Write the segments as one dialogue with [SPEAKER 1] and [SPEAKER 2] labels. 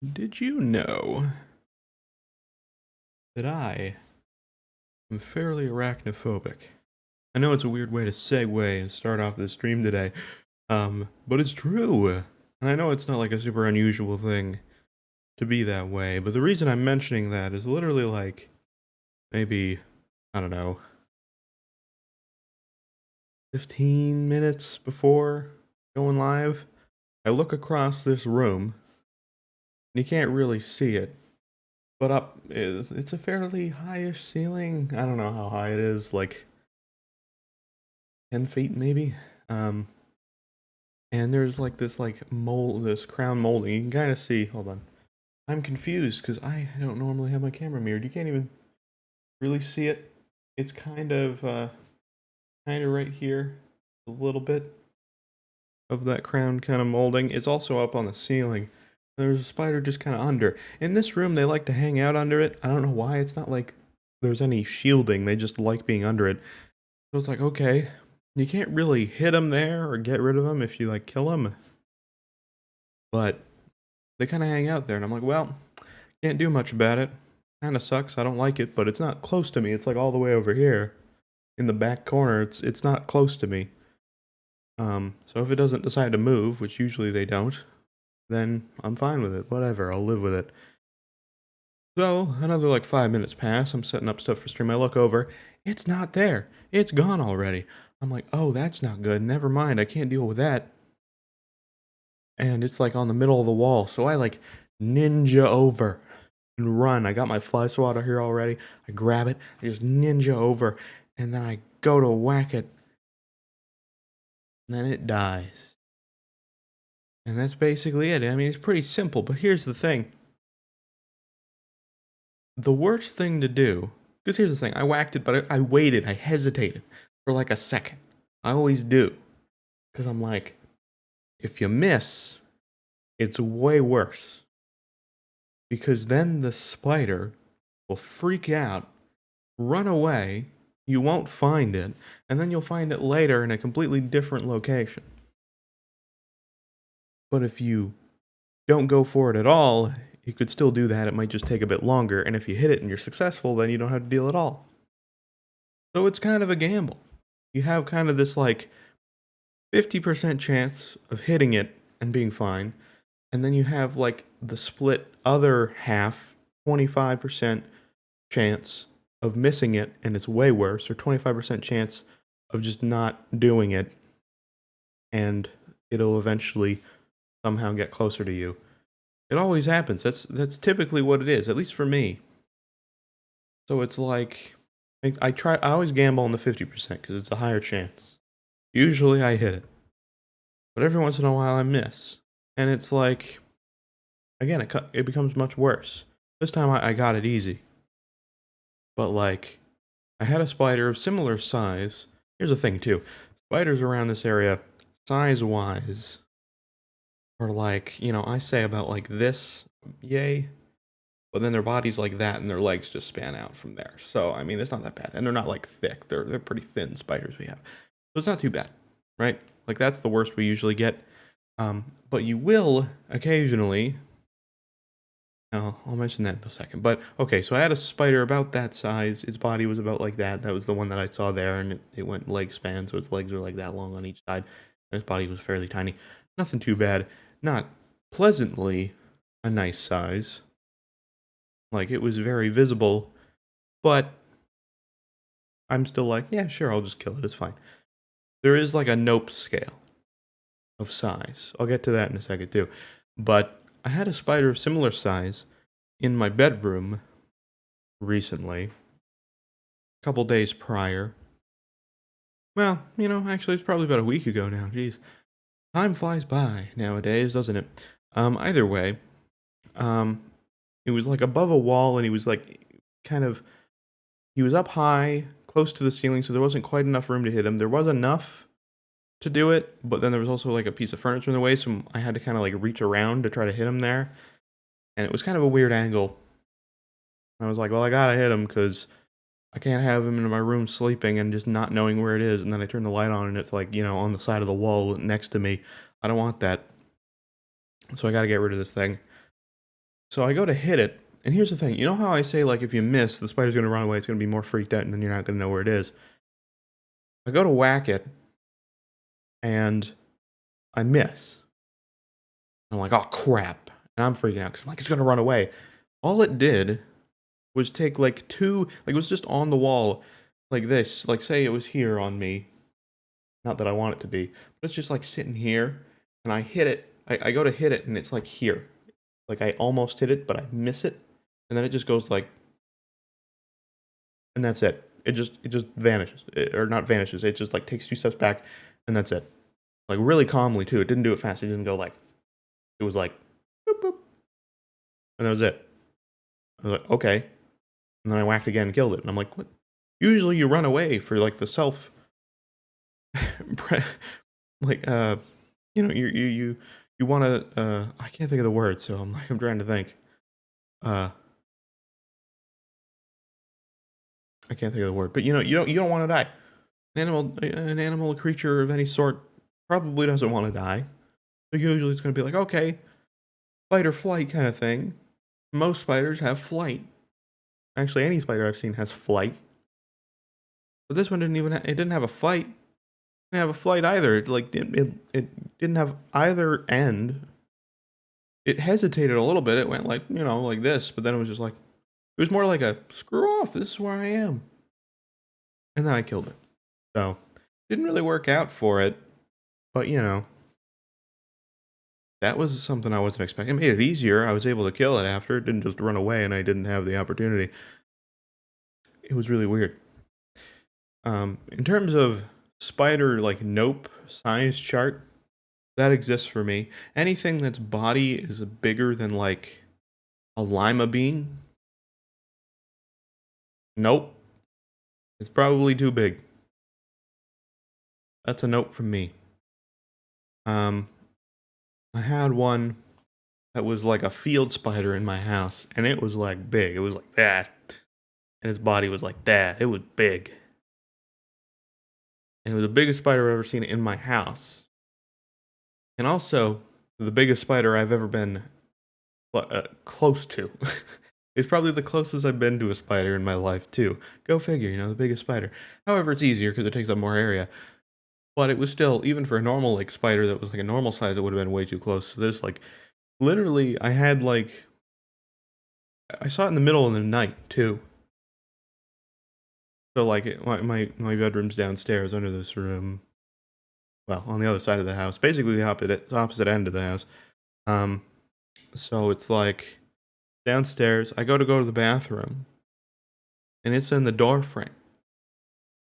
[SPEAKER 1] Did you know that I am fairly arachnophobic? I know it's a weird way to segue and start off this stream today, but it's true. And I know it's not like a super unusual thing to be that way, but the reason I'm mentioning that is literally like maybe, I don't know, 15 minutes before going live, I look across this room, and you can't really see it, but up, it's a fairly highish ceiling. I don't know how high it is, like 10 feet maybe. Um, and there's like this mold, this crown molding. You can kind of see. Hold on, I'm confused because I don't normally have my camera mirrored. You can't even really see it. It's kind of right here, a little bit of that crown kind of molding. It's also up on the ceiling. There's a spider just kind of under. In this room, they like to hang out under it. I don't know why. It's not like there's any shielding. They just like being under it. So it's like, okay, you can't really hit them there or get rid of them if you like kill them. But they kind of hang out there, and I'm like, well, can't do much about it. Kind of sucks. I don't like it, but it's not close to me. It's like all the way over here in the back corner. It's not close to me. So if it doesn't decide to move, which usually they don't, then I'm fine with it. Whatever, I'll live with it. So another like 5 minutes pass. I'm setting up stuff for stream. I look over. It's not there. It's gone already. I'm like, oh, that's not good. Never mind. I can't deal with that. And it's like on the middle of the wall. So I like ninja over and run. I got my fly swatter here already. I grab it. I just ninja over. And then I go to whack it. And then it dies. And that's basically it. I mean, it's pretty simple. But here's the thing. The worst thing to do, because here's the thing, I whacked it, but I waited, I hesitated for like a second. I always do. Because I'm like, if you miss, it's way worse. Because then the spider will freak out, run away, you won't find it, and then you'll find it later in a completely different location. But if you don't go for it at all, you could still do that. It might just take a bit longer, and if you hit it and you're successful, then you don't have to deal at all. So it's kind of a gamble. You have kind of this like 50% chance of hitting it and being fine, and then you have like the split other half, 25% chance of missing it and it's way worse, or 25% chance of just not doing it and it'll eventually somehow get closer to you. It always happens. That's typically what it is, at least for me. So it's like I always gamble on the 50% because it's a higher chance. Usually I hit it, but every once in a while I miss, and it's like again it becomes much worse. This time I got it easy, but like I had a spider of similar size. Here's the thing too, spiders around this area, size wise, are like, I say about like this, yay, but then their body's like that and their legs just span out from there. So I mean, it's not that bad, and they're not like thick. They're pretty thin spiders we have, so it's not too bad, right? Like that's the worst we usually get. But you will occasionally. I'll mention that in a second. But okay, so I had a spider about that size. Its body was about like that. That was the one that I saw there, and it went leg span, so its legs are like that long on each side. And its body was fairly tiny. Nothing too bad. Not pleasantly a nice size. Like it was very visible, but I'm still like, yeah, sure, I'll just kill it. It's fine. There is like a nope scale of size. I'll get to that in a second too. But I had a spider of similar size in my bedroom recently, a couple days prior. Well, actually, it's probably about a week ago now. Jeez, time flies by nowadays, doesn't it? Either way, um, it was like above a wall, and he was like kind of he was up high, close to the ceiling, so there wasn't quite enough room to hit him. There was enough to do it, but then there was also like a piece of furniture in the way, so I had to kind of like reach around to try to hit him there, and it was kind of a weird angle. I was like, well, I gotta hit him because I can't have him in my room sleeping and just not knowing where it is, and then I turn the light on and it's like, on the side of the wall next to me. I don't want that. So I gotta get rid of this thing. So I go to hit it, and here's the thing. You know how I say, like, if you miss, the spider's going to run away, it's going to be more freaked out, and then you're not going to know where it is. I go to whack it, and I miss. I'm like, oh, crap. And I'm freaking out, because I'm like, it's going to run away. All it did was take, like, it was just on the wall, like this. Like, say it was here on me. Not that I want it to be, but it's just, like, sitting here, and I hit it. I go to hit it, and it's, like, here. Like, I almost hit it, but I miss it. And then it just goes, like, and that's it. It just vanishes. Or not vanishes. It just, like, takes 2 steps back, and that's it. Like, really calmly, too. It didn't do it fast. It didn't go, like, it was, like, boop, boop. And that was it. I was like, okay. And then I whacked again and killed it. And I'm like, what? Usually you run away for, like, the self... like, you know, you want to, I can't think of the word, so I'm trying to think. I can't think of the word, but you know, you don't want to die. An animal, a creature of any sort probably doesn't want to die. So usually it's going to be like, okay, fight or flight kind of thing. Most spiders have flight. Actually, any spider I've seen has flight. But this one it didn't have a fight. It didn't have a flight either. It didn't have either end. It hesitated a little bit. It went like, you know, like this, but then it was just like, it was more like a screw off. This is where I am. And then I killed it. So, didn't really work out for it, but you know, that was something I wasn't expecting. It made it easier. I was able to kill it after. It didn't just run away and I didn't have the opportunity. It was really weird. In terms of spider, like, nope size chart, that exists for me. Anything that's body is bigger than, like, a lima bean. Nope. It's probably too big. That's a nope from me. I had one that was like a field spider in my house, and it was like big. It was like that. And its body was like that. It was big. And it was the biggest spider I've ever seen in my house. And also, the biggest spider I've ever been close to. It's probably the closest I've been to a spider in my life, too. Go figure, you know, the biggest spider. However, it's easier because it takes up more area. But it was still, even for a normal, like, spider that was like a normal size, it would have been way too close. So this, like, literally, I had, like, I saw it in the middle of the night, too. So, like, my bedroom's downstairs under this room. Well, on the other side of the house. Basically the opposite end of the house. So it's like, downstairs, I go to the bathroom. And it's in the door frame.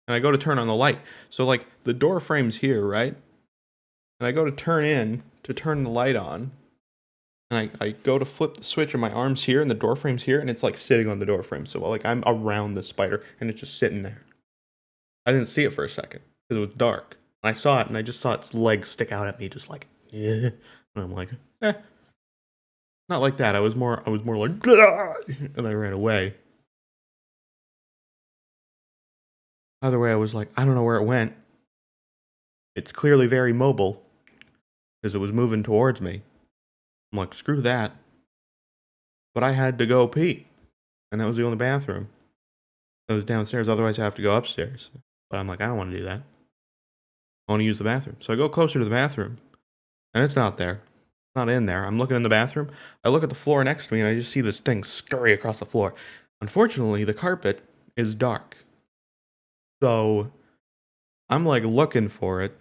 [SPEAKER 1] And I go to turn on the light. So, like, the door frame's here, right? And I go to turn the light on. And I go to flip the switch, and my arm's here, and the door frame's here, and it's, like, sitting on the door frame. So, like, I'm around the spider, and it's just sitting there. I didn't see it for a second, because it was dark. And I saw it, and I just saw its legs stick out at me, just like, yeah. And I'm like, eh. Not like that. I was more like, ah! And I ran away. Either way, I was like, I don't know where it went. It's clearly very mobile, because it was moving towards me. I'm like, screw that. But I had to go pee. And that was the only bathroom. It was downstairs, otherwise I have to go upstairs. But I'm like, I don't want to do that. I want to use the bathroom. So I go closer to the bathroom. And it's not there. It's not in there. I'm looking in the bathroom. I look at the floor next to me and I just see this thing scurry across the floor. Unfortunately, the carpet is dark. So I'm like looking for it.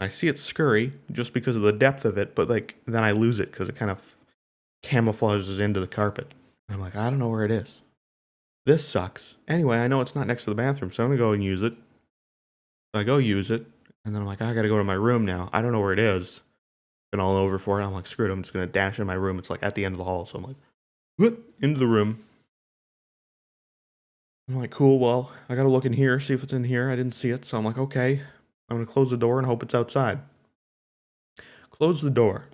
[SPEAKER 1] I see it scurry just because of the depth of it, but like then I lose it because it kind of camouflages into the carpet. I'm like, I don't know where it is. This sucks. Anyway, I know it's not next to the bathroom, so I'm gonna go and use it. So I go use it, and then I'm like, I gotta go to my room now. I don't know where it is. Been all over for it. I'm like, screw it, I'm just gonna dash in my room. It's like at the end of the hall, so I'm like, whoop, into the room. I'm like, cool, well, I gotta look in here, see if it's in here. I didn't see it, so I'm like, okay. I'm gonna close the door and hope it's outside. Close the door.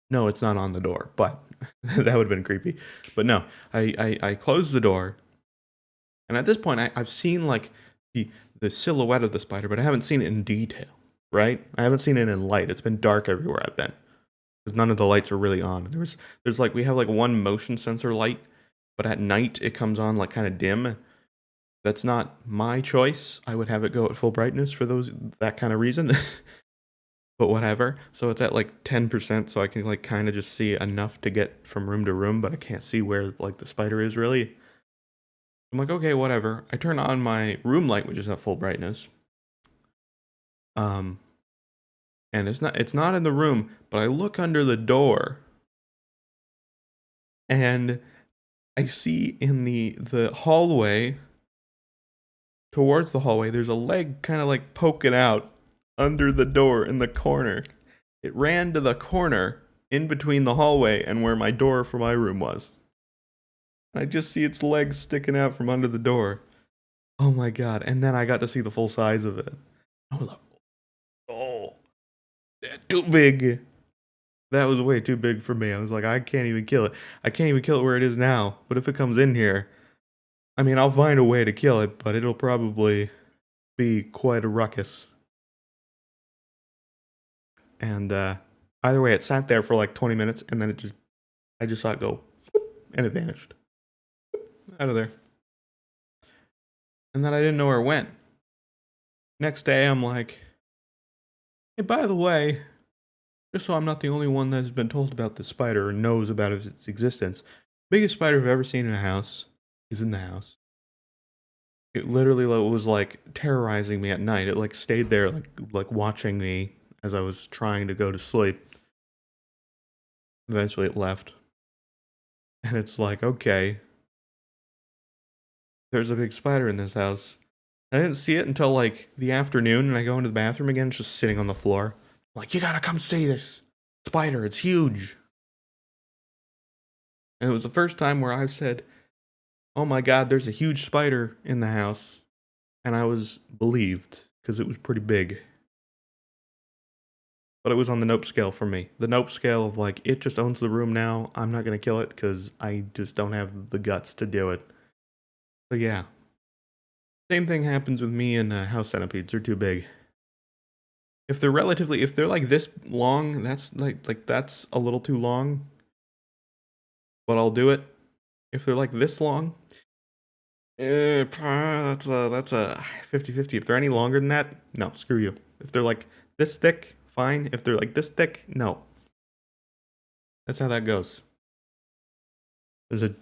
[SPEAKER 1] No, it's not on the door, but that would have been creepy. But no, I closed the door. And at this point, I've seen like the silhouette of the spider, but I haven't seen it in detail, right? I haven't seen it in light. It's been dark everywhere I've been. because none of the lights are really on. There's like, we have like one motion sensor light, but at night it comes on like kind of dim. That's not my choice. I would have it go at full brightness for that kind of reason. But whatever. So it's at like 10%, so I can like kind of just see enough to get from room to room, but I can't see where like the spider is really. I'm like, okay, whatever. I turn on my room light, which is at full brightness. And it's not in the room, but I look under the door and I see in the hallway, towards the hallway, there's a leg kind of like poking out under the door in the corner. It ran to the corner in between the hallway and where my door for my room was. I just see its legs sticking out from under the door. Oh my god. And then I got to see the full size of it. I was like, oh, that's too big. That was way too big for me. I was like, I can't even kill it. I can't even kill it where it is now. But if it comes in here, I mean, I'll find a way to kill it, but it'll probably be quite a ruckus. And either way, it sat there for like 20 minutes, and then I just saw it go, and it vanished. Out of there. And then I didn't know where it went. Next day, I'm like, hey, by the way, just so I'm not the only one that has been told about this spider or knows about its existence, biggest spider I've ever seen in a house is in the house. It literally was like terrorizing me at night. It like stayed there, like watching me as I was trying to go to sleep. Eventually it left. And it's like, okay, there's a big spider in this house. I didn't see it until like the afternoon, and I go into the bathroom again, it's just sitting on the floor. I'm like, you gotta come see this spider, it's huge. And it was the first time where I've said, oh my god, there's a huge spider in the house. And I was believed, because it was pretty big. But it was on the nope scale for me. The nope scale of like, it just owns the room now. I'm not going to kill it because I just don't have the guts to do it. So yeah. Same thing happens with me and house centipedes. They're too big. If they're like this long, that's that's a little too long. But I'll do it. If they're like this long, that's a 50-50. If they're any longer than that, no, screw you. If they're like this thick, fine. If they're like this thick, no. That's how that goes. There's a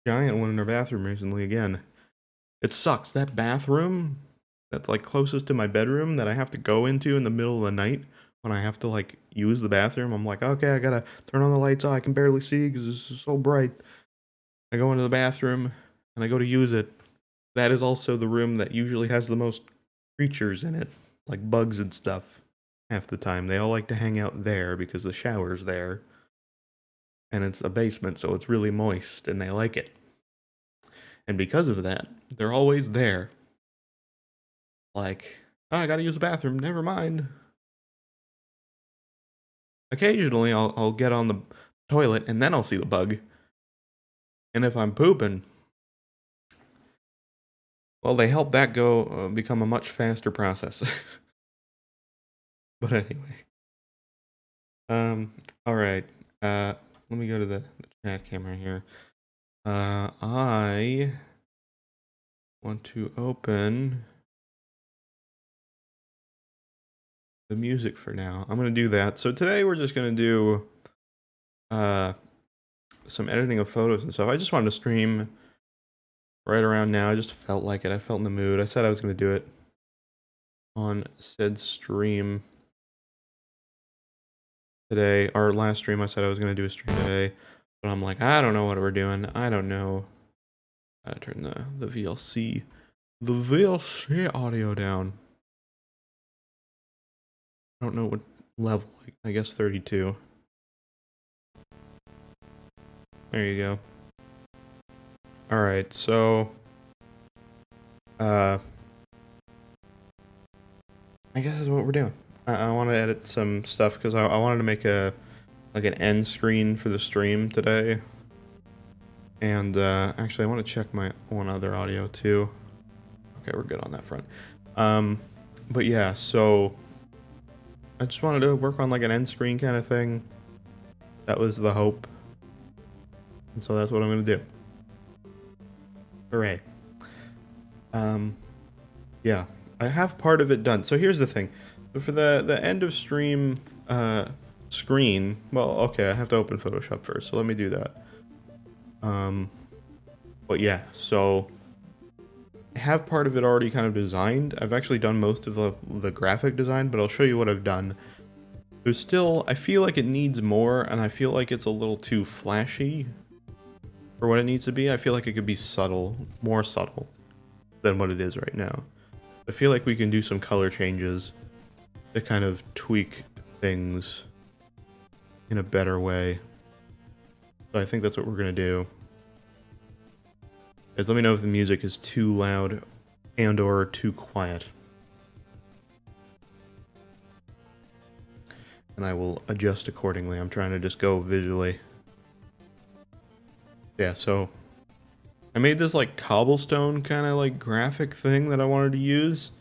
[SPEAKER 1] giant one in our bathroom recently again. It sucks. That bathroom that's like closest to my bedroom that I have to go into in the middle of the night when I have to like use the bathroom. I'm like, okay, I gotta turn on the lights. Oh, I can barely see because this is so bright. I go into the bathroom and I go to use it. That is also the room that usually has the most creatures in it, like bugs and stuff. Half the time, they all like to hang out there because the shower's there. And it's a basement, so it's really moist, and they like it. And because of that, they're always there. Like, oh, I gotta use the bathroom, never mind. Occasionally, I'll get on the toilet, and then I'll see the bug. And if I'm pooping, well, they help that go become a much faster process. But anyway. Alright. Let me go to the chat camera here. I want to open the music for now. I'm going to do that. So today we're just going to do some editing of photos and stuff. I just wanted to stream right around now. I just felt like it. I felt in the mood. I said I was going to do it on said stream today. Our last stream, I said I was going to do a stream today. But I'm like, I don't know what we're doing. I don't know. I turn the VLC audio down. I don't know what level. I guess 32. There you go. Alright, so I guess that's what we're doing. I want to edit some stuff because I wanted to make an end screen for the stream today. And actually I want to check my one other audio too. Okay, we're good on that front. But yeah, so I just wanted to work on like an end screen kind of thing. That was the hope. And so that's what I'm going to do. Hooray. Yeah, I have part of it done. So here's the thing. So for the end of stream screen, well, okay, I have to open Photoshop first, so let me do that. But yeah, so I have part of it already kind of designed. I've actually done most of the graphic design, but I'll show you what I've done. There's still, I feel like it needs more, and I feel like it's a little too flashy for what it needs to be. I feel like it could be subtle, more subtle than what it is right now. I feel like we can do some color changes to kind of tweak things in a better way. So I think that's what we're gonna do. Is let me know if the music is too loud and or too quiet. And I will adjust accordingly. I'm trying to just go visually. Yeah, so I made this like cobblestone kind of like graphic thing that I wanted to use.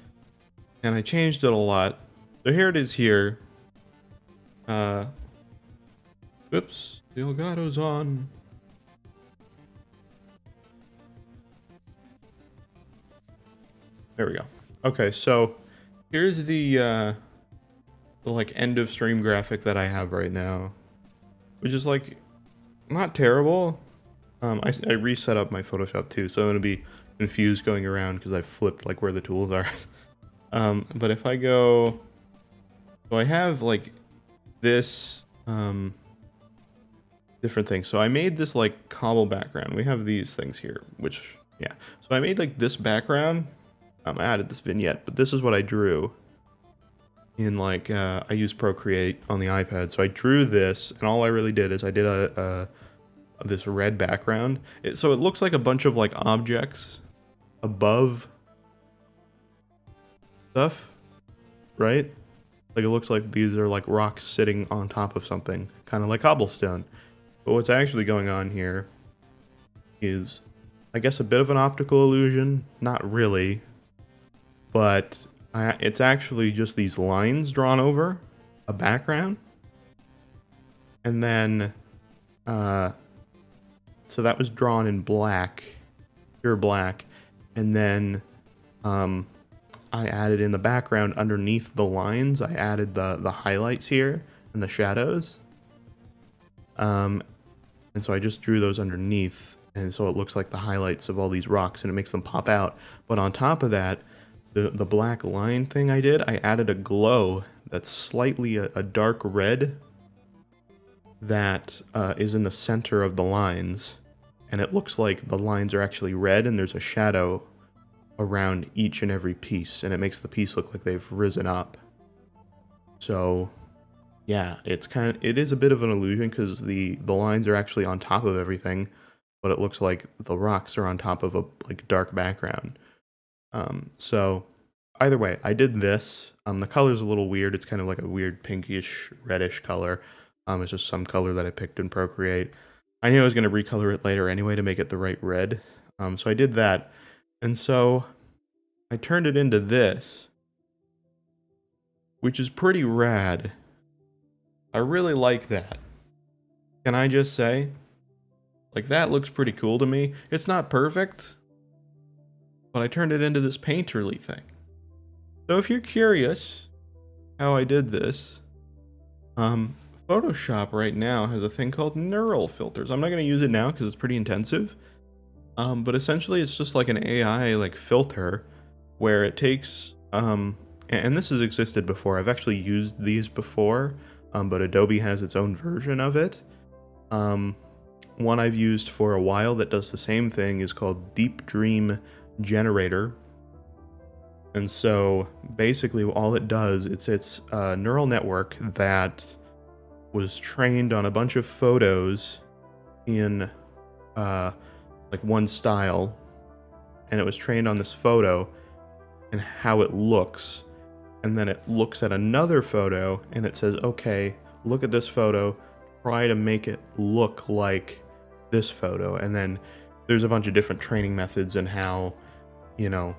[SPEAKER 1] And I changed it a lot. So here it is here. Oops, the Elgato's on. There we go. Okay, so here's the like end of stream graphic that I have right now, which is like not terrible. I reset up my Photoshop too, so I'm gonna be confused going around because I flipped like where the tools are. But if I go, so I have like this different things. So I made this like cobble background. We have these things here, which yeah. So I made like this background. I added this vignette, but this is what I drew in like, I use Procreate on the iPad. So I drew this, and all I really did is I did this red background. So it looks like a bunch of like objects above stuff, right? Like it looks like these are like rocks sitting on top of something, kind of like cobblestone. But what's actually going on here is, I guess, a bit of an optical illusion. Not really. But it's actually just these lines drawn over a background. And then, so that was drawn in black, pure black. And then I added in the background underneath the lines, I added the highlights here and the shadows. And so I just drew those underneath. And so it looks like the highlights of all these rocks, and it makes them pop out. But on top of that, the black line thing I did, I added a glow that's slightly a dark red that is in the center of the lines, and it looks like the lines are actually red, and there's a shadow around each and every piece, and it makes the piece look like they've risen up. So yeah, it is a bit of an illusion because the lines are actually on top of everything, but it looks like the rocks are on top of a like dark background. So either way, I did this. The color's a little weird. It's kind of like a weird pinkish reddish color. It's just some color that I picked in Procreate. I knew I was going to recolor it later anyway to make it the right red. So I did that. And so I turned it into this, which is pretty rad. I really like that. Can I just say? Like, that looks pretty cool to me. It's not perfect, but I turned it into this painterly thing. So if you're curious how I did this, Photoshop right now has a thing called neural filters. I'm not going to use it now because it's pretty intensive. But essentially it's just like an AI like filter where it takes, and this has existed before. I've actually used these before, but Adobe has its own version of it. One I've used for a while that does the same thing is called Deep Dream Generator. And so basically all it does, it's a neural network that was trained on a bunch of photos in like one style, and it was trained on this photo and how it looks, and then it looks at another photo and it says, okay, look at this photo, try to make it look like this photo. And then there's a bunch of different training methods and how, you know,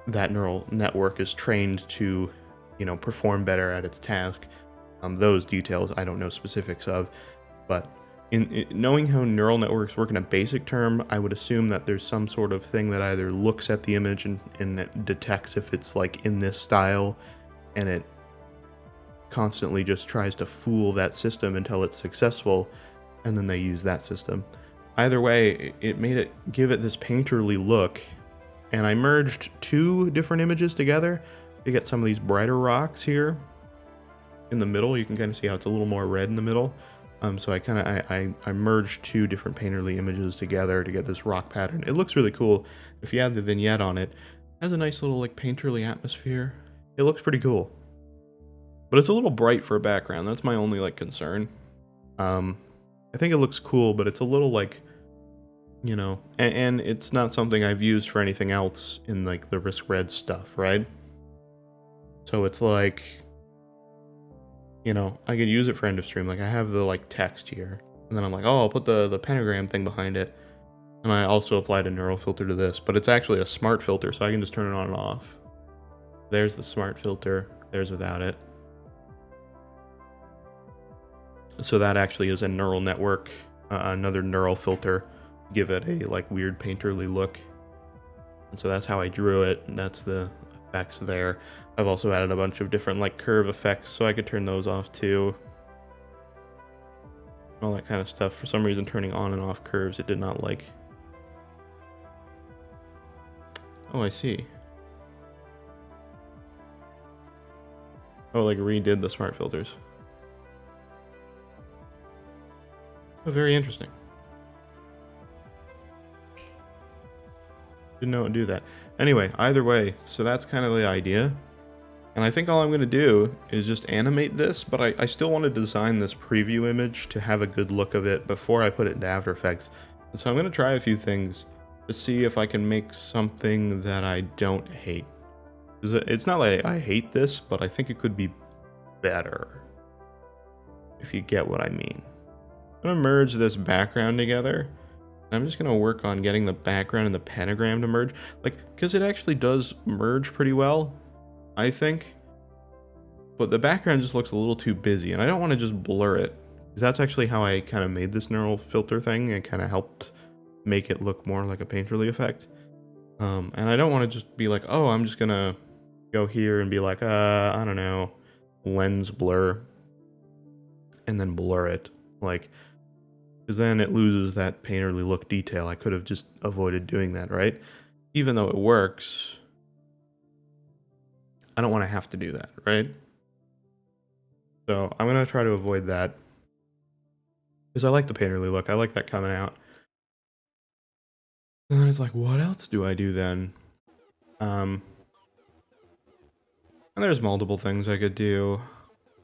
[SPEAKER 1] that neural network is trained to, you know, perform better at its task. Those details I don't know specifics of. But in knowing how neural networks work in a basic term, I would assume that there's some sort of thing that either looks at the image and it detects if it's like in this style, and it constantly just tries to fool that system until it's successful, and then they use that system. Either way, it made it give it this painterly look, and I merged two different images together to get some of these brighter rocks here in the middle. You can kind of see how it's a little more red in the middle. So I merged two different painterly images together to get this rock pattern. It looks really cool. If you add the vignette on it, it has a nice little like painterly atmosphere. It looks pretty cool. But it's a little bright for a background. That's my only like concern. I think it looks cool, but it's a little like, you know, and it's not something I've used for anything else in like the riskRED stuff, right? So it's like, you know, I could use it for end of stream. Like I have the like text here, and then I'm like, oh, I'll put the pentagram thing behind it. And I also applied a neural filter to this, but it's actually a smart filter, so I can just turn it on and off. There's the smart filter. There's without it. So that actually is a neural network, another neural filter, give it a like weird painterly look. And so that's how I drew it, and that's the effects there. I've also added a bunch of different like curve effects, so I could turn those off too. All that kind of stuff. For some reason, turning on and off curves, it did not like. Oh, I see. Oh, like redid the smart filters. Oh, very interesting. Didn't know it would do that. Anyway, either way, so that's kind of the idea. And I think all I'm going to do is just animate this, but I still want to design this preview image to have a good look of it before I put it into After Effects. And so I'm going to try a few things to see if I can make something that I don't hate. It's not like I hate this, but I think it could be better, if you get what I mean. I'm going to merge this background together. I'm just going to work on getting the background and the pentagram to merge, like, because it actually does merge pretty well, I think. But the background just looks a little too busy, and I don't want to just blur it, because that's actually how I kind of made this neural filter thing, and kind of helped make it look more like a painterly effect. And I don't want to just be like, oh, I'm just going to go here and be like, I don't know, lens blur, and then blur it, like, because then it loses that painterly look detail. I could have just avoided doing that, right? Even though it works, I don't want to have to do that, right? So I'm going to try to avoid that, because I like the painterly look. I like that coming out. And then it's like, what else do I do then? And there's multiple things I could do.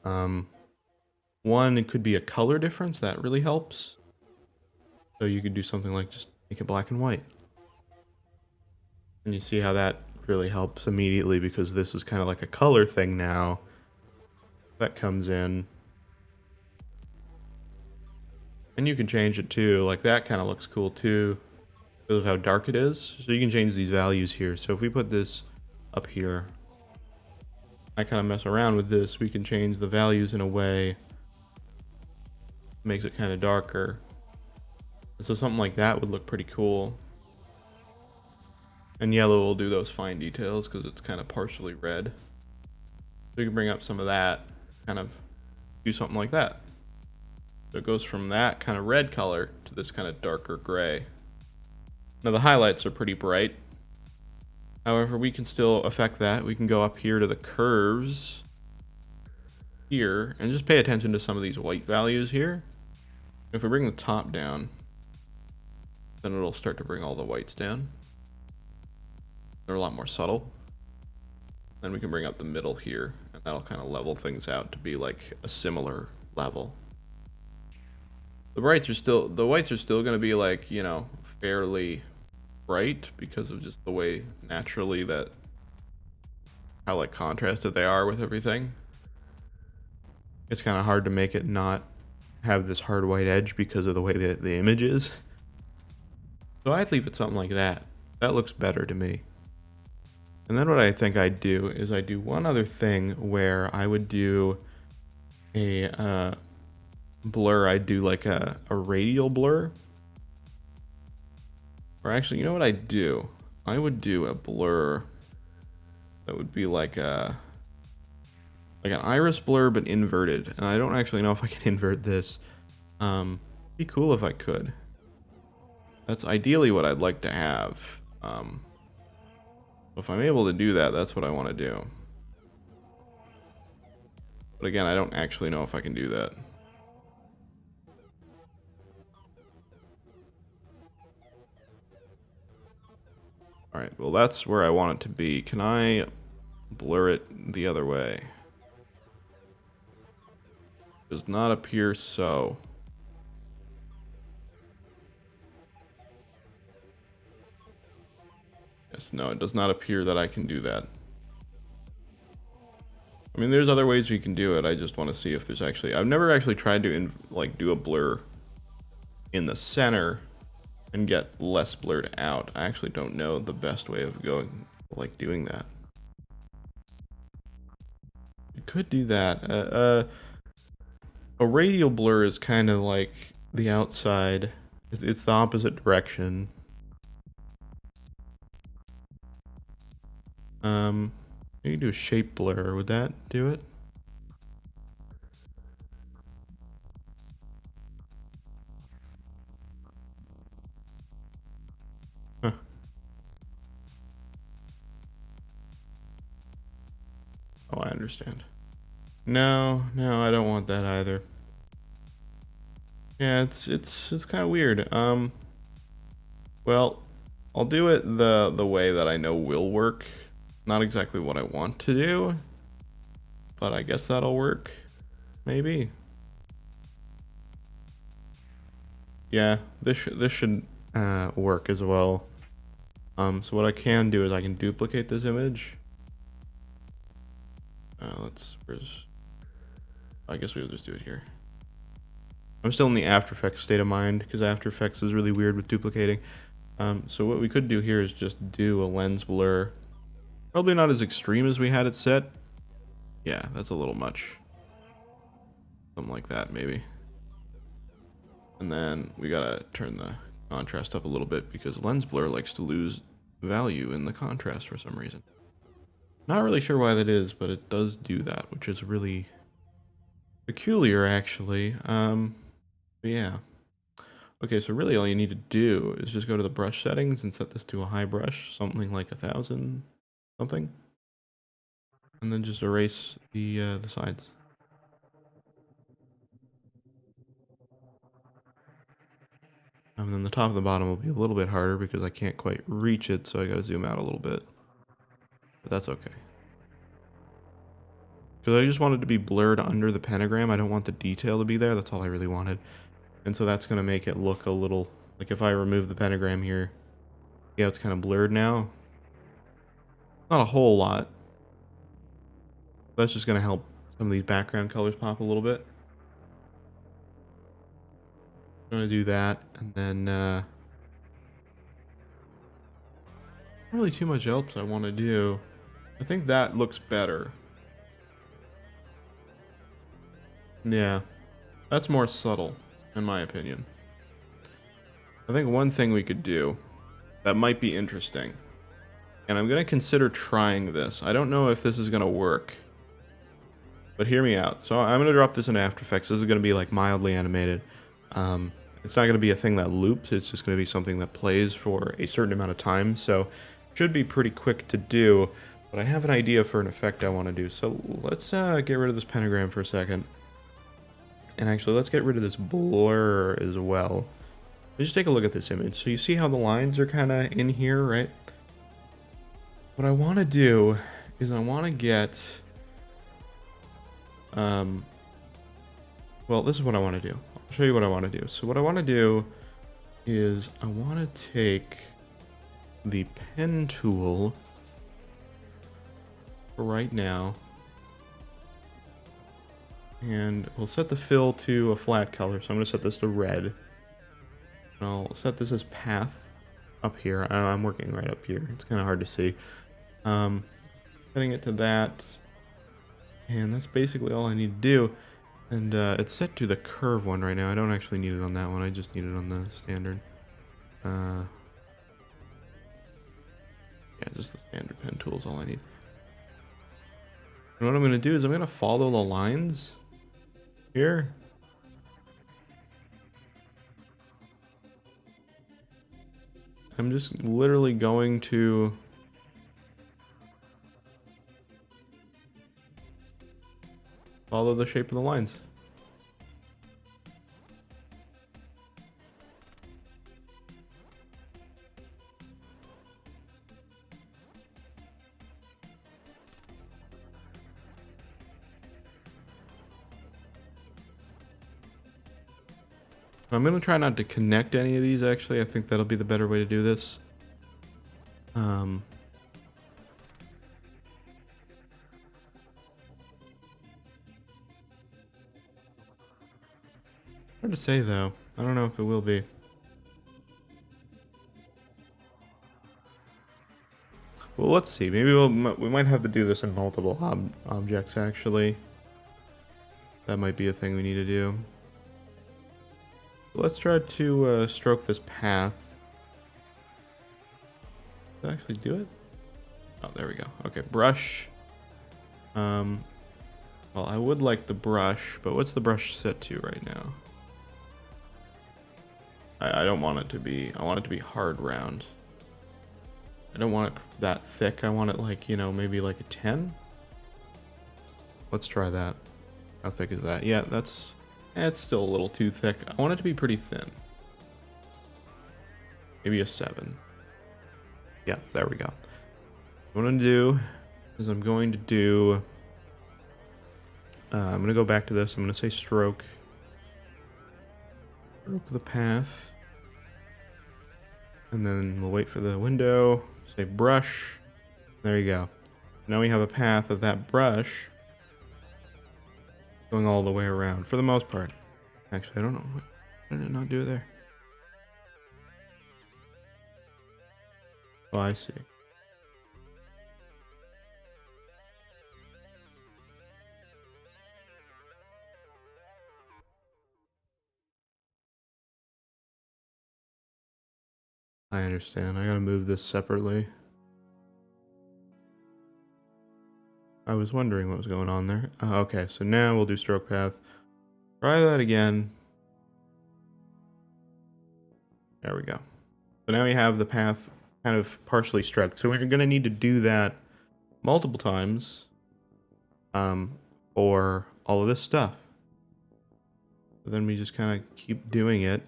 [SPEAKER 1] One, it could be a color difference. That really helps. So you could do something like just make it black and white. And you see how that really helps immediately, because this is kind of like a color thing now. That comes in. And you can change it too. Like that kind of looks cool too, because of how dark it is. So you can change these values here. So if we put this up here, I kind of mess around with this. We can change the values in a way that makes it kind of darker. So something like that would look pretty cool. And yellow will do those fine details because it's kind of partially red. So you can bring up some of that, kind of do something like that. So it goes from that kind of red color to this kind of darker gray. Now the highlights are pretty bright. However, we can still affect that. We can go up here to the curves here and just pay attention to some of these white values here. If we bring the top down, then it'll start to bring all the whites down. They're a lot more subtle. Then we can bring up the middle here, and that'll kind of level things out to be like a similar level. The whites are still going to be like, you know, fairly bright because of just the way naturally that how like contrasted they are with everything. It's kind of hard to make it not have this hard white edge because of the way that the image is. So I'd leave it something like that. That looks better to me. And then what I think I'd do is I'd do one other thing where I would do a blur, I'd do like a radial blur. Or actually, you know what I'd do? I would do a blur that would be like an iris blur but inverted. And I don't actually know if I can invert this. Be cool if I could. That's ideally what I'd like to have. If I'm able to do that, that's what I want to do. But again, I don't actually know if I can do that. Alright, well that's where I want it to be. Can I blur it the other way? Does not appear so. Yes, no, it does not appear that I can do that. I mean, there's other ways we can do it. I just want to see if there's actually... I've never actually tried to do a blur in the center and get less blurred out. I actually don't know the best way of doing that. You could do that. A radial blur is kind of like the outside. It's the opposite direction. You can do a shape blur. Would that do it? Huh. Oh, I understand. No, I don't want that either. Yeah, it's kind of weird. Well, I'll do it the way that I know will work. Not exactly what I want to do, but I guess that'll work. Maybe. Yeah, this should work as well. So what I can do is I can duplicate this image. I guess we'll just do it here. I'm still in the After Effects state of mind because After Effects is really weird with duplicating. So what we could do here is just do a lens blur. Probably not as extreme as we had it set. Yeah, that's a little much. Something like that, maybe. And then we gotta turn the contrast up a little bit because lens blur likes to lose value in the contrast for some reason. Not really sure why that is, but it does do that, which is really peculiar, actually. But yeah. Okay, so really all you need to do is just go to the brush settings and set this to a high brush, something like 1000 something, and then just erase the sides. And then the top and the bottom will be a little bit harder because I can't quite reach it, so I gotta zoom out a little bit. But that's okay. Because I just wanted to be blurred under the pentagram. I don't want the detail to be there. That's all I really wanted. And so that's going to make it look a little... Like if I remove the pentagram here, yeah, it's kind of blurred now. Not a whole lot. That's just going to help some of these background colors pop a little bit. I'm going to do that, and then... not really too much else I want to do. I think that looks better. Yeah, that's more subtle, in my opinion. I think one thing we could do that might be interesting, and I'm going to consider trying this. I don't know if this is going to work, but hear me out. So I'm going to drop this in After Effects. This is going to be like mildly animated. It's not going to be a thing that loops. It's just going to be something that plays for a certain amount of time. So it should be pretty quick to do, but I have an idea for an effect I want to do. So let's get rid of this pentagram for a second. And actually, let's get rid of this blur as well. Let's just take a look at this image. So you see how the lines are kind of in here, right? What I want to do is I want to get... well, this is what I want to do. I'll show you what I want to do. So what I want to do is I want to take the pen tool for right now. And we'll set the fill to a flat color. So I'm going to set this to red. And I'll set this as path up here. I'm working right up here. It's kind of hard to see. Setting it to that. And that's basically all I need to do. And it's set to the curve one right now. I don't actually need it on that one. I just need it on the standard. Yeah, just the standard pen tool is all I need. And what I'm going to do is I'm going to follow the lines here. I'm just literally going to follow the shape of the lines. I'm going to try not to connect any of these, actually. I think that'll be the better way to do this. Hard to say, though. I don't know if it will be. Well, let's see. Maybe we might have to do this in multiple objects, actually. That might be a thing we need to do. Let's try to stroke this path. Did I actually do it? Oh, there we go. Okay, brush. Well, I would like the brush, but what's the brush set to right now? I don't want it to be, I want it to be hard round. I don't want it that thick. I want it like, you know, maybe like a 10. Let's try that. How thick is that? Yeah, it's still a little too thick. I want it to be pretty thin. Maybe a 7. Yeah, there we go. What I'm going to do is I'm going to go back to this. I'm going to say stroke. Stroke the path. And then we'll wait for the window. Say brush. There you go. Now we have a path of that brush going all the way around for the most part. Actually, I don't know. Why did it not do it there? Oh, I see. I understand. I gotta move this separately. I was wondering what was going on there. Okay, so now we'll do stroke path. Try that again. There we go. So now we have the path kind of partially stroked. So we're going to need to do that multiple times for all of this stuff. So then we just kind of keep doing it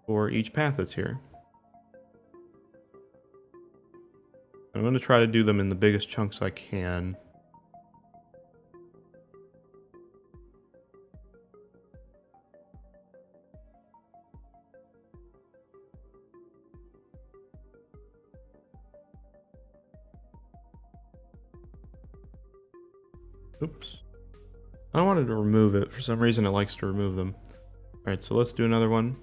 [SPEAKER 1] for each path that's here. I'm going to try to do them in the biggest chunks I can. Oops. I wanted to remove it. For some reason, it likes to remove them. All right, so let's do another one.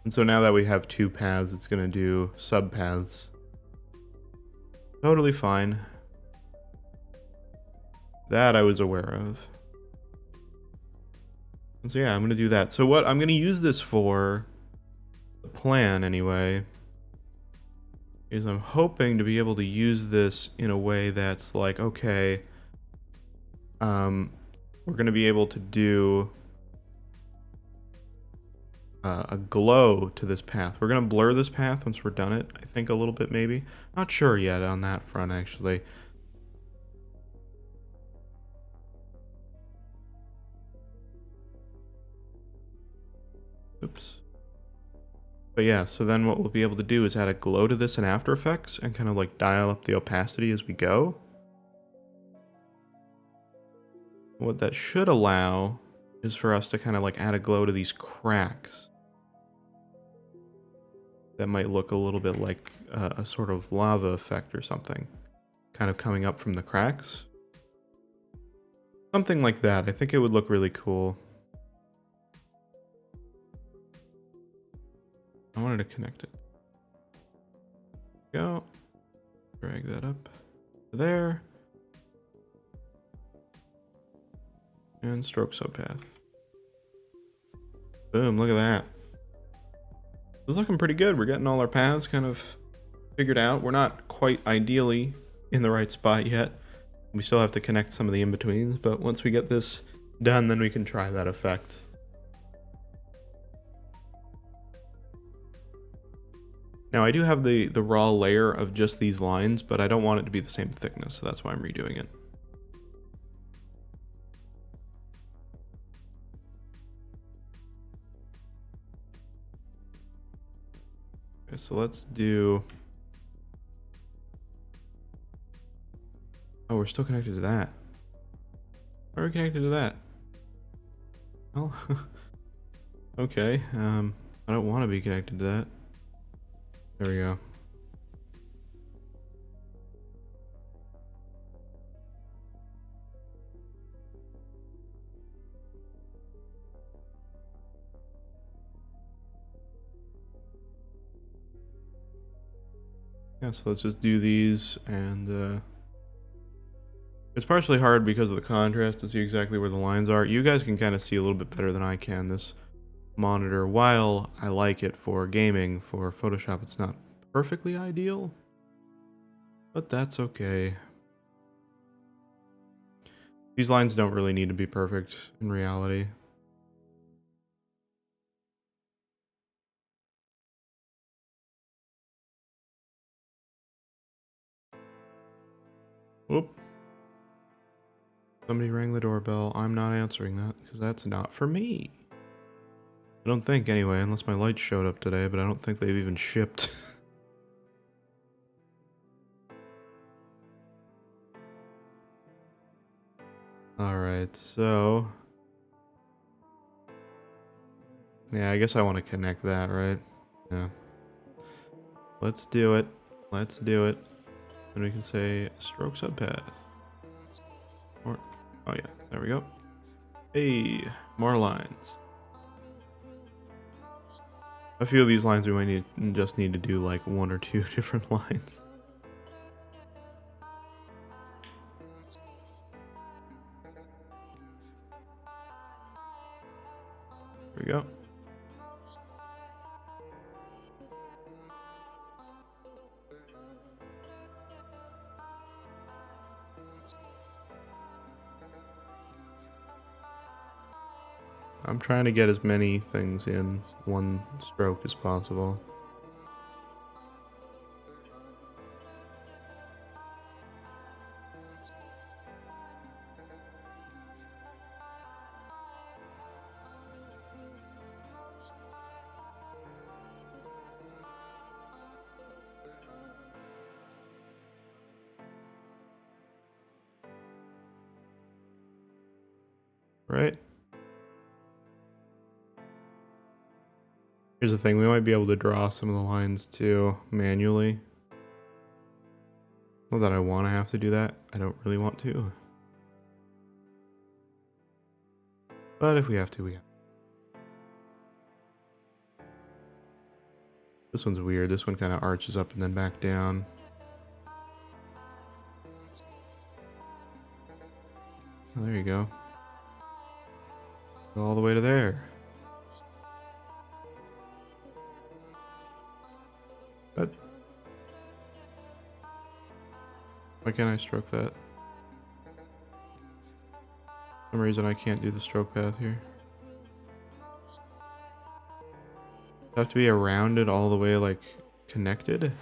[SPEAKER 1] And so now that we have 2 paths, it's going to do subpaths. Totally fine. That I was aware of. And so yeah, I'm going to do that. So what I'm going to use this for, the plan anyway, is I'm hoping to be able to use this in a way that's like, okay, we're going to be able to do a glow to this path. We're going to blur this path once we're done it, I think a little bit maybe. Not sure yet on that front, actually. Oops. But yeah, so then what we'll be able to do is add a glow to this in After Effects and kind of like dial up the opacity as we go. What that should allow is for us to kind of like add a glow to these cracks. That might look a little bit like a sort of lava effect or something, kind of coming up from the cracks. Something like that. I think it would look really cool. I wanted to connect it. Go. Drag that up to there. And stroke subpath. Boom, look at that. It's looking pretty good. We're getting all our paths kind of figured out. We're not quite ideally in the right spot yet. We still have to connect some of the in-betweens, but once we get this done, then we can try that effect. Now I do have the raw layer of just these lines, but I don't want it to be the same thickness, so that's why I'm redoing it. Okay, so let's do... Oh, we're still connected to that. How are we connected to that? Well, okay. I don't want to be connected to that. There we go. Yeah, so let's just do these, and it's partially hard because of the contrast to see exactly where the lines are. You guys can kind of see a little bit better than I can this monitor. While I like it for gaming, for Photoshop it's not perfectly ideal, but that's okay. These lines don't really need to be perfect in reality. Whoop. Somebody rang the doorbell. I'm not answering that because that's not for me. I don't think anyway, unless my lights showed up today, but I don't think they've even shipped. Alright, so... yeah, I guess I want to connect that, right? Yeah. Let's do it. Let's do it. And we can say stroke subpath. Or, oh yeah, there we go. Hey, more lines. A few of these lines we might just need to do like 1 or 2 different lines. There we go. I'm trying to get as many things in one stroke as possible. Right? Here's the thing, we might be able to draw some of the lines too manually. Not that I want to have to do that. I don't really want to. But if we have to, we have to. This one's weird. This one kind of arches up and then back down. Oh, there you go. Go all the way to there. But why can't I stroke that? For some reason I can't do the stroke path here. Have to be around it all the way, like, connected?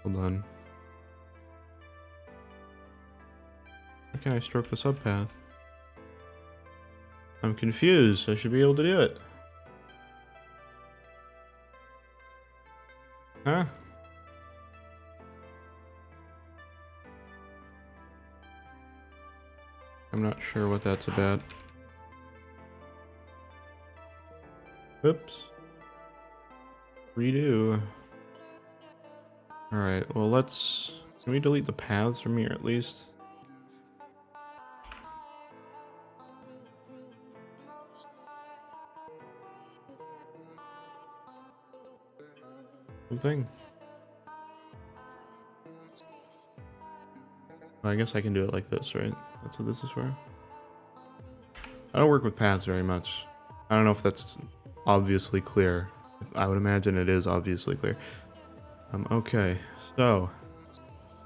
[SPEAKER 1] Hold on. Why can't I stroke the subpath? I'm confused. I should be able to do it. Huh? I'm not sure what that's about. Oops. Redo. Alright, well let's... Can we delete the paths from here at least? Something. Well, I guess I can do it like this, right? That's what this is for. I don't work with paths very much. I don't know if that's obviously clear. I would imagine it is obviously clear. Okay, so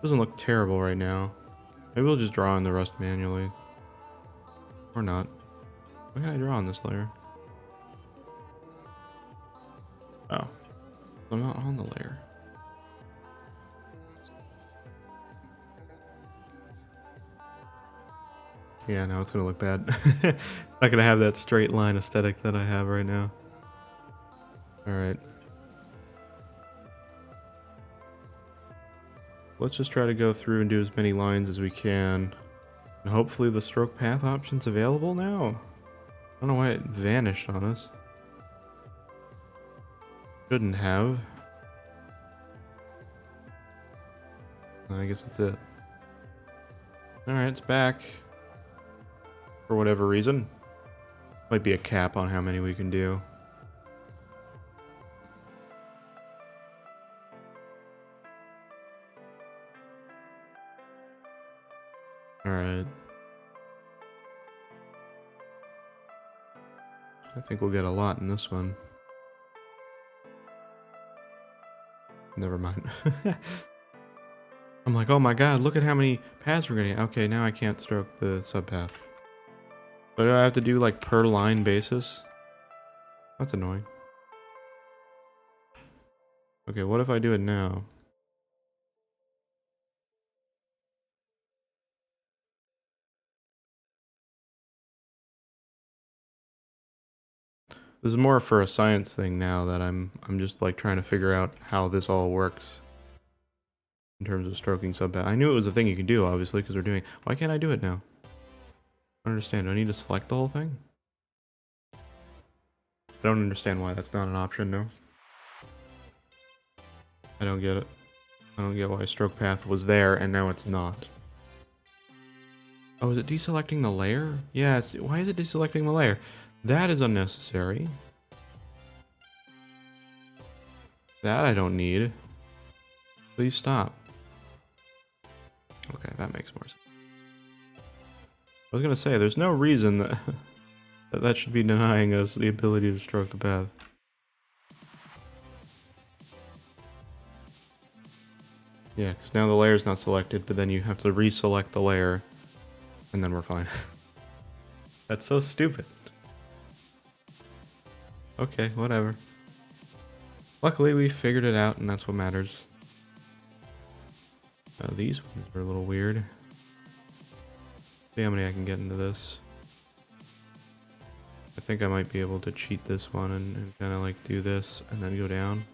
[SPEAKER 1] doesn't look terrible right now. Maybe we'll just draw in the rust manually. Or not. What can I draw on this layer? Oh. I'm not on the layer. Yeah, now it's gonna look bad. It's not gonna have that straight line aesthetic that I have right now. Alright. Let's just try to go through and do as many lines as we can. And hopefully the stroke path option's available now. I don't know why it vanished on us. Shouldn't have. I guess that's it. Alright, it's back. For whatever reason. Might be a cap on how many we can do. Alright. I think we'll get a lot in this one. Never mind. I'm like, oh my god, look at how many paths we're getting. Okay, now I can't stroke the subpath. So do I have to do like per line basis? That's annoying. Okay, what if I do it now? This is more for a science thing now that I'm just like trying to figure out how this all works. In terms of stroking subpath. I knew it was a thing you could do, obviously, because we're doing... Why can't I do it now? I don't understand. Do I need to select the whole thing? I don't understand why that's not an option, no. I don't get it. I don't get why stroke path was there and now it's not. Oh, is it deselecting the layer? Yeah, why is it deselecting the layer? That is unnecessary. That I don't need. Please stop. Okay, that makes more sense. I was gonna say, there's no reason that that should be denying us the ability to stroke the path. Yeah, because now the layer's not selected, but then you have to reselect the layer, and then we're fine. That's so stupid. Okay, whatever. Luckily, we figured it out, and that's what matters. These ones are a little weird. See how many I can get into this. I think I might be able to cheat this one and kind of like do this and then go down.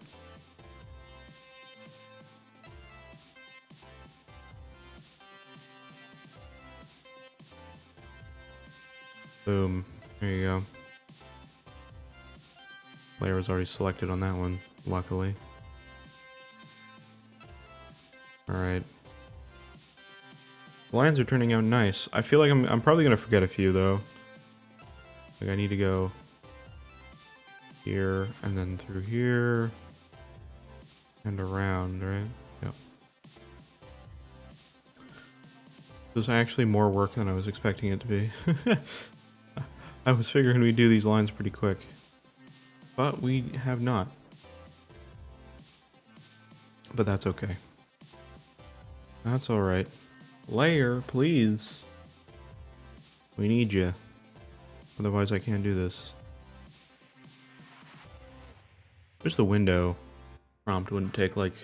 [SPEAKER 1] Boom. There you go. Layer was already selected on that one, luckily. Alright. Lines are turning out nice. I feel like I'm probably gonna forget a few though. Like I need to go here and then through here and around, right? Yep. This is actually more work than I was expecting it to be. I was figuring we'd do these lines pretty quick, but we have not. But that's okay. That's alright. Layer, please. We need you. Otherwise I can't do this. Wish the window prompt wouldn't take like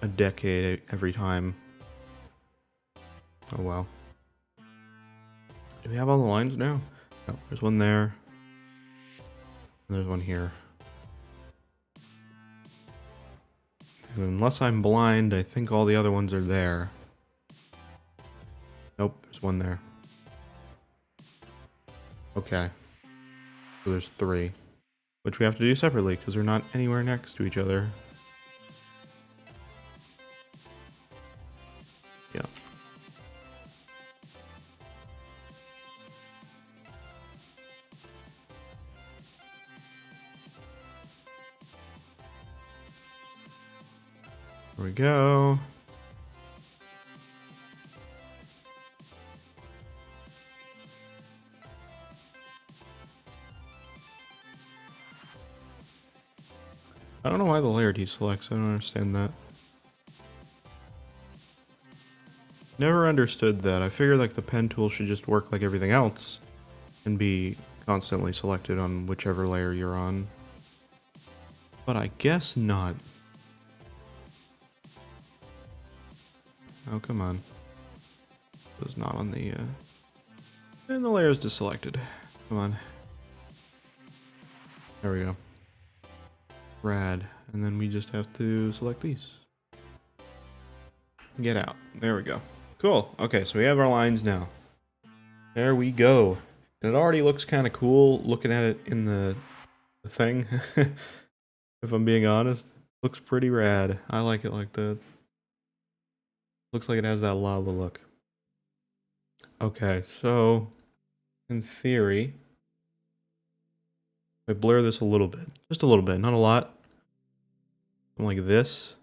[SPEAKER 1] a decade every time. Oh well. Do we have all the lines now? No, there's one there. And there's one here. And unless I'm blind, I think all the other ones are there. Nope, there's one there. Okay. So there's 3. Which we have to do separately, because they're not anywhere next to each other. Yeah. There we go. I don't know why the layer deselects. I don't understand that. Never understood that. I figured like the pen tool should just work like everything else and be constantly selected on whichever layer you're on. But I guess not. Oh, come on. It was not on the, and the layer is deselected. Come on. There we go. Rad. And then we just have to select these. Get out. There we go. Cool. Okay, so we have our lines now. There we go. And it already looks kind of cool looking at it in the thing. If I'm being honest. Looks pretty rad. I like it like that. Looks like it has that lava look. Okay, so in theory, I blur this a little bit. Just a little bit, not a lot. Something like this.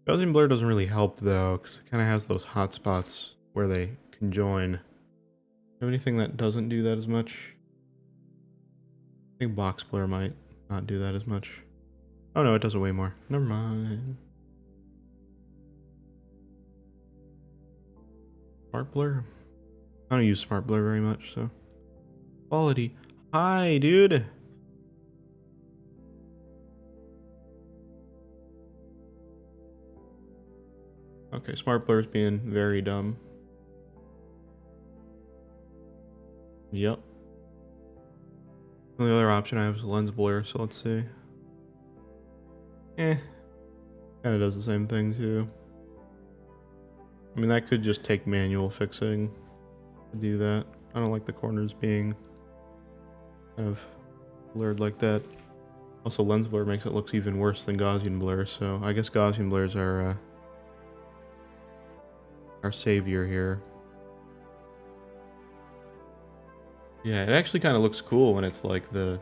[SPEAKER 1] Gaussian blur doesn't really help though, because it kind of has those hot spots where they conjoin. Have anything that doesn't do that as much? I think box blur might not do that as much. Oh no, it does it way more. Never mind. Smart blur? I don't use smart blur very much, so. Quality. Hi, dude! Okay, smart blur is being very dumb. Yep. The only other option I have is lens blur, so let's see. Kinda does the same thing too. I mean, that could just take manual fixing to do that. I don't like the corners being kind of blurred like that. Also, lens blur makes it look even worse than Gaussian blur, so I guess Gaussian blurs are our savior here. Yeah, it actually kind of looks cool when it's like the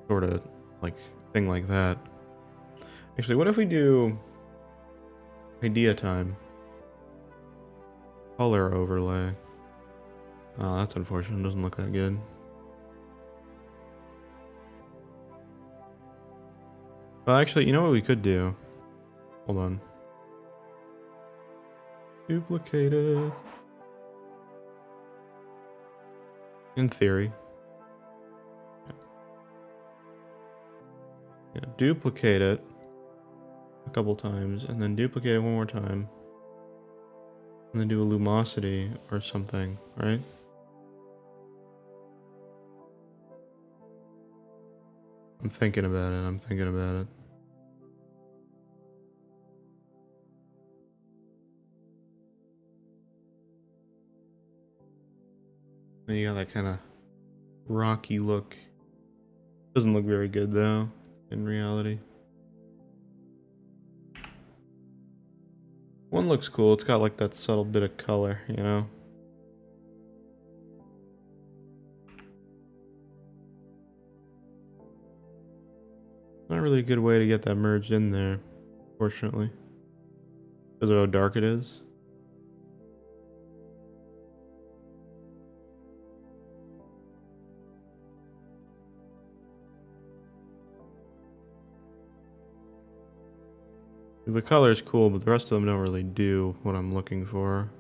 [SPEAKER 1] sort of like thing like that. Actually, what if we do idea time? Color overlay. Oh, that's unfortunate. It doesn't look that good. Well, actually, you know what we could do? Hold on. Duplicate it. In theory. Yeah, duplicate it a couple times, and then duplicate it one more time. And then do a lumosity or something, right? I'm thinking about it, I'm thinking about it. Then you got that kind of rocky look. Doesn't look very good though, in reality. One looks cool, it's got like that subtle bit of color, you know? Not really a good way to get that merged in there, fortunately. Because of how dark it is. The color is cool, but the rest of them don't really do what I'm looking for.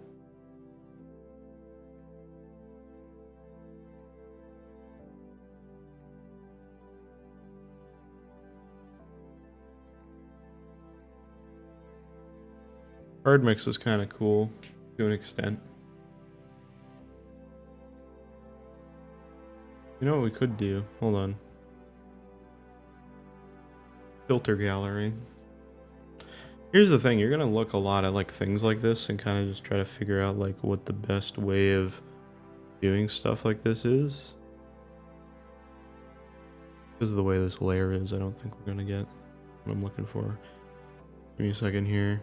[SPEAKER 1] Hard mix is kind of cool to an extent. You know what we could do? Hold on. Filter gallery. Here's the thing, you're gonna look a lot at like things like this and kind of just try to figure out like what the best way of doing stuff like this is. Because of the way this layer is, I don't think we're gonna get what I'm looking for. Give me a second here.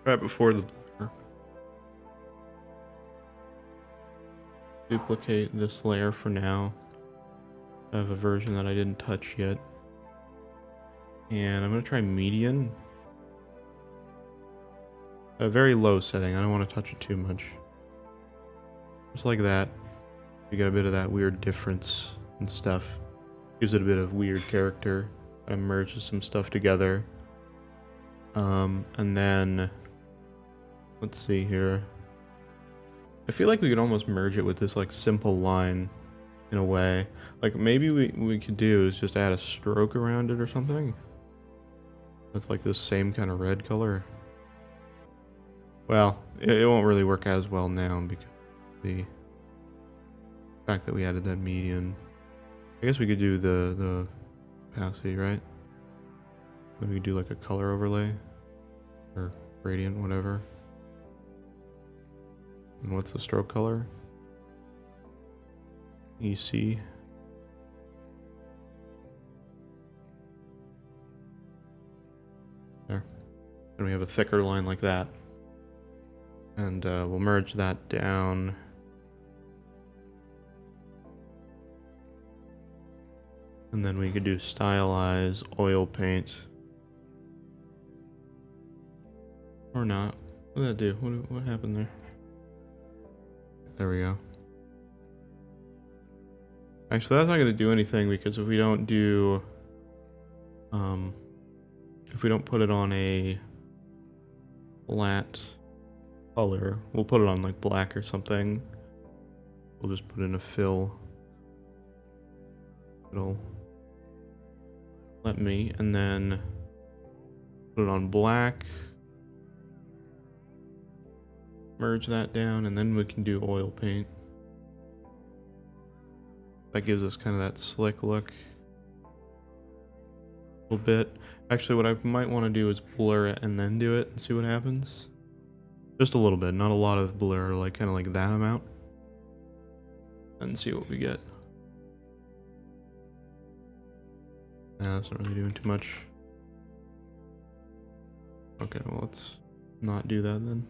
[SPEAKER 1] Right before the blur. duplicate this layer for now. I have a version that I didn't touch yet. And I'm going to try median. A very low setting. I don't want to touch it too much. Just like that. You get a bit of that weird difference and stuff. Gives it a bit of weird character. Kind of merges some stuff together. And then... let's see here. I feel like we could almost merge it with this like simple line in a way. Like maybe we could do is just add a stroke around it or something. That's like this same kind of red color. Well, it won't really work as well now because of the fact that we added that median. I guess we could do the opacity, right? Then we could do like a color overlay or gradient, whatever. And what's the stroke color? EC. There. And we have a thicker line like that. And we'll merge that down. And then we could do stylize oil paint. Or not. What did that do? What happened there? There we go. Actually, that's not going to do anything because if we don't do... if we don't put it on a flat color, we'll put it on like black or something. We'll just put in a fill. It'll let me, and then put it on black. Merge that down, and then we can do oil paint. That gives us kind of that slick look. A little bit. Actually, what I might want to do is blur it and then do it and see what happens. Just a little bit, not a lot of blur, like kind of like that amount. And see what we get. Nah, that's not really doing too much. Okay, well, let's not do that then.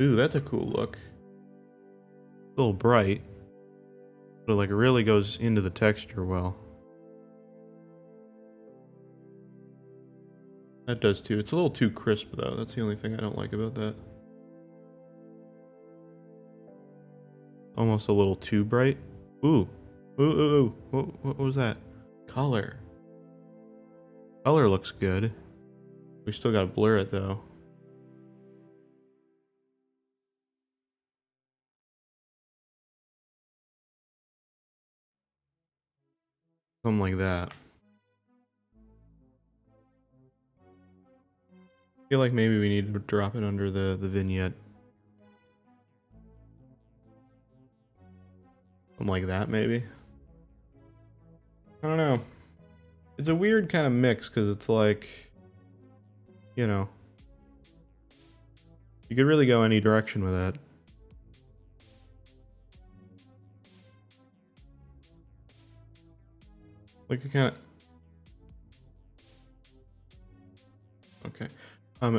[SPEAKER 1] Ooh, that's a cool look. A little bright, but it like really goes into the texture well. That does too. It's a little too crisp though. That's the only thing I don't like about that. Almost a little too bright. Ooh. Ooh, ooh, ooh. What was that? Color. Color looks good. We still gotta blur it though. Something like that. I feel like maybe we need to drop it under the vignette. Something like that, maybe. I don't know. It's a weird kind of mix because it's like, you know, you could really go any direction with that. Like a kind of... okay.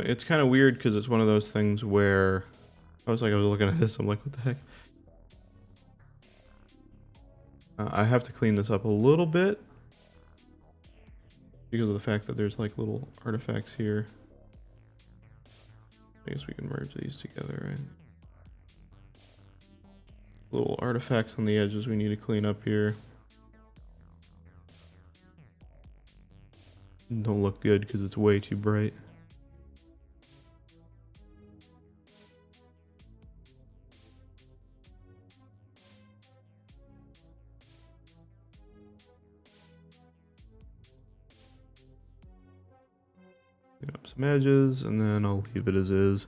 [SPEAKER 1] It's kind of weird because it's one of those things where I was looking at this, I'm like, what the heck? I have to clean this up a little bit because of the fact that there's like little artifacts here. I guess we can merge these together, right? Little artifacts on the edges we need to clean up here. Don't look good because it's way too bright. Clean up some edges, and then I'll leave it as is.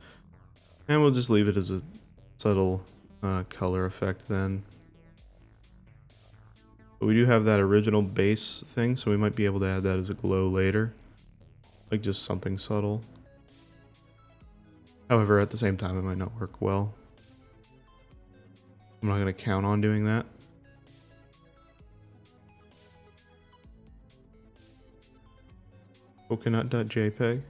[SPEAKER 1] And we'll just leave it as a subtle color effect then. But we do have that original base thing, so we might be able to add that as a glow later. Like just something subtle. However, at the same time, it might not work well. I'm not going to count on doing that. Coconut.jpg.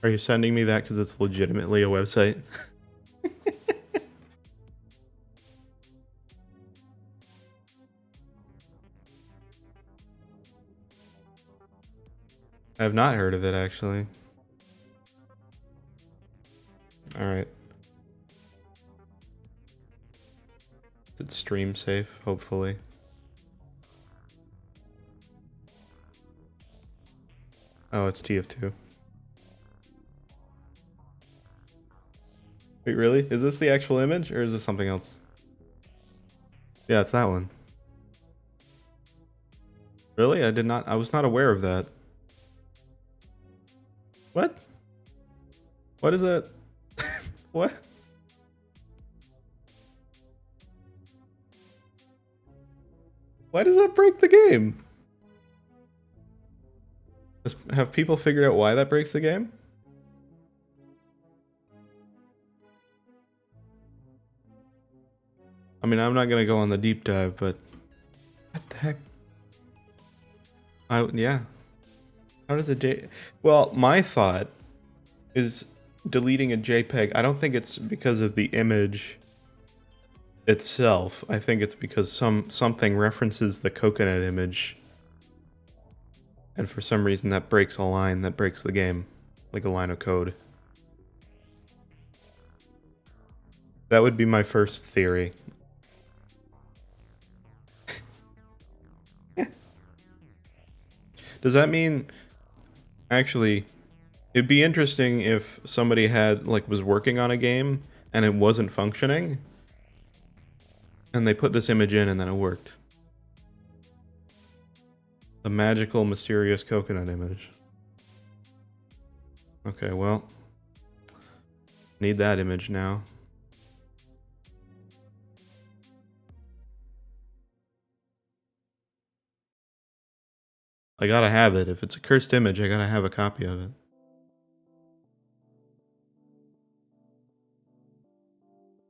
[SPEAKER 1] Are you sending me that because it's legitimately a website? I have not heard of it, actually. Alright. It's stream safe, hopefully. Oh, it's TF2. Wait, really? Is this the actual image, or is this something else? Yeah, it's that one. Really? I was not aware of that. What? What is that? What? Why does that break the game? Have people figured out why that breaks the game? I mean, I'm not gonna go on the deep dive, but what the heck? Yeah. How does a J? Well, my thought is deleting a JPEG. I don't think it's because of the image itself. I think it's because something references the coconut image, and for some reason that breaks a line that breaks the game, like a line of code. That would be my first theory. Does that mean, actually, it'd be interesting if somebody was working on a game and it wasn't functioning, and they put this image in and then it worked. The magical, mysterious coconut image. Okay, well, need that image now. I gotta have it. If it's a cursed image, I gotta have a copy of it.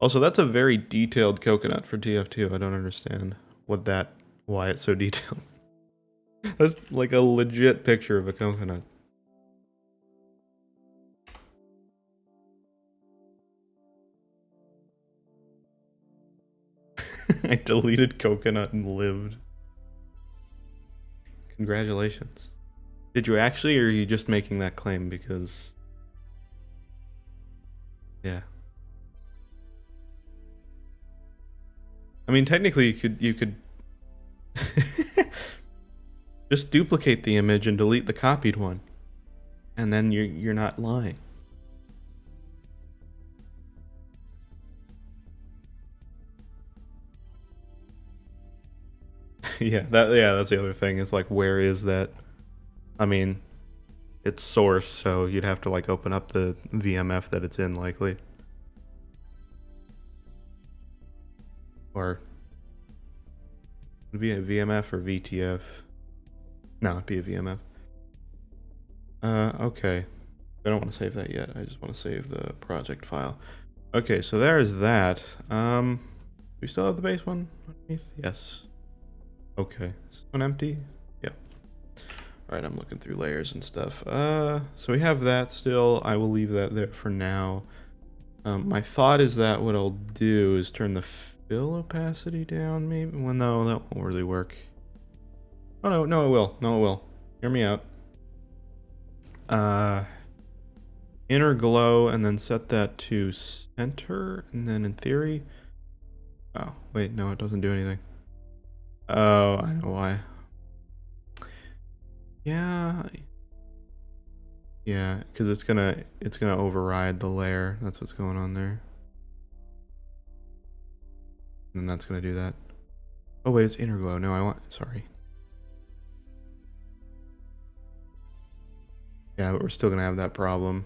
[SPEAKER 1] Also, that's a very detailed coconut for TF2. I don't understand why it's so detailed. That's like a legit picture of a coconut. I deleted coconut and lived. Congratulations. Did you actually, or are you just making that claim because... Yeah. I mean, technically you could just duplicate the image and delete the copied one. And then you're not lying. Yeah, that's the other thing. Is like, where is that? I mean, it's source, so you'd have to like open up the VMF that it's in, likely. Or it'd be a VMF or VTF. No, it'd be a VMF. Okay. I don't want to save that yet. I just want to save the project file. Okay, so there's that. We still have the base one underneath? Yes. Okay. Is this one empty? Yeah. Alright, I'm looking through layers and stuff. So we have that still. I will leave that there for now. My thought is that what I'll do is turn the fill opacity down, maybe? Well, no, that won't really work. Oh, no, it will. No, it will. Hear me out. Inner glow, and then set that to center, and then in theory... Oh, wait, no, it doesn't do anything. Oh, I know why. Yeah, because it's gonna override the layer. That's what's going on there. And that's gonna do that. Oh wait, it's inner glow. No, sorry. Yeah, but we're still gonna have that problem.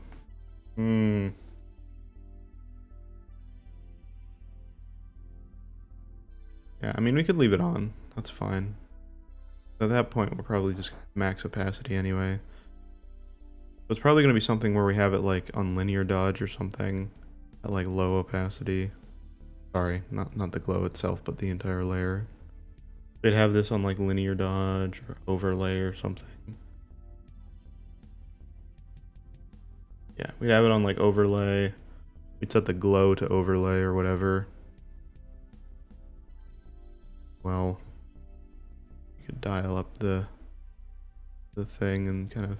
[SPEAKER 1] Yeah, I mean, we could leave it on. That's fine. At that point, we're probably just gonna max opacity anyway. So it's probably gonna be something where we have it like on linear dodge or something at like low opacity. Sorry, not the glow itself, but the entire layer. They'd have this on like linear dodge or overlay or something. Yeah, we'd have it on like overlay. We'd set the glow to overlay or whatever. Well, you could dial up the thing and kind of,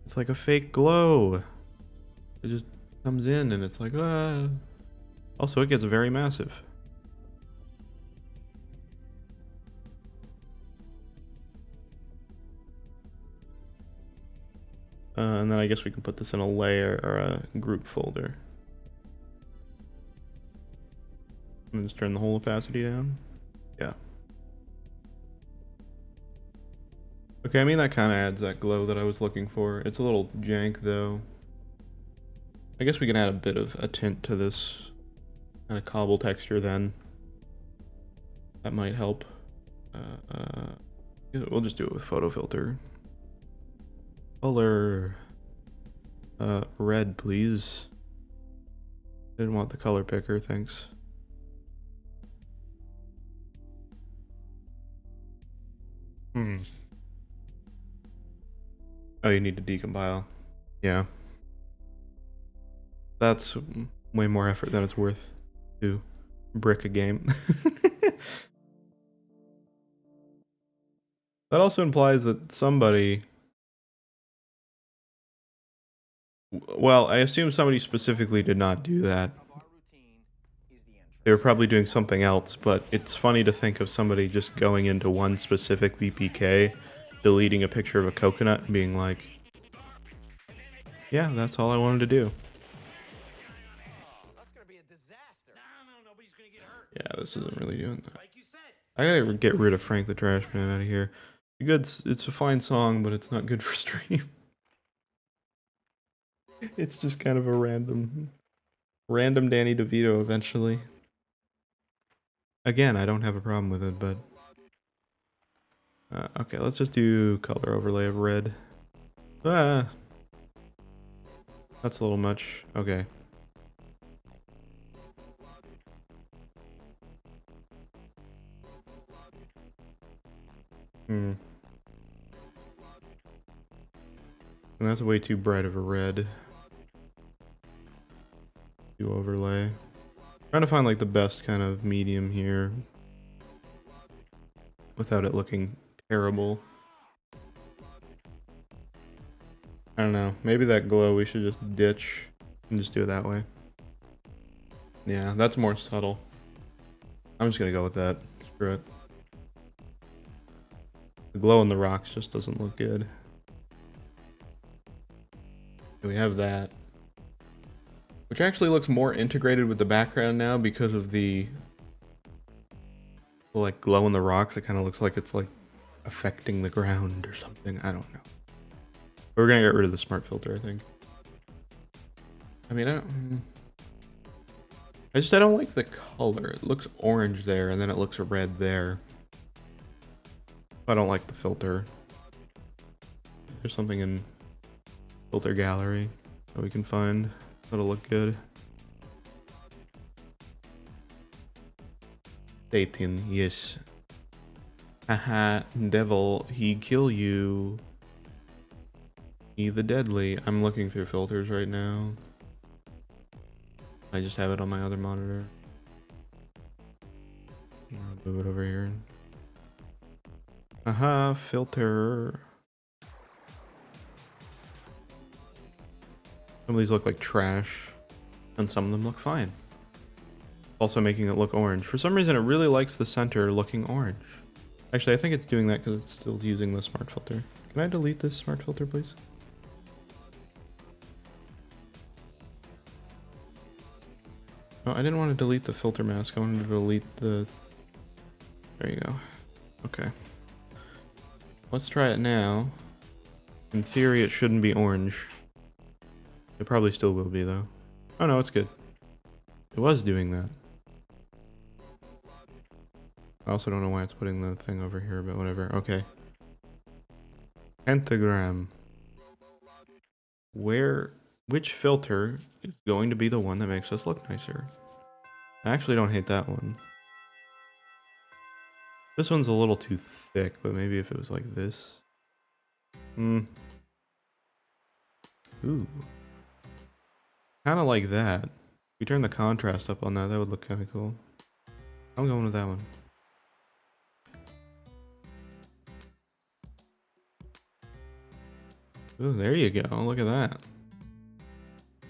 [SPEAKER 1] it's like a fake glow. It just comes in and it's like, ah. Also, it gets very massive. And then I guess we can put this in a layer or a group folder. And just turn the whole opacity down. Yeah. Okay, I mean, that kind of adds that glow that I was looking for. It's a little jank, though. I guess we can add a bit of a tint to this kind of cobble texture then. That might help. We'll just do it with photo filter. Color. Red, please. Didn't want the color picker, thanks. Oh, you need to decompile. Yeah. That's way more effort than it's worth to brick a game. That also implies that somebody... Well, I assume somebody specifically did not do that. They were probably doing something else, but it's funny to think of somebody just going into one specific VPK, deleting a picture of a coconut, and being like, yeah, that's all I wanted to do. Yeah, this isn't really doing that. I gotta get rid of Frank the Trash Man out of here. It's a fine song, but it's not good for stream. It's just kind of a random Danny DeVito eventually. Again, I don't have a problem with it, but... okay, let's just do color overlay of red. Ah! That's a little much. Okay. And that's way too bright of a red. Do overlay. Trying to find like the best kind of medium here without it looking terrible. I don't know. Maybe that glow we should just ditch and just do it that way. Yeah, that's more subtle. I'm just gonna go with that. Screw it. The glow in the rocks just doesn't look good. We have that. Which actually looks more integrated with the background now because of the like glow in the rocks. It kind of looks like it's like affecting the ground or something. I don't know. But we're gonna get rid of the smart filter, I think. I mean, I don't like the color. It looks orange there and then it looks red there. I don't like the filter. There's something in filter gallery that we can find that'll look good. 18, yes. Haha, devil, he kill you. He the deadly. I'm looking through filters right now. I just have it on my other monitor. I'll move it over here. Aha, filter. Some of these look like trash, and some of them look fine. Also making it look orange. For some reason, it really likes the center looking orange. Actually, I think it's doing that because it's still using the smart filter. Can I delete this smart filter, please? No, I didn't want to delete the filter mask. I wanted to delete the... There you go. Okay. Let's try it now. In theory, it shouldn't be orange. It probably still will be, though. Oh no, it's good. It was doing that. I also don't know why it's putting the thing over here, but whatever. Okay. Pentagram. Which filter is going to be the one that makes us look nicer? I actually don't hate that one. This one's a little too thick, but maybe if it was like this. Ooh. Kind of like that. If we turn the contrast up on that, that would look kind of cool. I'm going with that one. Ooh, there you go. Look at that.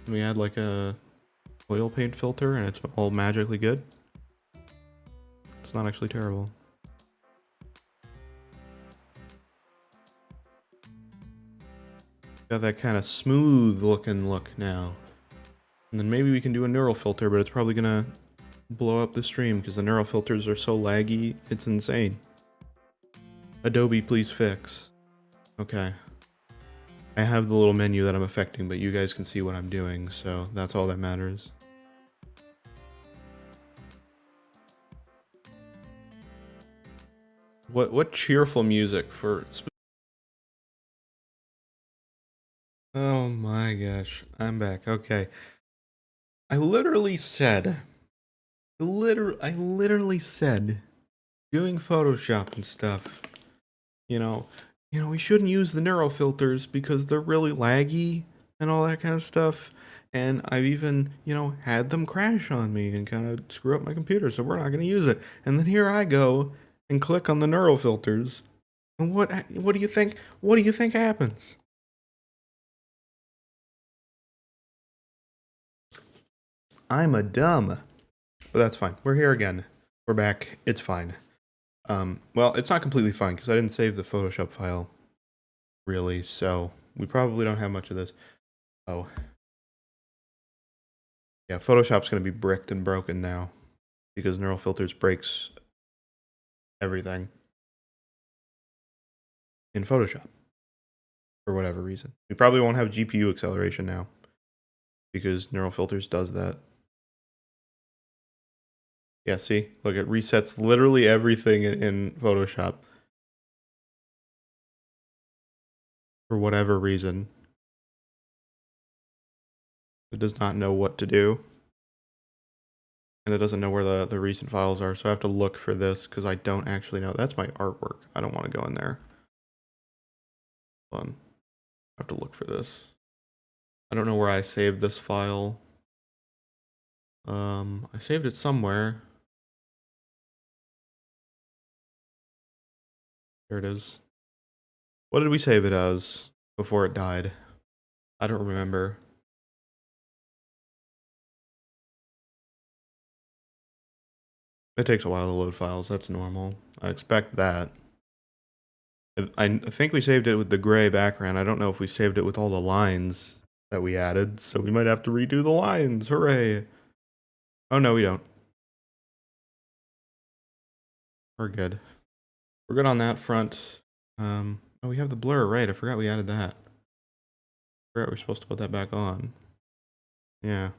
[SPEAKER 1] We add like a oil paint filter and it's all magically good. It's not actually terrible. Got that kind of smooth looking look now. And then maybe we can do a neural filter, but it's probably gonna blow up the stream because the neural filters are so laggy, it's insane. Adobe, please fix. Okay. I have the little menu that I'm affecting, but you guys can see what I'm doing, so that's all that matters. What cheerful music for... Oh my gosh, I'm back. Okay. I literally said doing Photoshop and stuff. You know, we shouldn't use the neural filters because they're really laggy and all that kind of stuff. And I've even, had them crash on me and kind of screw up my computer, so we're not going to use it. And then here I go and click on the neural filters. And what do you think? What do you think happens? I'm a dumb. But that's fine. We're here again. We're back. It's fine. Well, it's not completely fine because I didn't save the Photoshop file, really, so we probably don't have much of this. Oh. Yeah, Photoshop's going to be bricked and broken now because neural filters breaks everything in Photoshop for whatever reason. We probably won't have GPU acceleration now because neural filters does that. Yeah, see? Look, it resets literally everything in Photoshop for whatever reason. It does not know what to do. And it doesn't know where the recent files are, so I have to look for this because I don't actually know. That's my artwork. I don't want to go in there. Hold on. I have to look for this. I don't know where I saved this file. I saved it somewhere. There it is. What did we save it as before it died? I don't remember. It takes a while to load files. That's normal. I expect that. I think we saved it with the gray background. I don't know if we saved it with all the lines that we added, so we might have to redo the lines. Hooray! Oh, no, we don't. We're good. We're good on that front. Oh, we have the blur, right? I forgot we added that. I forgot we're supposed to put that back on. Yeah. I'm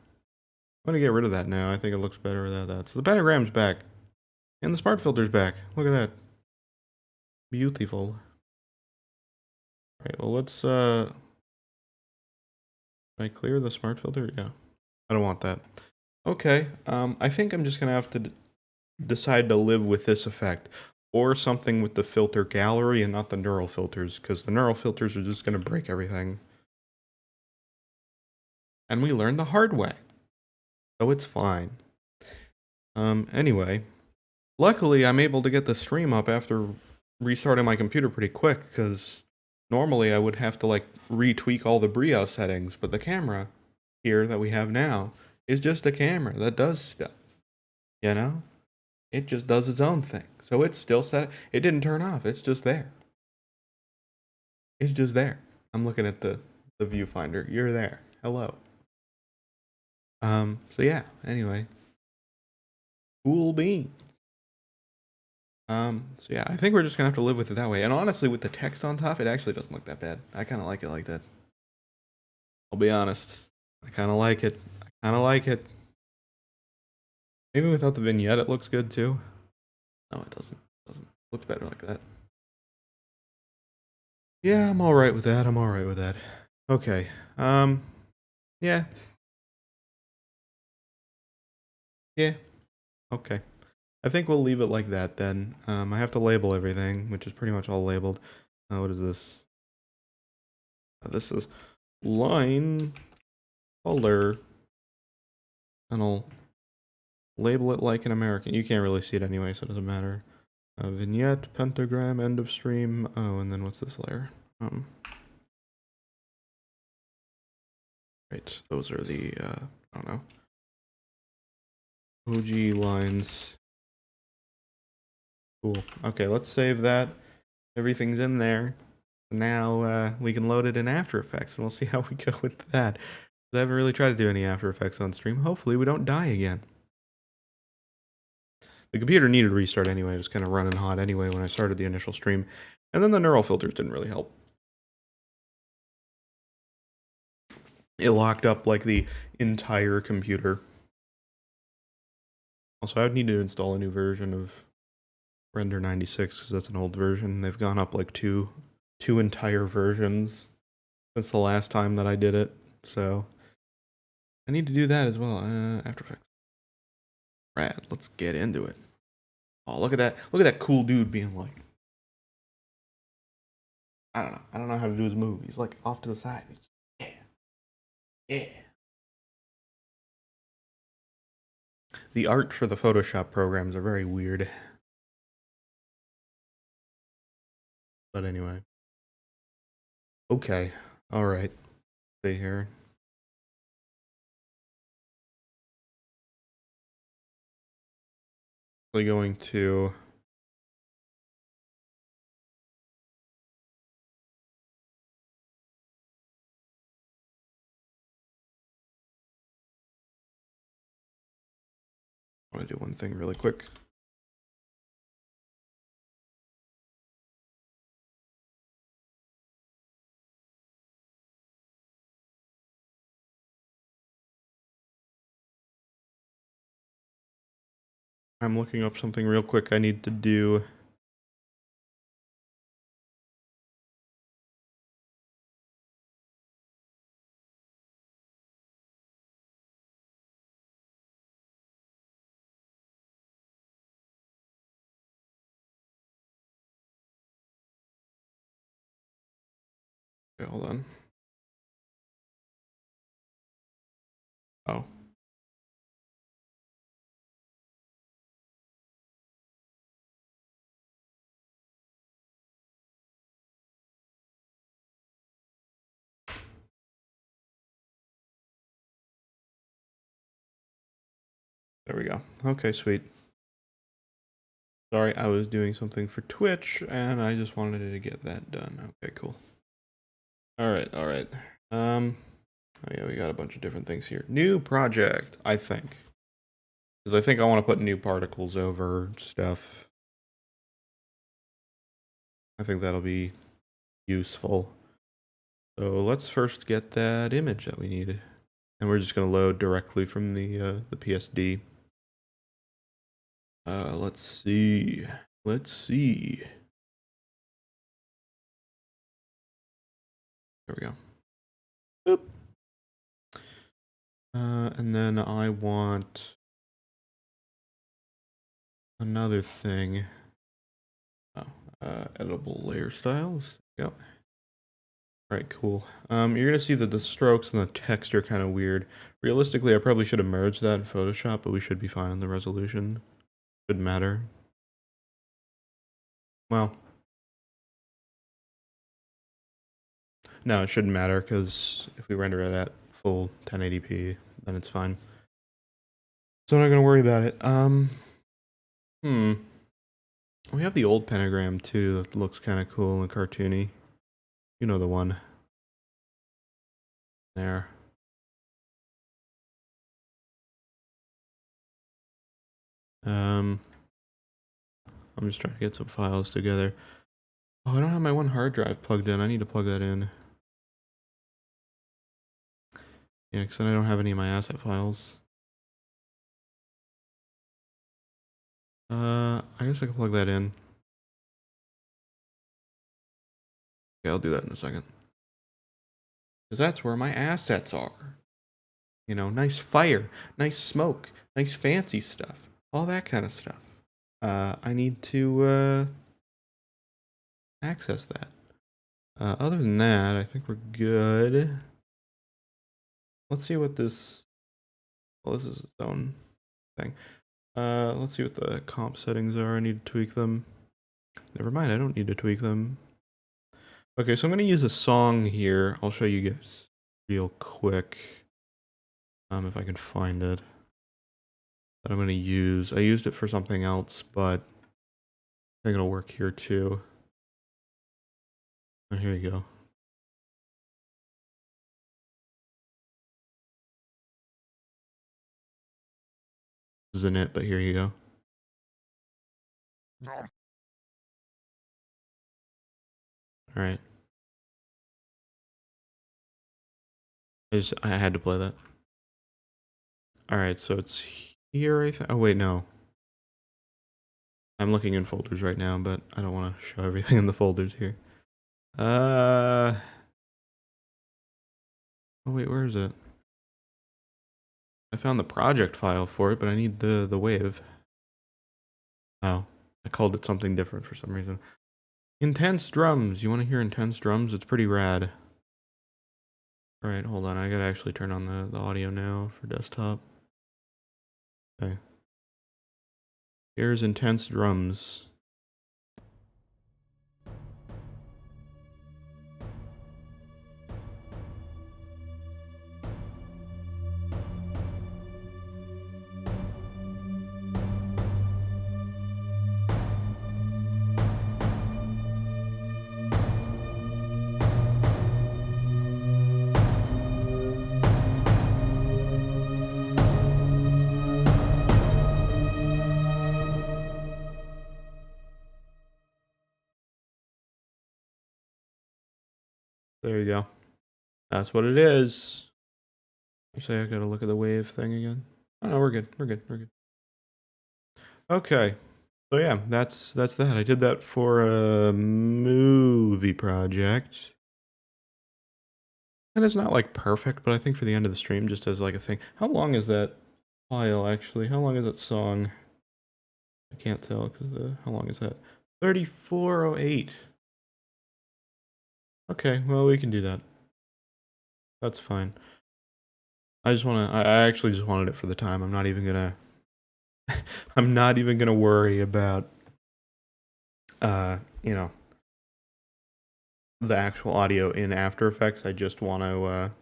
[SPEAKER 1] gonna get rid of that now. I think it looks better without that. So the pentagram's back. And the smart filter's back. Look at that. Beautiful. Alright, well let's can I clear the smart filter? Yeah. I don't want that. Okay. I think I'm just gonna have to decide to live with this effect. Or something with the filter gallery and not the neural filters, because the neural filters are just gonna break everything. And we learned the hard way. So it's fine. Anyway. Luckily, I'm able to get the stream up after restarting my computer pretty quick, because normally I would have to like retweak all the Brio settings, but the camera here that we have now is just a camera that does stuff. You know? It just does its own thing. So it's still set. It didn't turn off. It's just there. It's just there. I'm looking at the viewfinder. You're there. Hello. So yeah, anyway. Cool beans. So yeah, I think we're just gonna have to live with it that way. And honestly, with the text on top, it actually doesn't look that bad. I kind of like it like that. I'll be honest. I kind of like it. I kind of like it. Maybe without the vignette, it looks good too. No, it doesn't. It doesn't. It looks better like that. Yeah, I'm all right with that. I'm all right with that. Okay. Yeah. Yeah. Okay. I think we'll leave it like that then. I have to label everything, which is pretty much all labeled. What is this? This is line color, and I'll label it like an American. You can't really see it anyway, so it doesn't matter. Vignette, pentagram, end of stream. Oh, and then what's this layer? Right, those are the, I don't know, OG lines. Cool. Okay, let's save that. Everything's in there. Now we can load it in After Effects, and we'll see how we go with that. I haven't really tried to do any After Effects on stream. Hopefully we don't die again. The computer needed a restart anyway. It was kind of running hot anyway when I started the initial stream. And then the neural filters didn't really help. It locked up like the entire computer. Also, I would need to install a new version of Render 96 because that's an old version. They've gone up like two entire versions since the last time that I did it. So I need to do that as well. After Effects. Rad. Let's get into it. Oh, look at that. Look at that cool dude being like, I don't know. I don't know how to do his move. He's like off to the side. Yeah. Yeah. The art for the Photoshop programs are very weird. But anyway. Okay. All right. Stay here. We're going to I want to do one thing really quick. I'm looking up something real quick I need to do. Okay, hold on. Oh. There we go. Okay, sweet. Sorry, I was doing something for Twitch, and I just wanted to get that done. Okay, cool. All right, all right. Oh yeah, we got a bunch of different things here. New project, I think. Because I think I want to put new particles over stuff. I think that'll be useful. So let's first get that image that we needed. And we're just going to load directly from the PSD. Let's see. Let's see. There we go. Boop. And then I want another thing. Oh, editable layer styles. Yep. All right, cool. You're gonna see that the strokes and the text are kind of weird. Realistically, I probably should have merged that in Photoshop, but we should be fine on the resolution. Shouldn't matter. Well, no, it shouldn't matter because if we render it at full 1080p, then it's fine. So I'm not gonna worry about it. We have the old pentagram too that looks kind of cool and cartoony. You know the one. There. I'm just trying to get some files together. Oh, I don't have my one hard drive plugged in. I need to plug that in. Yeah, because then I don't have any of my asset files. I guess I can plug that in. Okay, I'll do that in a second. Because that's where my assets are. You know, nice fire, nice smoke, nice fancy stuff. All that kind of stuff. I need to access that. Other than that, I think we're good. let's see what this, well, this is its own thing. Let's see what the comp settings are. I need to tweak them. Never mind, I don't need to tweak them. Okay, so I'm gonna use a song here. I'll show you guys real quick. If I can find it. That I'm gonna use. I used it for something else, but I think it'll work here too. Oh, here you go. This isn't it, but here you go. All right. I had to play that. All right, so it's here. I think. Oh wait, no. I'm looking in folders right now, but I don't want to show everything in the folders here. Oh wait, where is it? I found the project file for it, but I need the wave. Oh, I called it something different for some reason. Intense drums. You want to hear intense drums? It's pretty rad. All right, hold on. I gotta actually turn on the audio now for desktop. Okay. Here's intense drums. There you go. That's what it is. Actually, I gotta look at the wave thing again. Oh no, we're good. We're good. We're good. Okay. So yeah, that's that. I did that for a movie project. And it's not like perfect, but I think for the end of the stream, just as like a thing. How long is that file actually? How long is that song? I can't tell because how long is that? 3408. Okay, well we can do that. That's fine. I just want to. I actually just wanted it for the time. I'm not even gonna. I'm not even gonna worry about. You know, the actual audio in After Effects. I just want to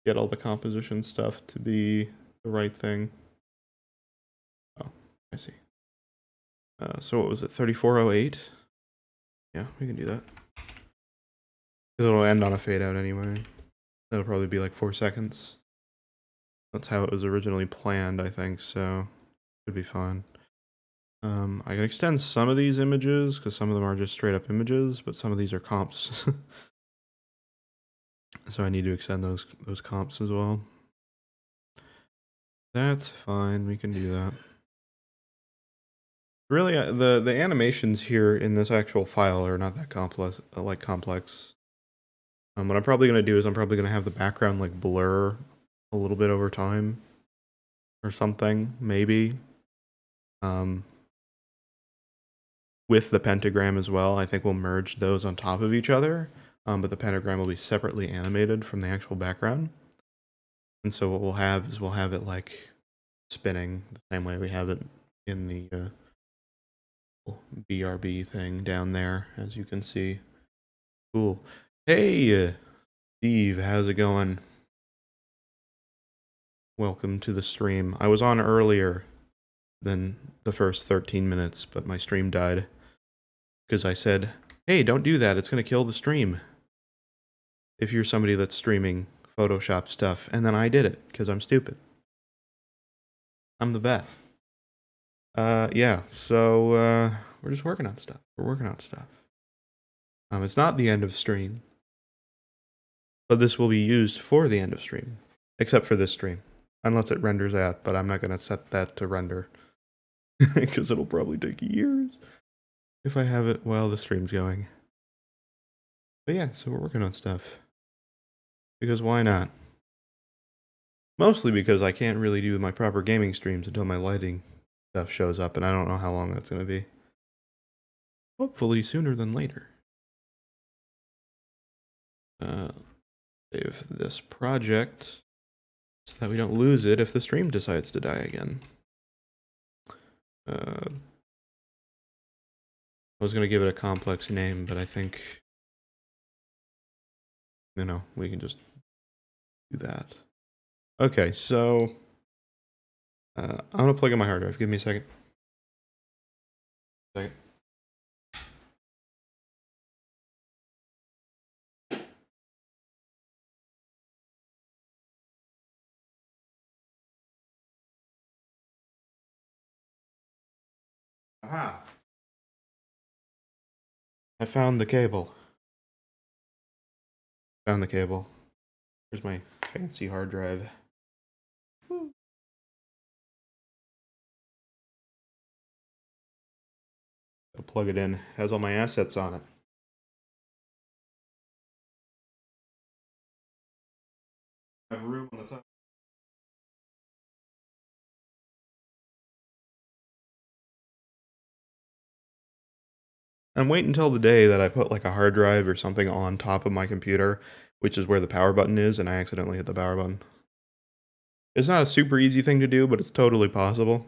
[SPEAKER 1] get all the composition stuff to be the right thing. Oh, I see. So what was it? 3408. Yeah, we can do that. It'll end on a fade out anyway. That'll probably be like 4 seconds. That's how it was originally planned, I think, so should be fine. I can extend some of these images, because some of them are just straight up images, but some of these are comps. So I need to extend those comps as well. That's fine, we can do that. Really, the animations here in this actual file are not that complex. What I'm probably gonna do is I'm probably gonna have the background like blur a little bit over time, or something, maybe. With the pentagram as well. I think we'll merge those on top of each other, but the pentagram will be separately animated from the actual background. And so what we'll have is we'll have it like spinning the same way we have it in the BRB thing down there, as you can see. Cool. Hey, Steve, how's it going? Welcome to the stream. I was on earlier than the first 13 minutes, but my stream died. Because I said, hey, don't do that, it's going to kill the stream. If you're somebody that's streaming Photoshop stuff, and then I did it, because I'm stupid. I'm the best. Yeah, so, we're just working on stuff. We're working on stuff. It's not the end of stream, but this will be used for the end of stream, except for this stream, unless it renders out, but I'm not going to set that to render, because it'll probably take years if I have it while the stream's going. But yeah, so we're working on stuff, because why not? Mostly because I can't really do my proper gaming streams until my lighting stuff shows up, and I don't know how long that's going to be. Hopefully sooner than later. Save this project so that we don't lose it if the stream decides to die again. I was going to give it a complex name, but I think, we can just do that. Okay, so I'm going to plug in my hard drive. Give me a second. Aha! I found the cable. Found the cable. Here's my fancy hard drive. I'll plug it in. It has all my assets on it. I have room on the top. I'm waiting until the day that I put like a hard drive or something on top of my computer, which is where the power button is, and I accidentally hit the power button. It's not a super easy thing to do, but it's totally possible.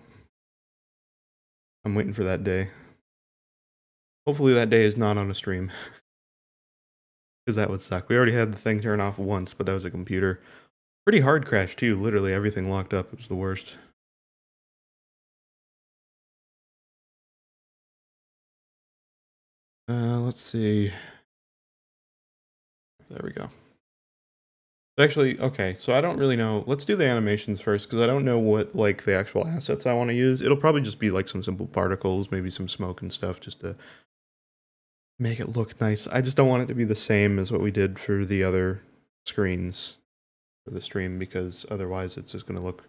[SPEAKER 1] I'm waiting for that day. Hopefully that day is not on a stream. Because that would suck. We already had the thing turn off once, but that was a computer. Pretty hard crash too, literally everything locked up. It was the worst. Let's see. There we go. Actually, okay, so I don't really know. Let's do the animations first, because I don't know what, like, the actual assets I want to use. It'll probably just be, like, some simple particles, maybe some smoke and stuff, just to make it look nice. I just don't want it to be the same as what we did for the other screens for the stream, because otherwise it's just going to look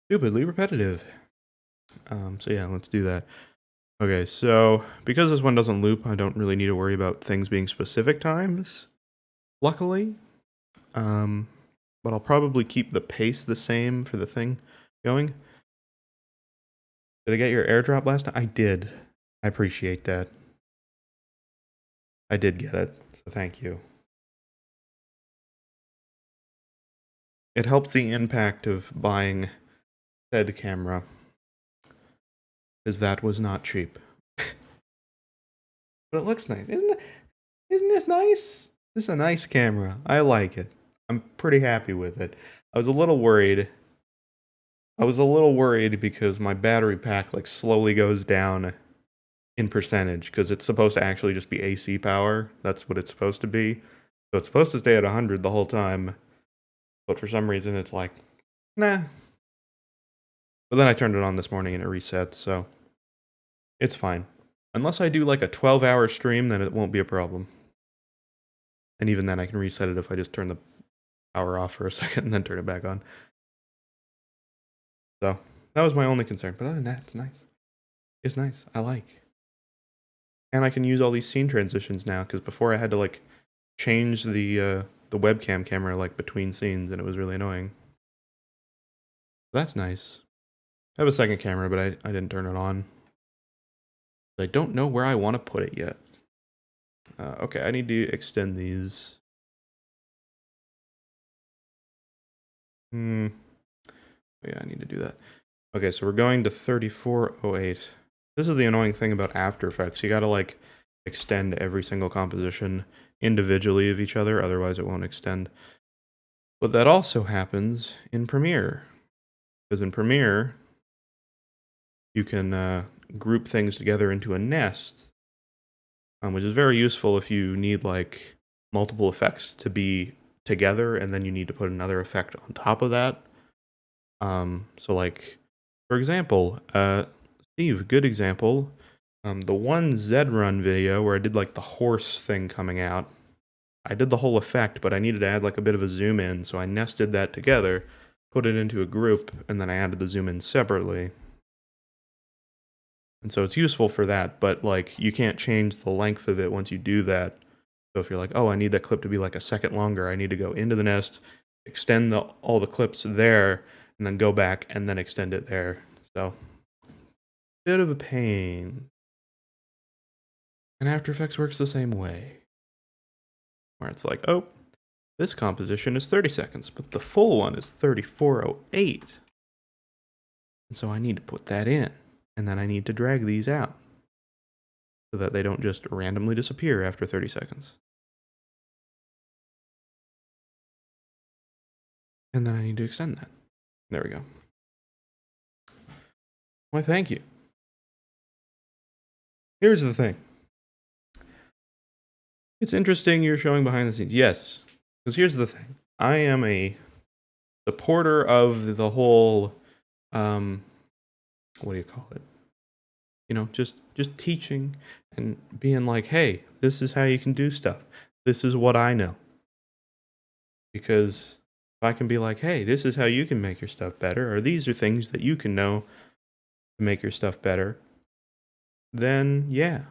[SPEAKER 1] stupidly repetitive. So yeah, let's do that. Okay, so because this one doesn't loop, I don't really need to worry about things being specific times, luckily. But I'll probably keep the pace the same for the thing going. Did I get your airdrop last time? I did. I appreciate that. I did get it, so thank you. It helps the impact of buying said camera, because that was not cheap. But it looks nice. Isn't this nice? This is a nice camera. I like it. I'm pretty happy with it. I was a little worried because my battery pack like slowly goes down in percentage, because it's supposed to actually just be AC power. That's what it's supposed to be. So it's supposed to stay at 100 the whole time. But for some reason it's like, nah. But then I turned it on this morning and it resets, so it's fine. Unless I do like a 12-hour stream, then it won't be a problem. And even then I can reset it if I just turn the power off for a second and then turn it back on. So that was my only concern. But other than that, it's nice. It's nice. I like. And I can use all these scene transitions now, because before I had to like change the webcam camera like between scenes, and it was really annoying. That's nice. I have a second camera, but I didn't turn it on. I don't know where I want to put it yet. Okay, I need to extend these. Yeah, I need to do that. Okay, so we're going to 3408. This is the annoying thing about After Effects. You gotta like extend every single composition individually of each other, otherwise it won't extend. But that also happens in Premiere. Because in Premiere, you can group things together into a nest, which is very useful if you need like multiple effects to be together, and then you need to put another effect on top of that. So like, for example, Steve, good example. The one Z-Run video where I did like the horse thing coming out, I did the whole effect, but I needed to add like a bit of a zoom in, so I nested that together, put it into a group, and then I added the zoom in separately. And so it's useful for that, but like you can't change the length of it once you do that. So if you're like, oh, I need that clip to be like a second longer, I need to go into the nest, extend all the clips there, and then go back and then extend it there. So, bit of a pain. And After Effects works the same way. Where it's like, oh, This composition is 30 seconds, but the full one is 3408. And so I need to put that in, and then I need to drag these out so that they don't just randomly disappear after 30 seconds. And then I need to extend that. There we go. Why, thank you. Here's the thing. It's interesting you're showing behind the scenes. Yes, because here's the thing. I am a supporter of the whole, what do you call it? You know, just teaching and being like, hey, this is how you can do stuff. This is what I know. Because if I can be like, hey, this is how you can make your stuff better, or these are things that you can know to make your stuff better, then yeah,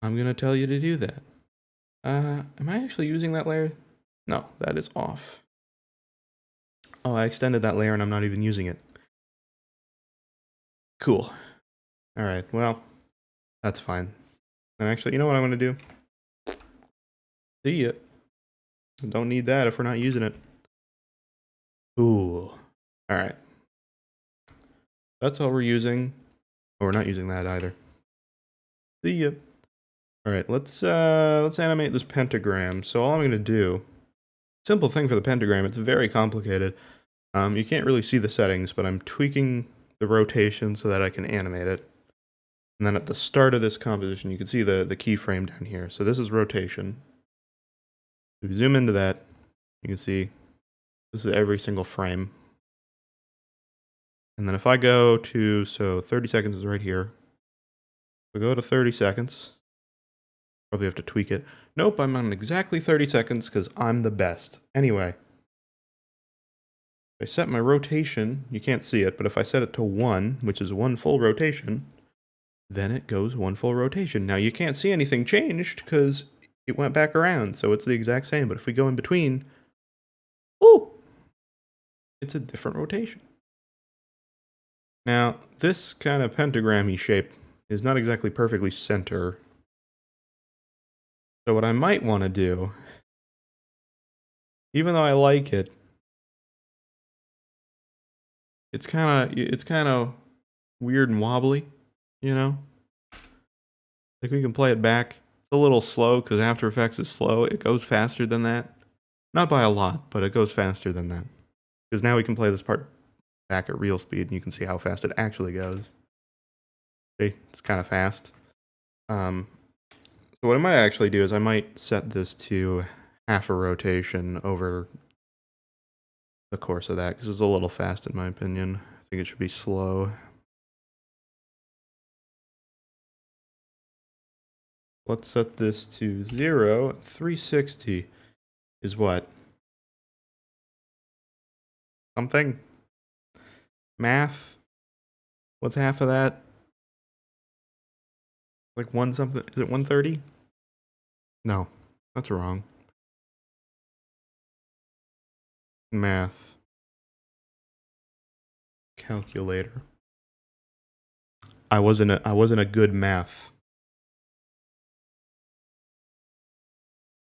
[SPEAKER 1] I'm going to tell you to do that. Am I actually using that layer? No, that is off. Oh, I extended that layer and I'm not even using it. Cool. All right, well, that's fine. And actually, you know what I'm going to do? See ya. Don't need that if we're not using it. Ooh. All right. That's all we're using. Oh, we're not using that either. See ya. All right, let's animate this pentagram. So all I'm going to do, simple thing for the pentagram, it's very complicated. You can't really see the settings, but I'm tweaking the rotation so that I can animate it. And then at the start of this composition, you can see the keyframe down here. So this is rotation. If you zoom into that, you can see this is every single frame. And then if I go to, so 30 seconds is right here. If I go to 30 seconds, probably have to tweak it. Nope, I'm on exactly 30 seconds because I'm the best. Anyway, if I set my rotation, you can't see it, but if I set it to 1, which is 1 full rotation, then it goes 1 full rotation. Now you can't see anything changed because it went back around, so it's the exact same. But if we go in between, oh, it's a different rotation. Now, this kind of pentagram-y shape is not exactly perfectly center. So what I might want to do, even though I like it, it's kind of weird and wobbly, you know? Like we can play it back. It's a little slow because After Effects is slow. It goes faster than that. Not by a lot, but it goes faster than that. Because now we can play this part back at real speed and you can see how fast it actually goes. See, it's kind of fast. So what I might actually do is I might set this to half a rotation over the course of that because it's a little fast in my opinion. I think it should be slow. Let's set this to 0. 360 is what? Something? Math? What's half of that? Like 1 something? Is it 130? No, that's wrong. Math. Calculator. I wasn't a good math.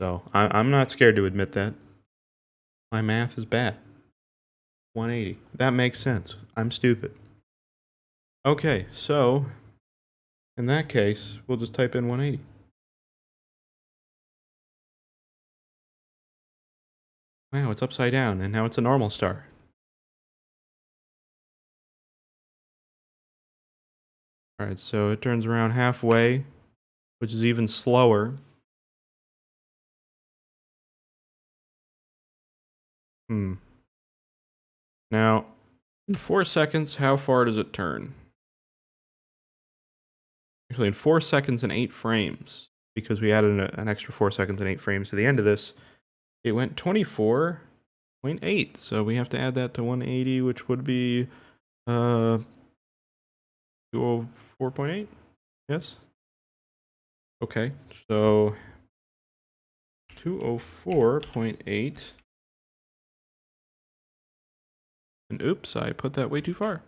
[SPEAKER 1] So I'm not scared to admit that. My math is bad. 180. That makes sense. I'm stupid. Okay, so in that case, we'll just type in 180. Wow, it's upside down, and now it's a normal star. Alright, so it turns around halfway, which is even slower. Now, in 4 seconds, how far does it turn? Actually, in 4 seconds and 8 frames, because we added an extra 4 seconds and 8 frames to the end of this, it went 24.8. So we have to add that to 180, which would be 204.8. Yes? Okay, so 204.8. And oops, I put that way too far.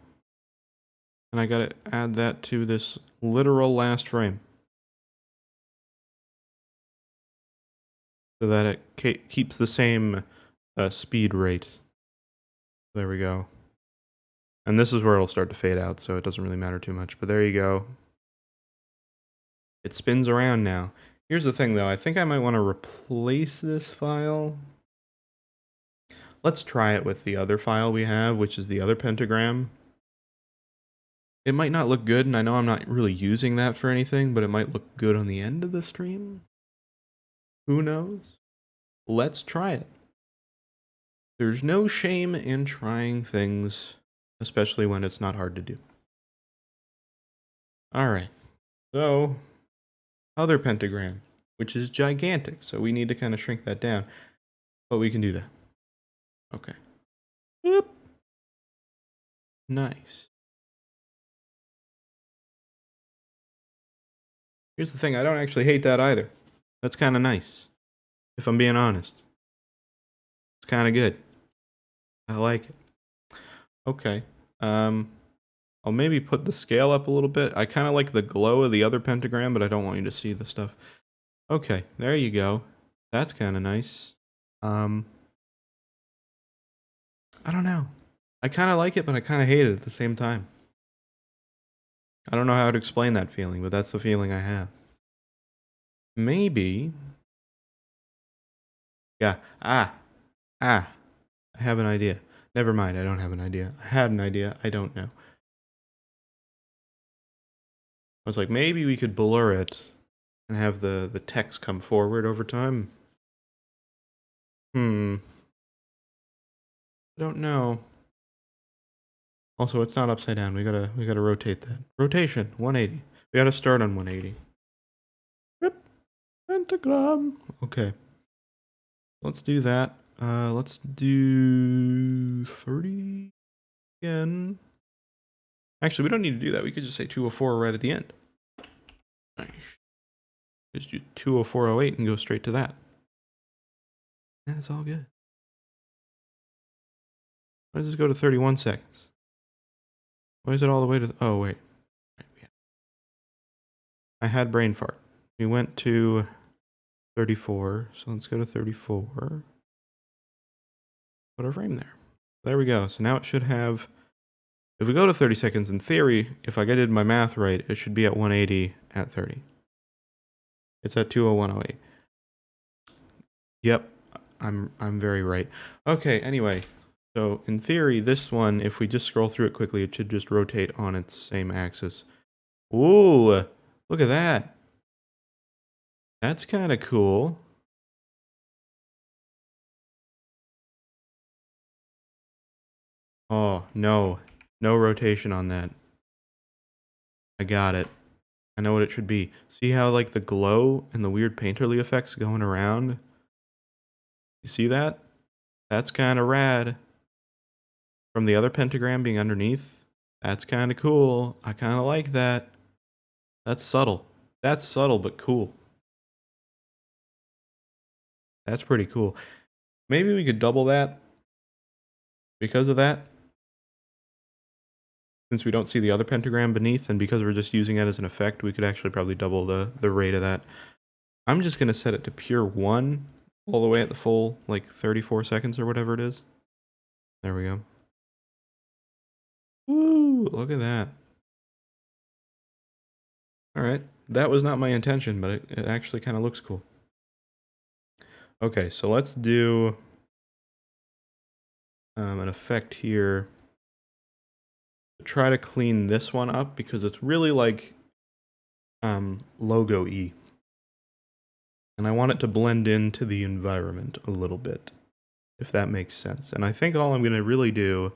[SPEAKER 1] And I gotta add that to this literal last frame. so that it keeps the same speed rate. There we go. And this is where it'll start to fade out, so it doesn't really matter too much. But there you go. It spins around now. Here's the thing, though. I think I might want to replace this file. Let's try it with the other file we have, which is the other pentagram. It might not look good, and I know I'm not really using that for anything, but it might look good on the end of the stream. Who knows? Let's try it. There's no shame in trying things, especially when it's not hard to do. All right, so other pentagram, which is gigantic, so we need to kind of shrink that down, but we can do that. Okay. Whoop. Nice. Here's the thing, I don't actually hate that either. That's kind of nice, if I'm being honest. It's kind of good. I like it. Okay. I'll maybe put the scale up a little bit. I kind of like the glow of the other pentagram, but I don't want you to see the stuff. Okay, there you go. That's kind of nice. I don't know. I kind of like it, but I kind of hate it at the same time. I don't know how to explain that feeling, but that's the feeling I have. Maybe. Yeah. I have an idea. Never mind, I don't have an idea. I had an idea, I don't know. I was like, maybe we could blur it and have the text come forward over time. I don't know. Also, it's not upside down. We gotta rotate that. Rotation, 180. We gotta start on 180. Rip. Pentagram. Okay. Let's do that. Let's do 30 again. Actually, we don't need to do that. We could just say 204 right at the end. Nice. Just do 20408 and go straight to that. And it's all good. Why does this go to 31 seconds? Why is it all the way to... Oh, wait. I had brain fart. We went to 34, so let's go to 34. Put our frame there. There we go. So now it should have... If we go to 30 seconds, in theory, if I did my math right, it should be at 180 at 30. It's at 20108. Yep, I'm very right. Okay, anyway. So in theory, this one, if we just scroll through it quickly, it should just rotate on its same axis. Ooh, look at that. That's kind of cool. Oh, no. No rotation on that. I got it. I know what it should be. See how like the glow and the weird painterly effects going around? You see that? That's kind of rad. From the other pentagram being underneath. That's kind of cool. I kind of like that. That's subtle. That's subtle but cool. That's pretty cool. Maybe we could double that because of that. Since we don't see the other pentagram beneath, and because we're just using it as an effect, we could actually probably double the rate of that. I'm just going to set it to pure 1 all the way at the full, like 34 seconds or whatever it is. There we go. Woo, look at that. All right, that was not my intention, but it actually kind of looks cool. Okay, so let's do an effect here. Try to clean this one up because it's really like logo-y. And I want it to blend into the environment a little bit, if that makes sense. And I think all I'm going to really do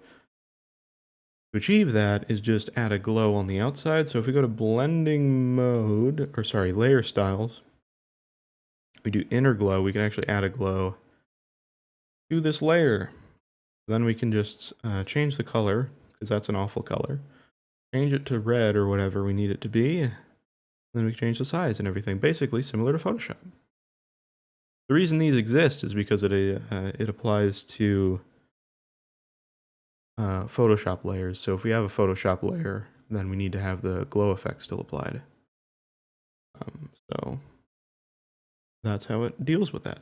[SPEAKER 1] to achieve that is just add a glow on the outside. So if we go to blending mode, or sorry, layer styles, we do inner glow, we can actually add a glow to this layer. Then we can just change the color, because that's an awful color. Change it to red or whatever we need it to be. Then we can change the size and everything, basically similar to Photoshop. The reason these exist is because it applies to Photoshop layers. So if we have a Photoshop layer, then we need to have the glow effect still applied. So that's how it deals with that.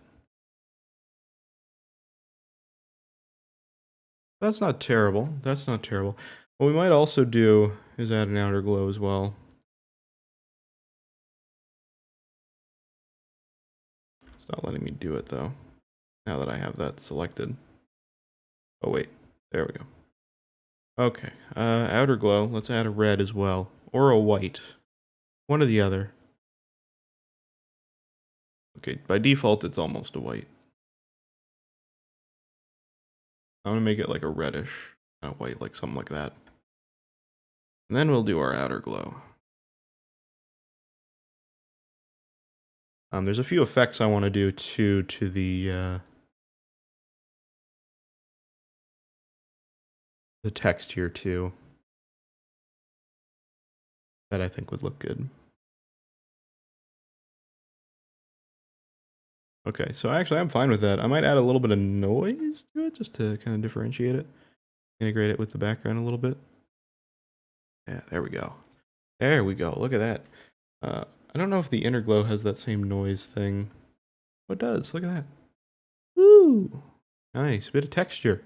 [SPEAKER 1] That's not terrible. That's not terrible. What we might also do is add an outer glow as well. It's not letting me do it though, now that I have that selected. Oh wait, there we go. Okay, outer glow, let's add a red as well, or a white. One or the other. Okay, by default it's almost a white. I'm gonna make it like a reddish, not white, like something like that. And then we'll do our outer glow. There's a few effects I want to do too to the text here too, that I think would look good. Okay, so actually I'm fine with that. I might add a little bit of noise to it just to kind of differentiate it. Integrate it with the background a little bit. Yeah, there we go. There we go. Look at that. I don't know if the inner glow has that same noise thing. Oh, it does. Look at that. Woo! Nice. Bit of texture.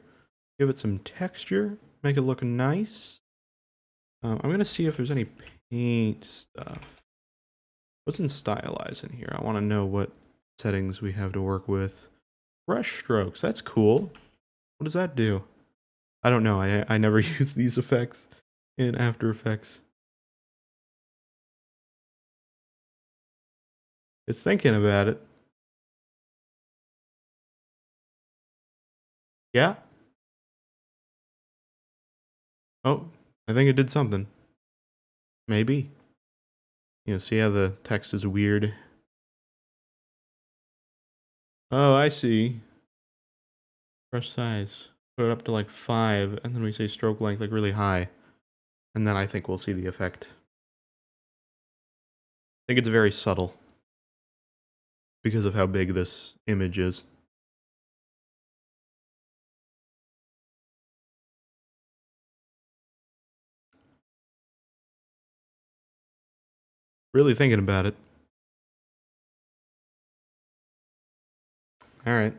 [SPEAKER 1] Give it some texture. Make it look nice. I'm going to see if there's any paint stuff. What's in stylize in here? I want to know what settings we have to work with. Brush strokes. That's cool. What does that do? I don't know. I never use these effects in After Effects. It's thinking about it. Yeah? Oh, I think it did something. Maybe. You know, see how the text is weird? Oh, I see. Brush size. Put it up to like 5, and then we say stroke length like really high. And then I think we'll see the effect. I think it's very subtle. Because of how big this image is. Really thinking about it. Alright.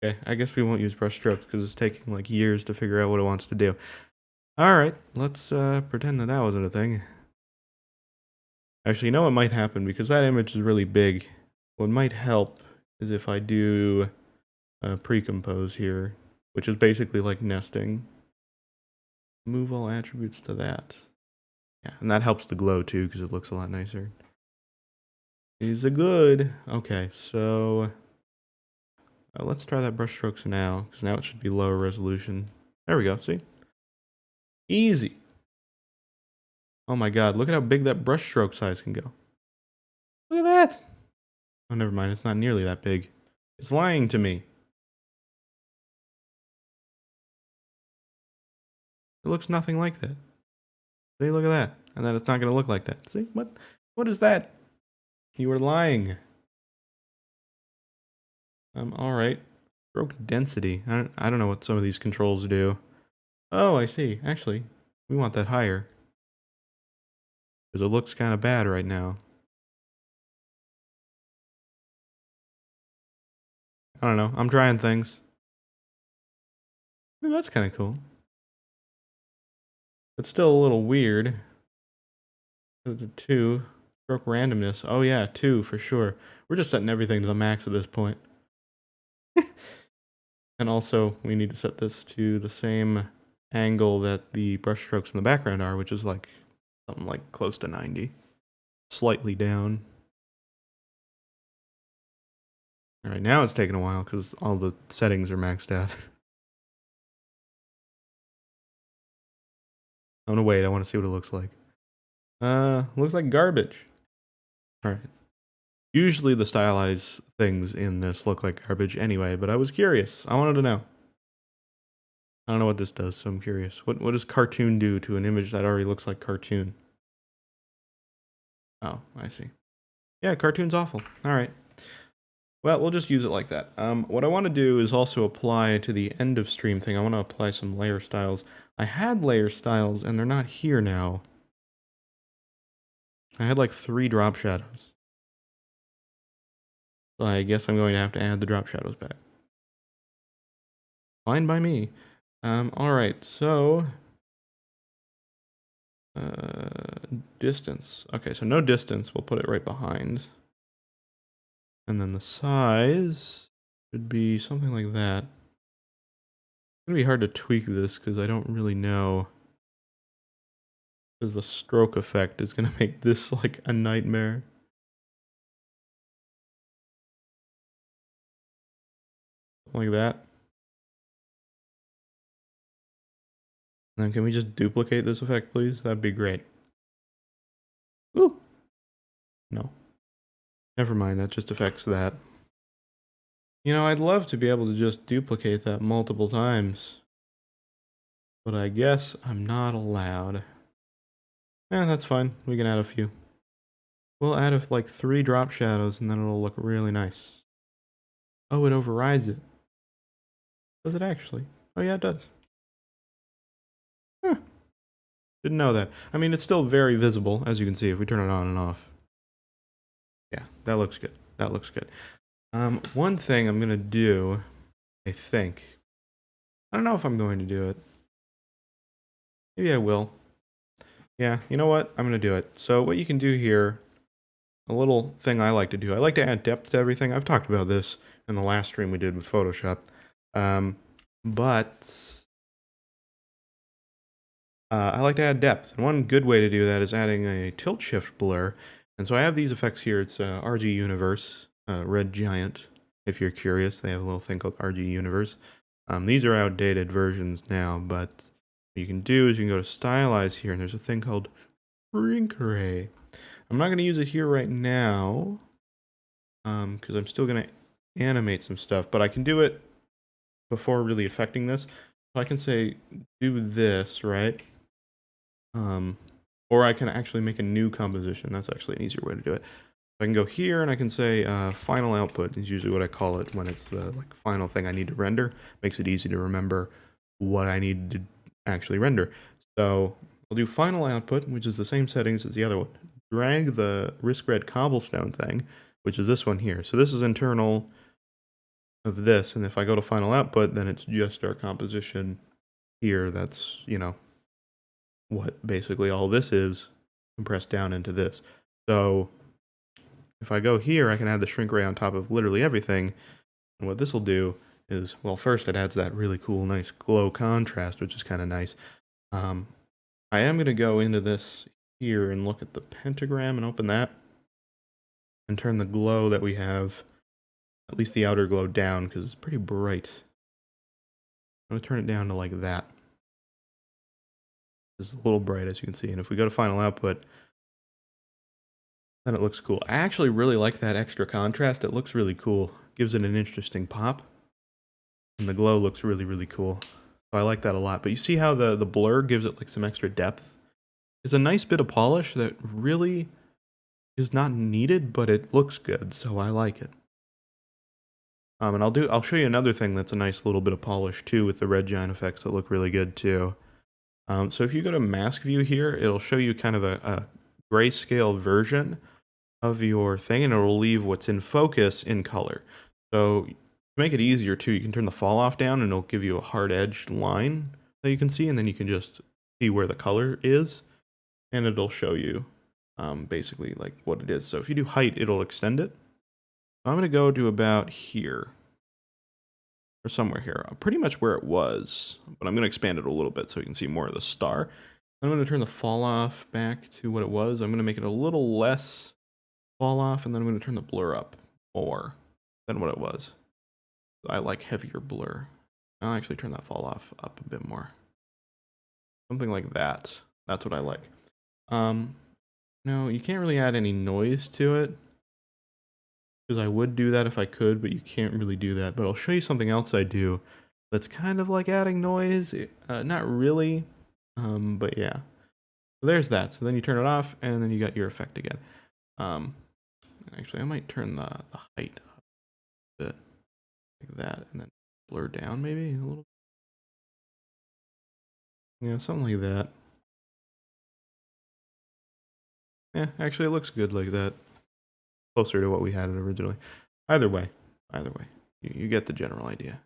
[SPEAKER 1] Okay, I guess we won't use brush strokes because it's taking like years to figure out what it wants to do. Alright, let's pretend that that wasn't a thing. Actually, you know what might happen? Because that image is really big, what might help is if I do pre-compose here, which is basically like nesting. Move all attributes to that. Yeah, and that helps the glow too because it looks a lot nicer. Is it good? Okay, so let's try that brush strokes now, because now it should be lower resolution. There we go, see? Easy. Oh my god, look at how big that brush stroke size can go. Look at that! Oh, never mind, it's not nearly that big. It's lying to me. It looks nothing like that. See, look at that. And then it's not going to look like that. See, what is that? You were lying. Alright. Stroke density. I don't know what some of these controls do. Oh, I see. Actually, we want that higher. Because it looks kind of bad right now. I don't know. I'm trying things. Ooh, that's kind of cool. It's still a little weird. The 2. Stroke randomness. Oh yeah, 2 for sure. We're just setting everything to the max at this point. And also, we need to set this to the same angle that the brush strokes in the background are, which is like something like close to 90. Slightly down. Alright, now it's taking a while because all the settings are maxed out. I'm gonna wait, I want to see what it looks like. Looks like garbage. Alright. Usually the stylized things in this look like garbage anyway, but I was curious. I wanted to know. I don't know what this does, so I'm curious. What does cartoon do to an image that already looks like cartoon? Oh, I see. Yeah, cartoon's awful. Alright. Well, we'll just use it like that. What I want to do is also apply to the end of stream thing. I want to apply some layer styles. I had layer styles, and they're not here now. I had like 3 drop shadows. So I guess I'm going to have to add the drop shadows back. Fine by me. Alright, so distance. Okay, so no distance. We'll put it right behind. And then the size should be something like that. It's gonna be hard to tweak this because I don't really know. Because the stroke effect is gonna make this like a nightmare. Like that. And then can we just duplicate this effect, please? That'd be great. Ooh. No. Never mind, that just affects that. You know, I'd love to be able to just duplicate that multiple times. But I guess I'm not allowed. That's fine. We can add a few. We'll add like 3 drop shadows and then it'll look really nice. Oh, it overrides it. Does it actually? Oh yeah, it does. Huh. Didn't know that. I mean, it's still very visible, as you can see, if we turn it on and off. Yeah, that looks good. That looks good. One thing I'm gonna do, I think. I don't know if I'm going to do it. Maybe I will. Yeah, you know what? I'm gonna do it. So what you can do here, a little thing I like to do, I like to add depth to everything. I've talked about this in the last stream we did with Photoshop. But I like to add depth. And one good way to do that is adding a tilt shift blur. And so I have these effects here. It's RG Universe, Red Giant. If you're curious, they have a little thing called RG Universe. These are outdated versions now, but what you can do is you can go to Stylize here, and there's a thing called riskRED. I'm not going to use it here right now, because I'm still going to animate some stuff, but I can do it before really affecting this. So I can say, do this, right? Or I can actually make a new composition. That's actually an easier way to do it. I can go here and I can say final output is usually what I call it when it's the like final thing I need to render. Makes it easy to remember what I need to actually render. So I'll do final output, which is the same settings as the other one. Drag the riskRED cobblestone thing, which is this one here. So this is internal of this, and if I go to final output, then it's just our composition here. That's, you know, what basically all this is compressed down into this. So if I go here, I can add the shrink ray on top of literally everything. And what this will do is, well, first it adds that really cool, nice glow contrast, which is kind of nice. I am going to go into this here and look at the pentagram and open that and turn the glow that we have, at least the outer glow, down because it's pretty bright. I'm going to turn it down to like that. It's a little bright, as you can see. And if we go to final output, then it looks cool. I actually really like that extra contrast. It looks really cool. Gives it an interesting pop. And the glow looks really, really cool. So I like that a lot. But you see how the blur gives it like some extra depth? It's a nice bit of polish that really is not needed, but it looks good, so I like it. And I'll show you another thing that's a nice little bit of polish too with the red giant effects that look really good too. So if you go to mask view here, it'll show you kind of a grayscale version of your thing, and it'll leave what's in focus in color. So to make it easier too, you can turn the fall off down and it'll give you a hard edged line that you can see, and then you can just see where the color is, and it'll show you basically like what it is. So if you do height, it'll extend it. So I'm going to go to about here, or somewhere here, pretty much where it was, but I'm going to expand it a little bit so you can see more of the star. I'm going to turn the fall off back to what it was. I'm going to make it a little less fall off, and then I'm going to turn the blur up more than what it was. I like heavier blur. I'll actually turn that fall off up a bit more. Something like that. That's what I like. No, you can't really add any noise to it, because I would do that if I could, but you can't really do that. But I'll show you something else I do that's kind of like adding noise. Not really, but yeah. So there's that. So then you turn it off, and then you got your effect again. Actually, I might turn the height up a bit, like that, and then blur down maybe a little. Yeah, something like that. Yeah, actually it looks good like that. Closer to what we had it originally. either way, you get the general idea.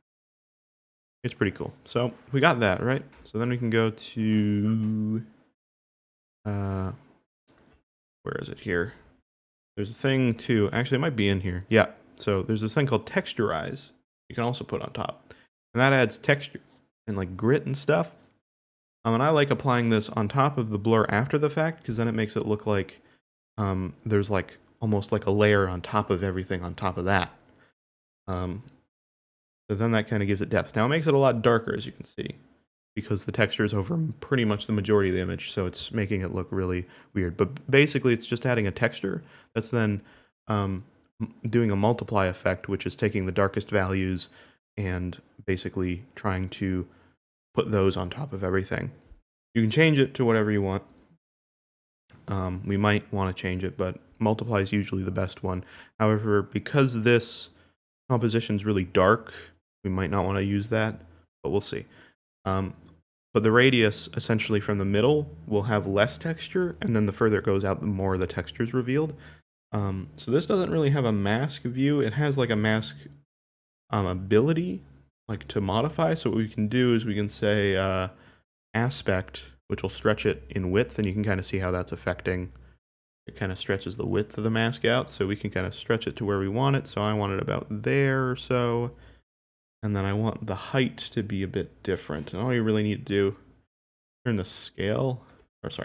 [SPEAKER 1] It's pretty cool. So we got that, right? So then we can go to, where is it here? There's a thing too, actually it might be in here. Yeah, so there's this thing called texturize. You can also put on top. And that adds texture and like grit and stuff. And I like applying this on top of the blur after the fact, because then it makes it look like there's like almost like a layer on top of everything on top of that. So then that kind of gives it depth. Now it makes it a lot darker, as you can see, because the texture is over pretty much the majority of the image, so it's making it look really weird. But basically, it's just adding a texture that's then doing a multiply effect, which is taking the darkest values and basically trying to put those on top of everything. You can change it to whatever you want. We might want to change it, but multiply is usually the best one. However, because this composition is really dark, we might not want to use that, but we'll see. But the radius, essentially from the middle, will have less texture, and then the further it goes out, the more the texture is revealed. So this doesn't really have a mask view. It has like a mask ability, like to modify. So what we can do is we can say aspect, which will stretch it in width, and you can kind of see how that's affecting. It kind of stretches the width of the mask out, so we can kind of stretch it to where we want it. So I want it about there or so. And then I want the height to be a bit different. And all you really need to do, turn the scale of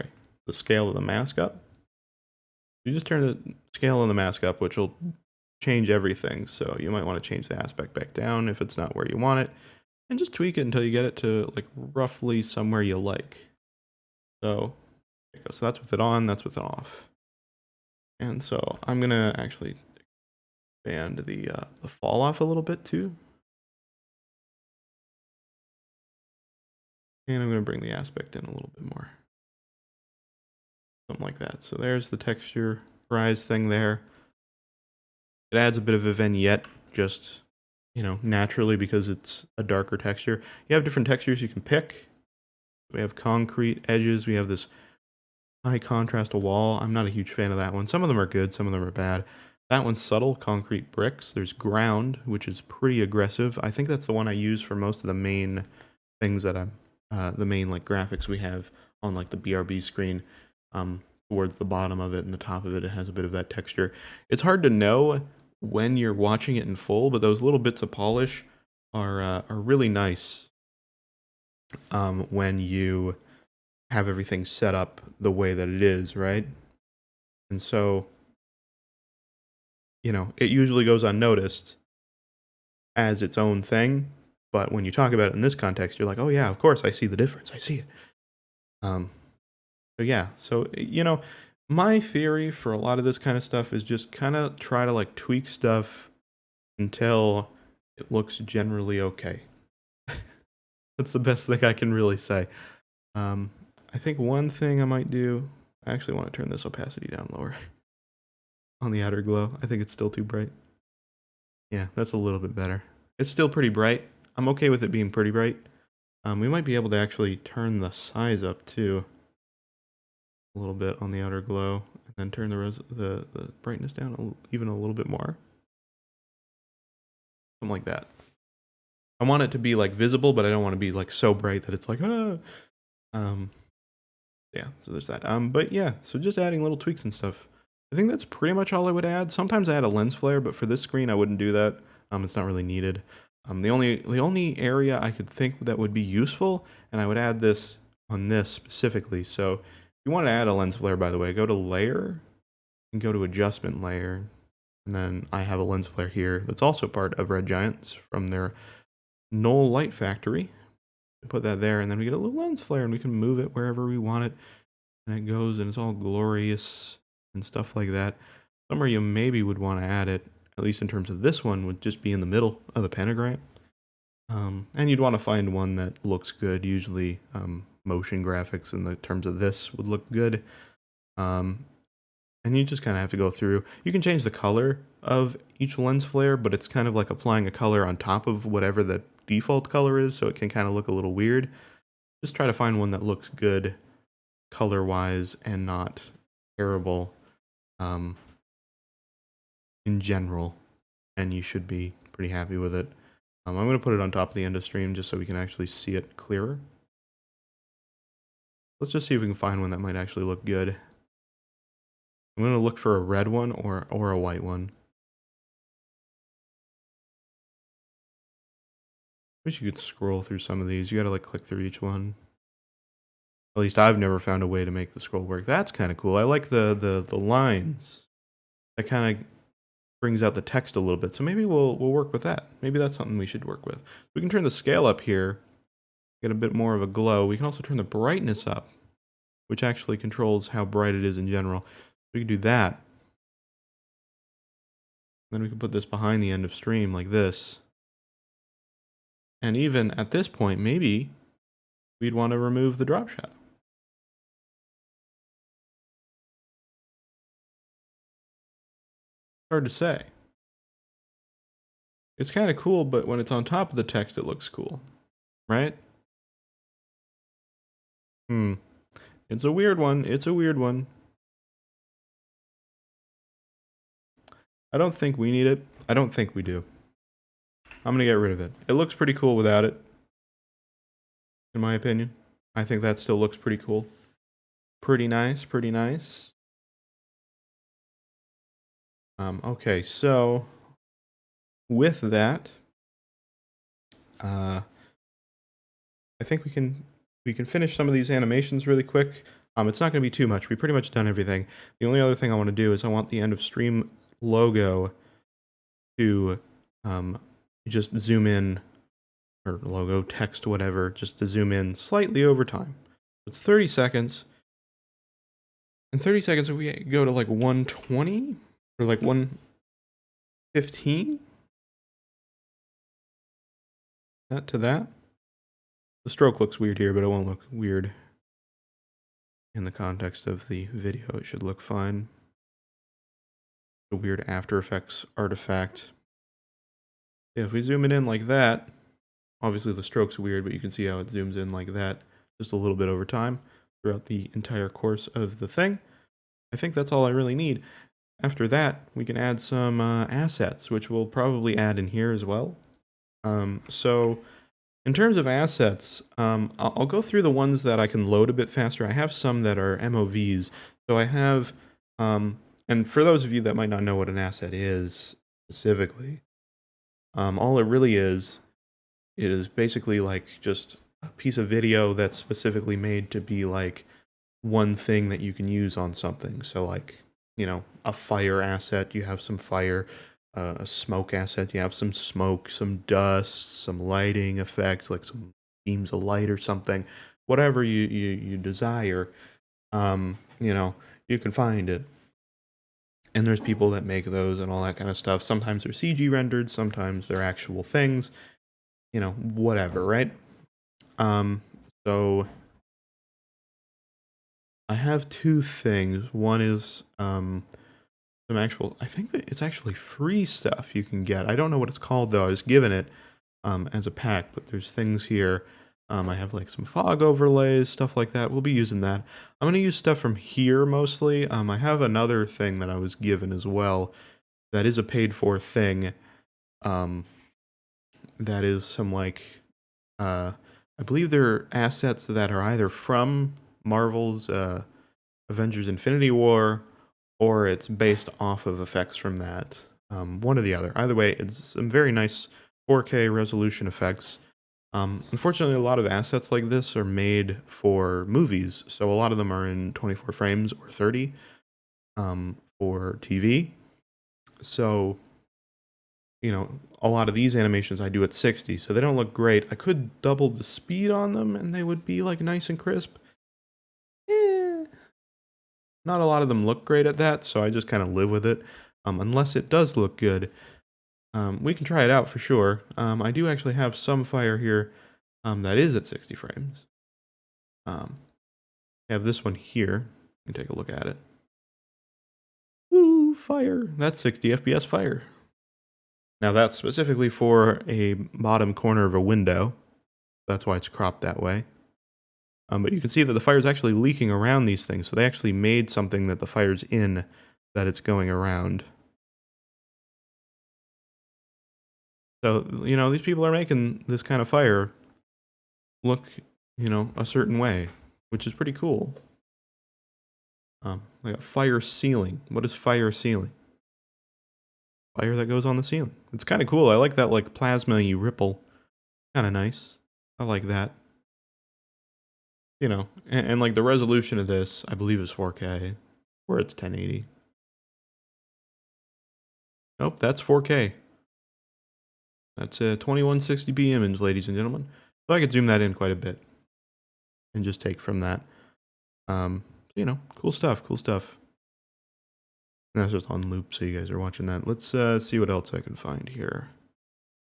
[SPEAKER 1] the mask up. You just turn the scale of the mask up, which will change everything. So you might want to change the aspect back down if it's not where you want it. And just tweak it until you get it to like roughly somewhere you like. So there you go. So that's with it on, that's with it off. And so I'm going to actually expand the fall off a little bit too. And I'm going to bring the aspect in a little bit more. Something like that. So there's the texture rise thing there. It adds a bit of a vignette just, you know, naturally because it's a darker texture. You have different textures you can pick. We have concrete edges. We have this high contrast wall. I'm not a huge fan of that one. Some of them are good. Some of them are bad. That one's subtle, concrete bricks. There's ground, which is pretty aggressive. I think that's the one I use for most of the main things that I'm the main like graphics we have on like the BRB screen. Towards the bottom of it and the top of it, it has a bit of that texture. It's hard to know when you're watching it in full, but those little bits of polish are really nice when you have everything set up the way that it is, right? And so, you know, it usually goes unnoticed as its own thing, but when you talk about it in this context, you're like, oh yeah, of course, I see the difference. I see it. So yeah, so, you know, my theory for a lot of this kind of stuff is just kind of try to like tweak stuff until it looks generally okay. That's the best thing I can really say. I think one thing I might do, I actually want to turn this opacity down lower on the outer glow. I think it's still too bright. Yeah, that's a little bit better. It's still pretty bright. I'm okay with it being pretty bright. We might be able to actually turn the size up too a little bit on the outer glow, and then turn the brightness down even a little bit more. Something like that. I want it to be like visible, but I don't want to be like so bright that it's like, ah. Yeah, so there's that. But yeah, so just adding little tweaks and stuff. I think that's pretty much all I would add. Sometimes I add a lens flare, but for this screen, I wouldn't do that. It's not really needed. The only area I could think that would be useful, and I would add this on this specifically. So if you want to add a lens flare, by the way, go to layer and go to adjustment layer. And then I have a lens flare here that's also part of Red Giants from their Null Light Factory. Put that there, and then we get a little lens flare, and we can move it wherever we want it. And it goes, and it's all glorious and stuff like that. Somewhere you maybe would want to add it, at least in terms of this one, would just be in the middle of the pentagram. And you'd want to find one that looks good. Usually motion graphics in the terms of this would look good. And you just kind of have to go through. You can change the color of each lens flare, but it's kind of like applying a color on top of whatever the default color is, so it can kind of look a little weird. Just try to find one that looks good color-wise and not terrible in general. and you should be pretty happy with it. I'm going to put it on top of the end of stream just so we can actually see it clearer. Let's just see if we can find one that might actually look good. I'm going to look for a red one or a white one. Wish you could scroll through some of these. You got to like click through each one. At least I've never found a way to make the scroll work. That's kind of cool. I like the lines. That kind of brings out the text a little bit. So maybe we'll work with that. Maybe that's something we should work with. We can turn the scale up here, get a bit more of a glow. We can also turn the brightness up, which actually controls how bright it is in general. We can do that. Then we can put this behind the end of stream like this. And even at this point, maybe we'd want to remove the drop shadow. Hard to say. It's kind of cool, but when it's on top of the text, it looks cool, right? It's a weird one. It's a weird one. I don't think we need it. I don't think we do. I'm gonna get rid of it. It looks pretty cool without it, in my opinion. I think that still looks pretty cool. Pretty nice, pretty nice. Okay, so with that, I think we can finish some of these animations really quick. It's not going to be too much. We've pretty much done everything. The only other thing I want to do is I want the end of stream logo to just zoom in, or logo, text, whatever, just to zoom in slightly over time. It's 30 seconds. In 30 seconds, if we go to like 120 or like 115, that to that. The stroke looks weird here, but it won't look weird in the context of the video. It should look fine. The weird After Effects artifact. Yeah, if we zoom it in like that, obviously the stroke's weird, but you can see how it zooms in like that just a little bit over time throughout the entire course of the thing. I think that's all I really need. After that, we can add some assets, which we'll probably add in here as well. So in terms of assets, I'll go through the ones that I can load a bit faster. I have some that are MOVs. So I have, and for those of you that might not know what an asset is specifically, all it really is basically like just a piece of video that's specifically made to be like one thing that you can use on something. So like, you know, a fire asset, you have some fire. A smoke asset, you have some smoke, some dust, some lighting effect, like some beams of light or something. Whatever you desire, you know, you can find it. And there's people that make those and all that kind of stuff. Sometimes they're CG rendered, sometimes they're actual things. You know, whatever, right? So I have two things. One is some actual, I think that it's actually free stuff you can get. I don't know what it's called though. I was given it as a pack, but there's things here. I have like some fog overlays, stuff like that. We'll be using that. I'm going to use stuff from here mostly. I have another thing that I was given as well that is a paid for thing. That is some like, I believe they're assets that are either from Marvel's Avengers Infinity War, or it's based off of effects from that. One or the other. Either way, it's some very nice 4K resolution effects. Unfortunately, a lot of assets like this are made for movies, so a lot of them are in 24 frames or 30 for TV. So, you know, a lot of these animations I do at 60, so they don't look great. I could double the speed on them and they would be like nice and crisp. Not a lot of them look great at that, so I just kind of live with it. Unless it does look good, we can try it out for sure. I do actually have some fire here that is at 60 frames. I have this one here. You can take a look at it. Ooh, fire. That's 60 FPS fire. Now that's specifically for a bottom corner of a window. That's why it's cropped that way. But you can see that the fire is actually leaking around these things. So they actually made something that the fire's in, that it's going around. So, you know, these people are making this kind of fire look, you know, a certain way, which is pretty cool. Like a fire ceiling. What is fire ceiling? Fire that goes on the ceiling. It's kind of cool. I like that, like, plasma-y ripple. Kind of nice. I like that. You know, and like the resolution of this, I believe is 4K, or it's 1080. Nope, that's 4K. That's a 2160p image, ladies and gentlemen. So I could zoom that in quite a bit and just take from that. You know, cool stuff, cool stuff. And that's just on loop, so you guys are watching that. Let's see what else I can find here.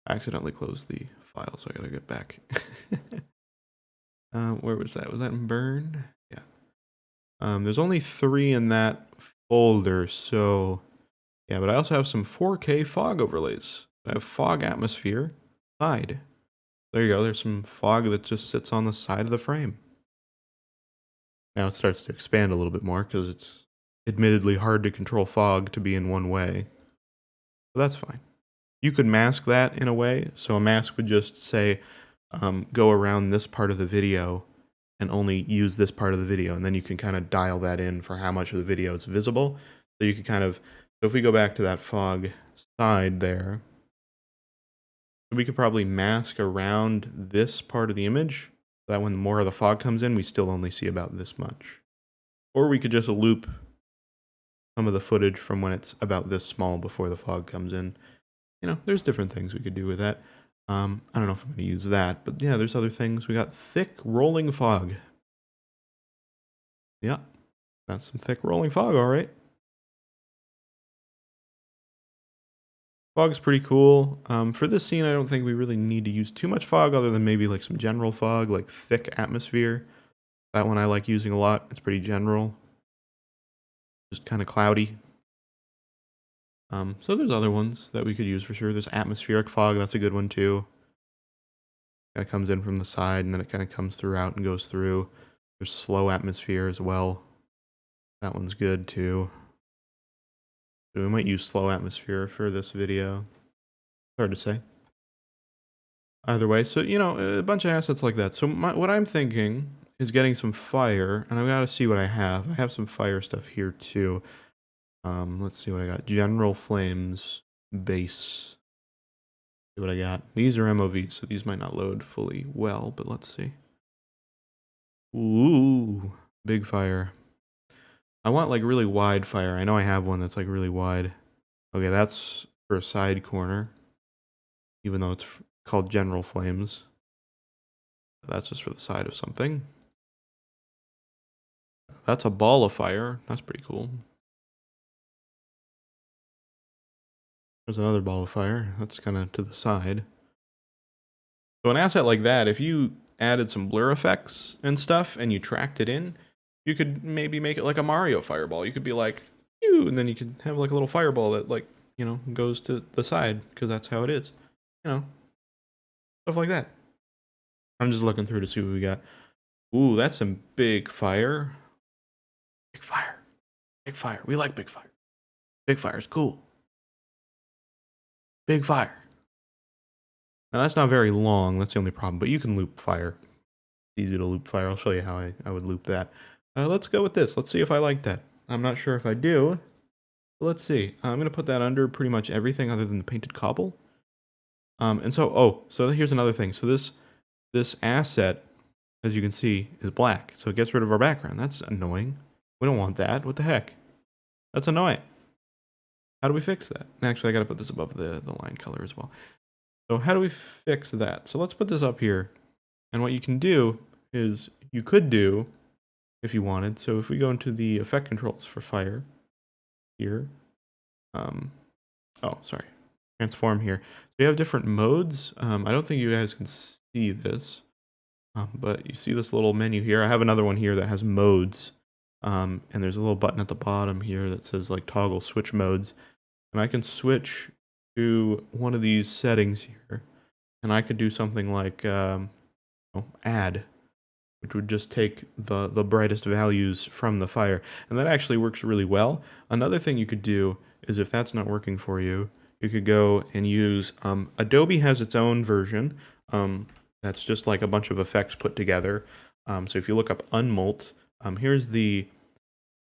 [SPEAKER 1] I accidentally closed the file, so I gotta get back. Where was that? Was that in Burn? Yeah. There's only 3 in that folder, so yeah, but I also have some 4K fog overlays. I have fog atmosphere side. There you go. There's some fog that just sits on the side of the frame. Now it starts to expand a little bit more because it's admittedly hard to control fog to be in one way. But that's fine. You could mask that in a way. So a mask would just say, go around this part of the video and only use this part of the video. And then you can kind of dial that in for how much of the video is visible. So you can kind of, so if we go back to that fog side there, we could probably mask around this part of the image so that when more of the fog comes in, we still only see about this much. Or we could just loop some of the footage from when it's about this small before the fog comes in. You know, there's different things we could do with that. I don't know if I'm going to use that, but yeah, there's other things. We got thick rolling fog. Yeah, that's some thick rolling fog, all right. Fog's pretty cool. For this scene, I don't think we really need to use too much fog other than maybe like some general fog, like thick atmosphere. That one I like using a lot. It's pretty general. Just kind of cloudy. So there's other ones that we could use for sure. There's atmospheric fog. That's a good one too. Kind of comes in from the side and then it kind of comes throughout and goes through. There's slow atmosphere as well. That one's good too. So we might use slow atmosphere for this video. Hard to say. Either way, so, you know, a bunch of assets like that. So what I'm thinking is getting some fire, and I've got to see what I have. I have some fire stuff here too. Let's see what I got. General flames, base. See what I got. These are MOVs, so these might not load fully well, but let's see. Ooh, big fire. I want like really wide fire. I know I have one that's like really wide. Okay, that's for a side corner, even though it's called general flames. That's just for the side of something. That's a ball of fire. That's pretty cool. There's another ball of fire. That's kind of to the side. So an asset like that, if you added some blur effects and stuff and you tracked it in, you could maybe make it like a Mario fireball. You could be like, ew, and then you could have like a little fireball that, like, you know, goes to the side because that's how it is. You know, stuff like that. I'm just looking through to see what we got. Ooh, that's some big fire. Big fire. Big fire. We like big fire. Big fire is cool. Big fire. Now that's not very long. That's the only problem. But you can loop fire. It's easy to loop fire. I'll show you how I would loop that. Let's go with this. Let's see if I like that. I'm not sure if I do. But let's see. I'm going to put that under pretty much everything other than the painted cobble. And so, so here's another thing. So this asset, as you can see, is black. So it gets rid of our background. That's annoying. We don't want that. What the heck? That's annoying. How do we fix that? Actually, I got to put this above the line color as well. So how do we fix that? So let's put this up here. And what you can do is you could do, if you wanted. So if we go into the effect controls for fire here, oh, sorry, transform here. So you have different modes. I don't think you guys can see this, but you see this little menu here. I have another one here that has modes. And there's a little button at the bottom here that says like toggle switch modes. And I can switch to one of these settings here. And I could do something like add, which would just take the brightest values from the fire. And that actually works really well. Another thing you could do is if that's not working for you, you could go and use, Adobe has its own version. That's just like a bunch of effects put together. So if you look up Unmult, here's the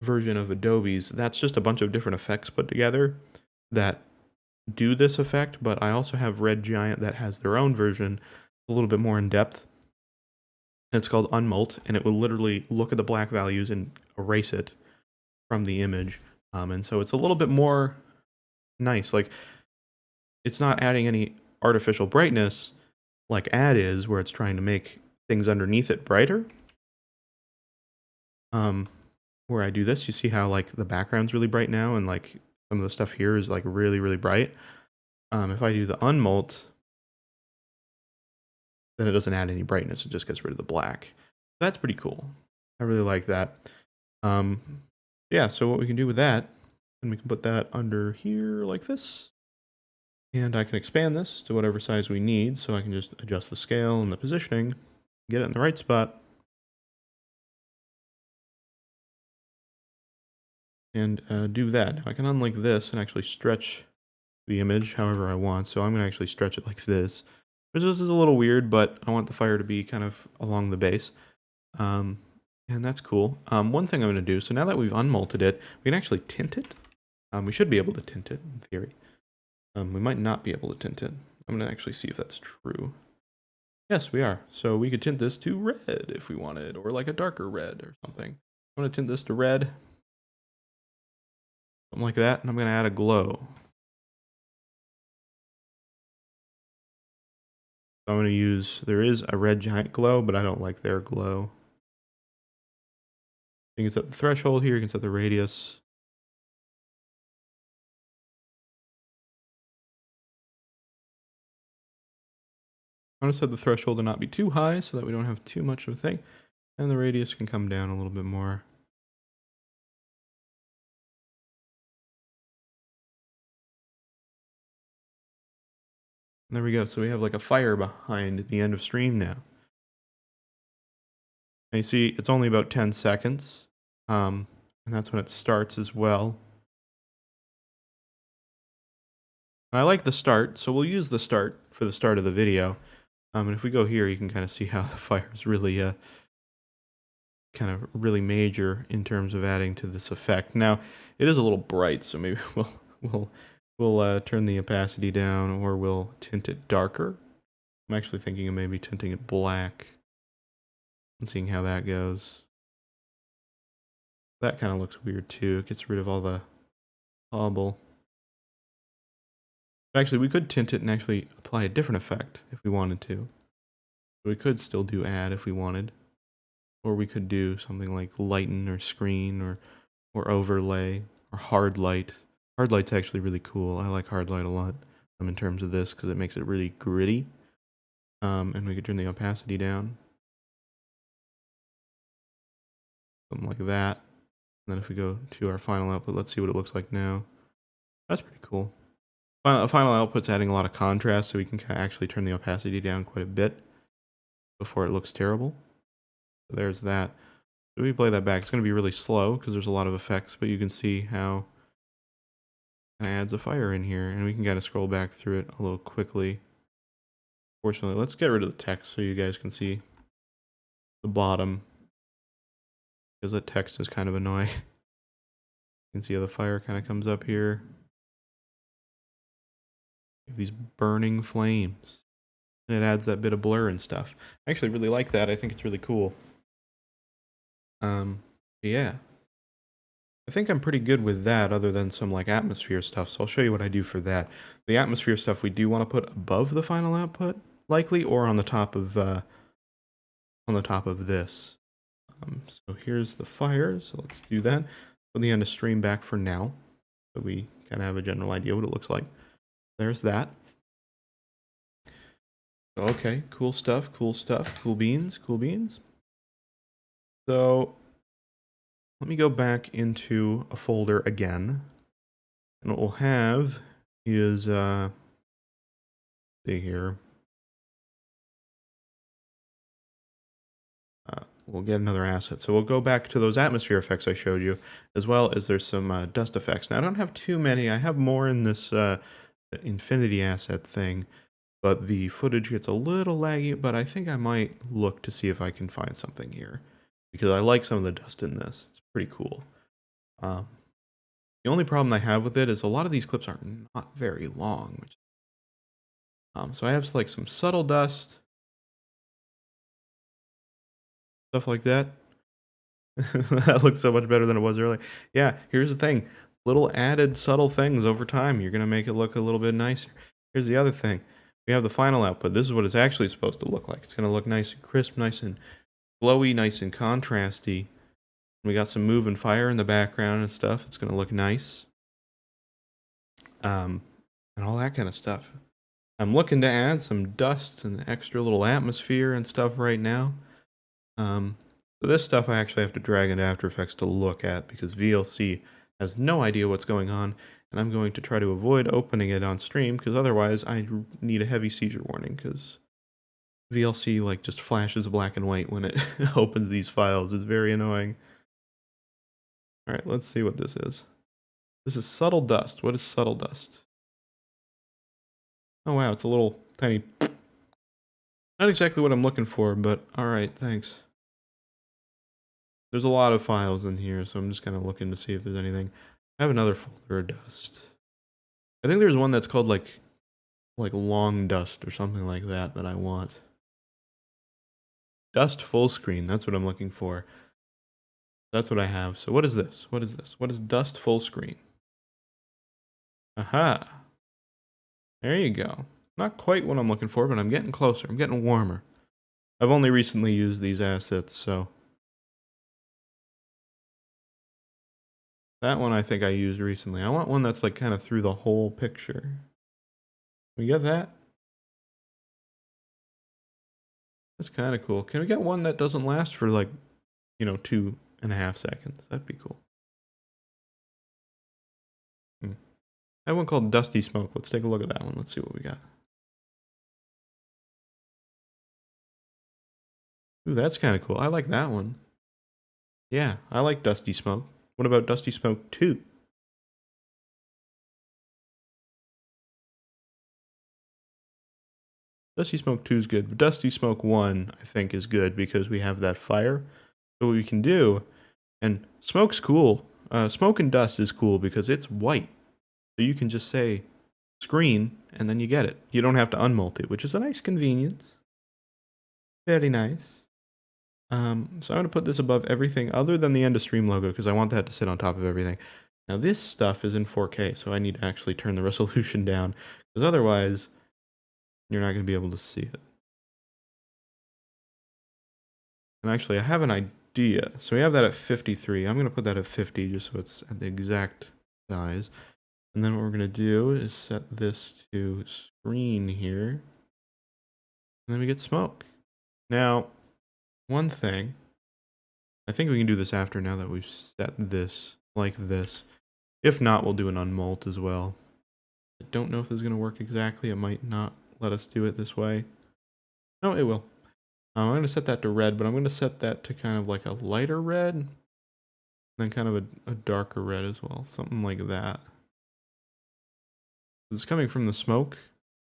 [SPEAKER 1] version of Adobe's. That's just a bunch of different effects put together that do this effect, but I also have Red Giant that has their own version, a little bit more in depth. It's called Unmult, and it will literally look at the black values and erase it from the image. And so it's a little bit more nice. Like, it's not adding any artificial brightness like Add is, where it's trying to make things underneath it brighter. Where I do this, you see how like the background's really bright now, and like some of the stuff here is like really, really bright. If I do the Unmult, then it doesn't add any brightness. It just gets rid of the black. That's pretty cool. I really like that. Yeah, so what we can do with that, and we can put that under here like this. And I can expand this to whatever size we need, so I can just adjust the scale and the positioning, get it in the right spot. And do that. Now I can unlink this and actually stretch the image however I want. So I'm going to actually stretch it like this. Which this is a little weird, but I want the fire to be kind of along the base. And that's cool. One thing I'm going to do, so now that we've unmulted it, we can actually tint it. We should be able to tint it, in theory. We might not be able to tint it. I'm going to actually see if that's true. Yes, we are. So we could tint this to red if we wanted, or like a darker red or something. I'm going to tint this to red. Something like that, and I'm going to add a glow. So I'm going to use, there is a Red Giant glow, but I don't like their glow. You can set the threshold here, you can set the radius. I'm going to set the threshold to not be too high so that we don't have too much of a thing. And the radius can come down a little bit more. And there we go. So we have like a fire behind the end of stream now. And you see it's only about 10 seconds. And that's when it starts as well. I like the start, so we'll use the start for the start of the video. And if we go here, you can kind of see how the fire is really kind of really major in terms of adding to this effect. Now, it is a little bright, so maybe we'll turn the opacity down, or we'll tint it darker. I'm actually thinking of maybe tinting it black and seeing how that goes. That kind of looks weird too. It gets rid of all the hobble. Actually, we could tint it and actually apply a different effect if we wanted to. We could still do add if we wanted. Or we could do something like lighten or screen or overlay or hard light. Hard light's actually really cool. I like hard light a lot in terms of this because it makes it really gritty. And we could turn the opacity down. Something like that. And then if we go to our final output, let's see what it looks like now. That's pretty cool. Final output's adding a lot of contrast, so we can actually turn the opacity down quite a bit before it looks terrible. So there's that. So we play that back. It's going to be really slow because there's a lot of effects, but you can see how it adds a fire in here, and we can kind of scroll back through it a little quickly. Fortunately, let's get rid of the text so you guys can see the bottom, because that text is kind of annoying. You can see how the fire kind of comes up here. These burning flames. And it adds that bit of blur and stuff. I actually really like that. I think it's really cool. Yeah. I think I'm pretty good with that, other than some like atmosphere stuff. So I'll show you what I do for that. The atmosphere stuff we do want to put above the final output, likely, or on the top of this. So here's the fire. So let's do that. Put the end of stream back for now, so we kind of have a general idea what it looks like. There's that. Okay, cool stuff, cool stuff, cool beans, cool beans. So let me go back into a folder again, and what we'll have is, see here, we'll get another asset. So we'll go back to those atmosphere effects I showed you, as well as there's some dust effects. Now I don't have too many. I have more in this infinity asset thing, but the footage gets a little laggy, but I think I might look to see if I can find something here, because I like some of the dust in this. It's pretty cool. The only problem I have with it is a lot of these clips are not very long, so I have like some subtle dust, stuff like that. That looks so much better than it was earlier. Yeah, here's the thing. Little added subtle things over time. You're going to make it look a little bit nicer. Here's the other thing. We have the final output. This is what it's actually supposed to look like. It's going to look nice and crisp, nice and glowy, nice and contrasty. We got some move and fire in the background and stuff. It's going to look nice. And all that kind of stuff. I'm looking to add some dust and extra little atmosphere and stuff right now. So this stuff I actually have to drag into After Effects to look at because VLC has no idea what's going on, and I'm going to try to avoid opening it on stream because otherwise I need a heavy seizure warning because VLC like just flashes black and white when it opens these files. It's very annoying. Alright, let's see what this is. This is subtle dust. What is subtle dust? Oh wow, it's a little tiny... Not exactly what I'm looking for, but alright, thanks. There's a lot of files in here, so I'm just kind of looking to see if there's anything. I have another folder of dust. I think there's one that's called like long dust or something like that I want. Dust full screen, that's what I'm looking for. That's what I have. So what is this? What is this? What is dust full screen? Aha. There you go. Not quite what I'm looking for, but I'm getting closer. I'm getting warmer. I've only recently used these assets, so... That one I think I used recently. I want one that's like kind of through the whole picture. We get that? That's kind of cool. Can we get one that doesn't last for like, 2.5 seconds? That'd be cool. I have one called Dusty Smoke. Let's take a look at that one. Let's see what we got. Ooh, that's kind of cool. I like that one. Yeah, I like Dusty Smoke. What about Dusty Smoke 2? Dusty Smoke 2 is good, but Dusty Smoke 1 I think is good because we have that fire. So what we can do, and smoke's cool. Smoke and dust is cool because it's white. So you can just say screen and then you get it. You don't have to unmult it, which is a nice convenience. Very nice. So I'm going to put this above everything other than the end of stream logo because I want that to sit on top of everything. Now this stuff is in 4K, so I need to actually turn the resolution down because otherwise you're not going to be able to see it. And actually I have an idea. So we have that at 53. I'm going to put that at 50 just so it's at the exact size. And then what we're going to do is set this to screen here. And then we get smoke. Now, one thing, I think we can do this after now that we've set this like this. If not, we'll do an unmult as well. I don't know if this is going to work exactly. It might not let us do it this way. No, it will. I'm going to set that to red, but I'm going to set that to kind of like a lighter red. And then kind of a darker red as well. Something like that. It's coming from the smoke.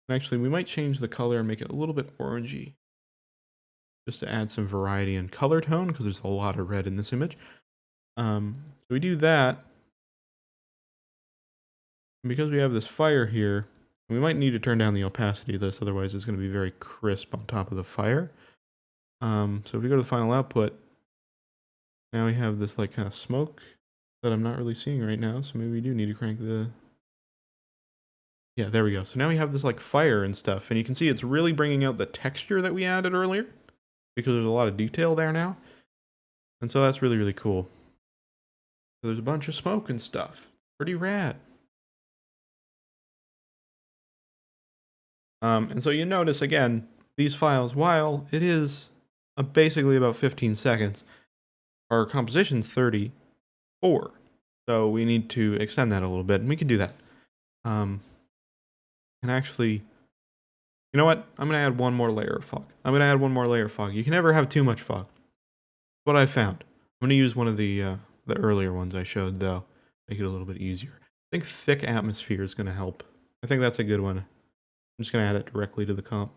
[SPEAKER 1] And actually, we might change the color and make it a little bit orangey. Just to add some variety in color tone, because there's a lot of red in this image. So we do that. And because we have this fire here, we might need to turn down the opacity of this, otherwise it's going to be very crisp on top of the fire. So if we go to the final output, now we have this like kind of smoke that I'm not really seeing right now, so maybe we do need to crank the... Yeah, there we go. So now we have this like fire and stuff, and you can see it's really bringing out the texture that we added earlier, because there's a lot of detail there now. And so that's really, really cool. So there's a bunch of smoke and stuff. Pretty rad. And so you notice, again, these files, while it is basically about 15 seconds, our composition's 34. So we need to extend that a little bit, and we can do that. And actually, you know what? I'm going to add one more layer of fog. You can never have too much fog. What I found. I'm going to use one of the earlier ones I showed, though. Make it a little bit easier. I think thick atmosphere is going to help I think that's a good one. I'm just going to add it directly to the comp.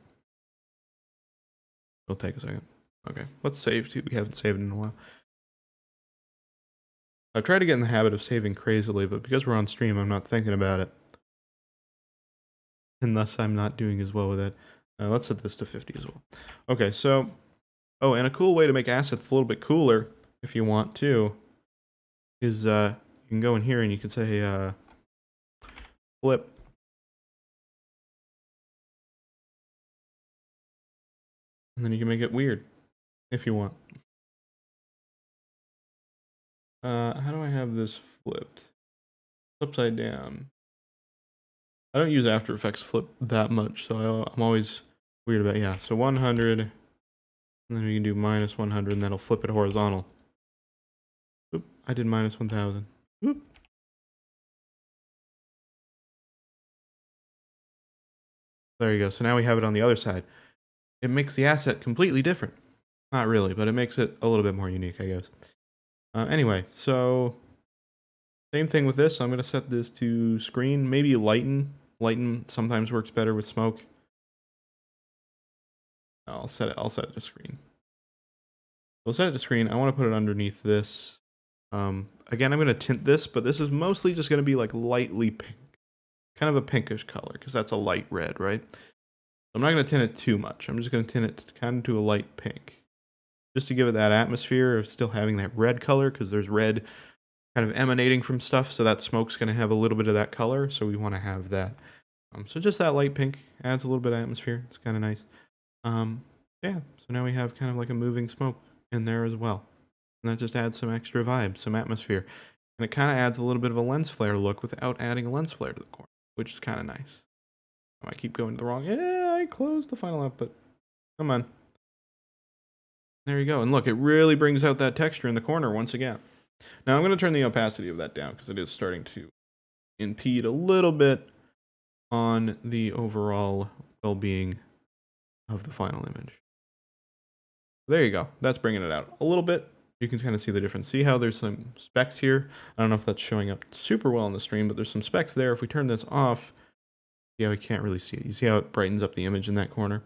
[SPEAKER 1] It'll take a second. Okay, let's save too. We haven't saved in a while. I've tried to get in the habit of saving crazily, but because we're on stream, I'm not thinking about it. And thus, I'm not doing as well with it. Let's set this to 50 as well. Okay, so... Oh, and a cool way to make assets a little bit cooler, if you want to, is you can go in here and you can say flip. And then you can make it weird, if you want. How do I have this flipped? Upside down. I don't use After Effects flip that much, so I'm always weird about, yeah. So 100, and then we can do minus 100, and that'll flip it horizontal. Oop, I did minus 1000. Oop. There you go. So now we have it on the other side. It makes the asset completely different. Not really, but it makes it a little bit more unique, I guess. Anyway, so same thing with this. I'm going to set this to screen, maybe lighten. Lighten sometimes works better with smoke. I'll set it to screen. We'll set it to screen. I want to put it underneath this. Again, I'm going to tint this, but this is mostly just going to be like lightly pink. Kind of a pinkish color, because that's a light red, right? I'm not going to tint it too much. I'm just going to tint it kind of to a light pink. Just to give it that atmosphere of still having that red color, because there's red kind of emanating from stuff, so that smoke's going to have a little bit of that color, so we want to have that. So just that light pink adds a little bit of atmosphere. It's kind of nice. Yeah, so now we have kind of like a moving smoke in there as well. And that just adds some extra vibe, some atmosphere. And it kind of adds a little bit of a lens flare look without adding a lens flare to the corner, which is kind of nice. I keep going to the wrong... Yeah, I closed the final output. Come on. There you go. And look, it really brings out that texture in the corner once again. Now I'm going to turn the opacity of that down because it is starting to impede a little bit on the overall well-being of the final image. There you go. That's bringing it out a little bit. You can kind of see the difference. See how there's some specks here? I don't know if that's showing up super well on the stream, but there's some specks there. If we turn this off, yeah, we can't really see it. You see how it brightens up the image in that corner?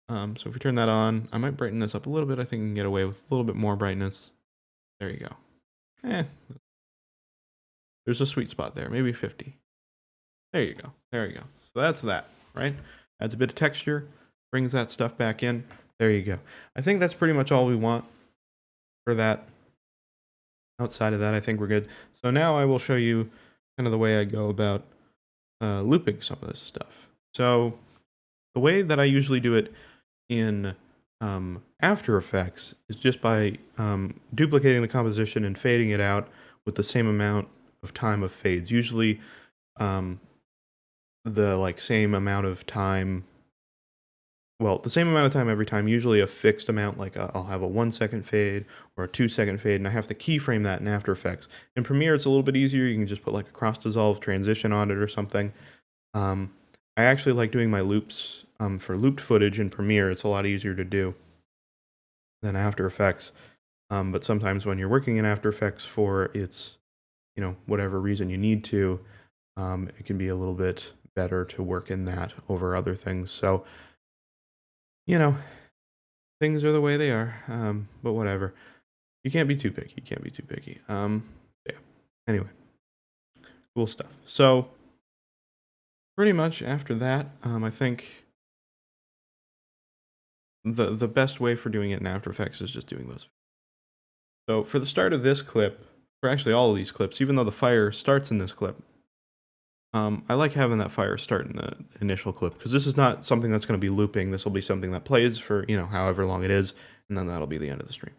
[SPEAKER 1] So if we turn that on, I might brighten this up a little bit. I think we can get away with a little bit more brightness. There you go. There's a sweet spot there, maybe 50. There you go. There you go. So that's that, right? Adds a bit of texture, brings that stuff back in. There you go. I think that's pretty much all we want for that. Outside of that, I think we're good. So now I will show you kind of the way I go about looping some of this stuff. So the way that I usually do it in After Effects is just by duplicating the composition and fading it out with the same amount of time of fades. Usually the same amount of time, well, the same amount of time every time, usually a fixed amount, like I'll have a 1 second fade or a 2 second fade, and I have to keyframe that in After Effects. In Premiere, it's a little bit easier. You can just put like a cross-dissolve transition on it or something. I actually like doing my loops for looped footage in Premiere. It's a lot easier to do than After Effects. But sometimes when you're working in After Effects for its, whatever reason you need to, it can be a little bit better to work in that over other things. So, things are the way they are, but whatever. You can't be too picky. You can't be too picky. Yeah. Anyway, cool stuff. So, pretty much after that, I think the best way for doing it in After Effects is just doing those. So for the start of this clip, for actually all of these clips, even though the fire starts in this clip, I like having that fire start in the initial clip, because this is not something that's going to be looping. This will be something that plays for, however long it is, and then that'll be the end of the stream.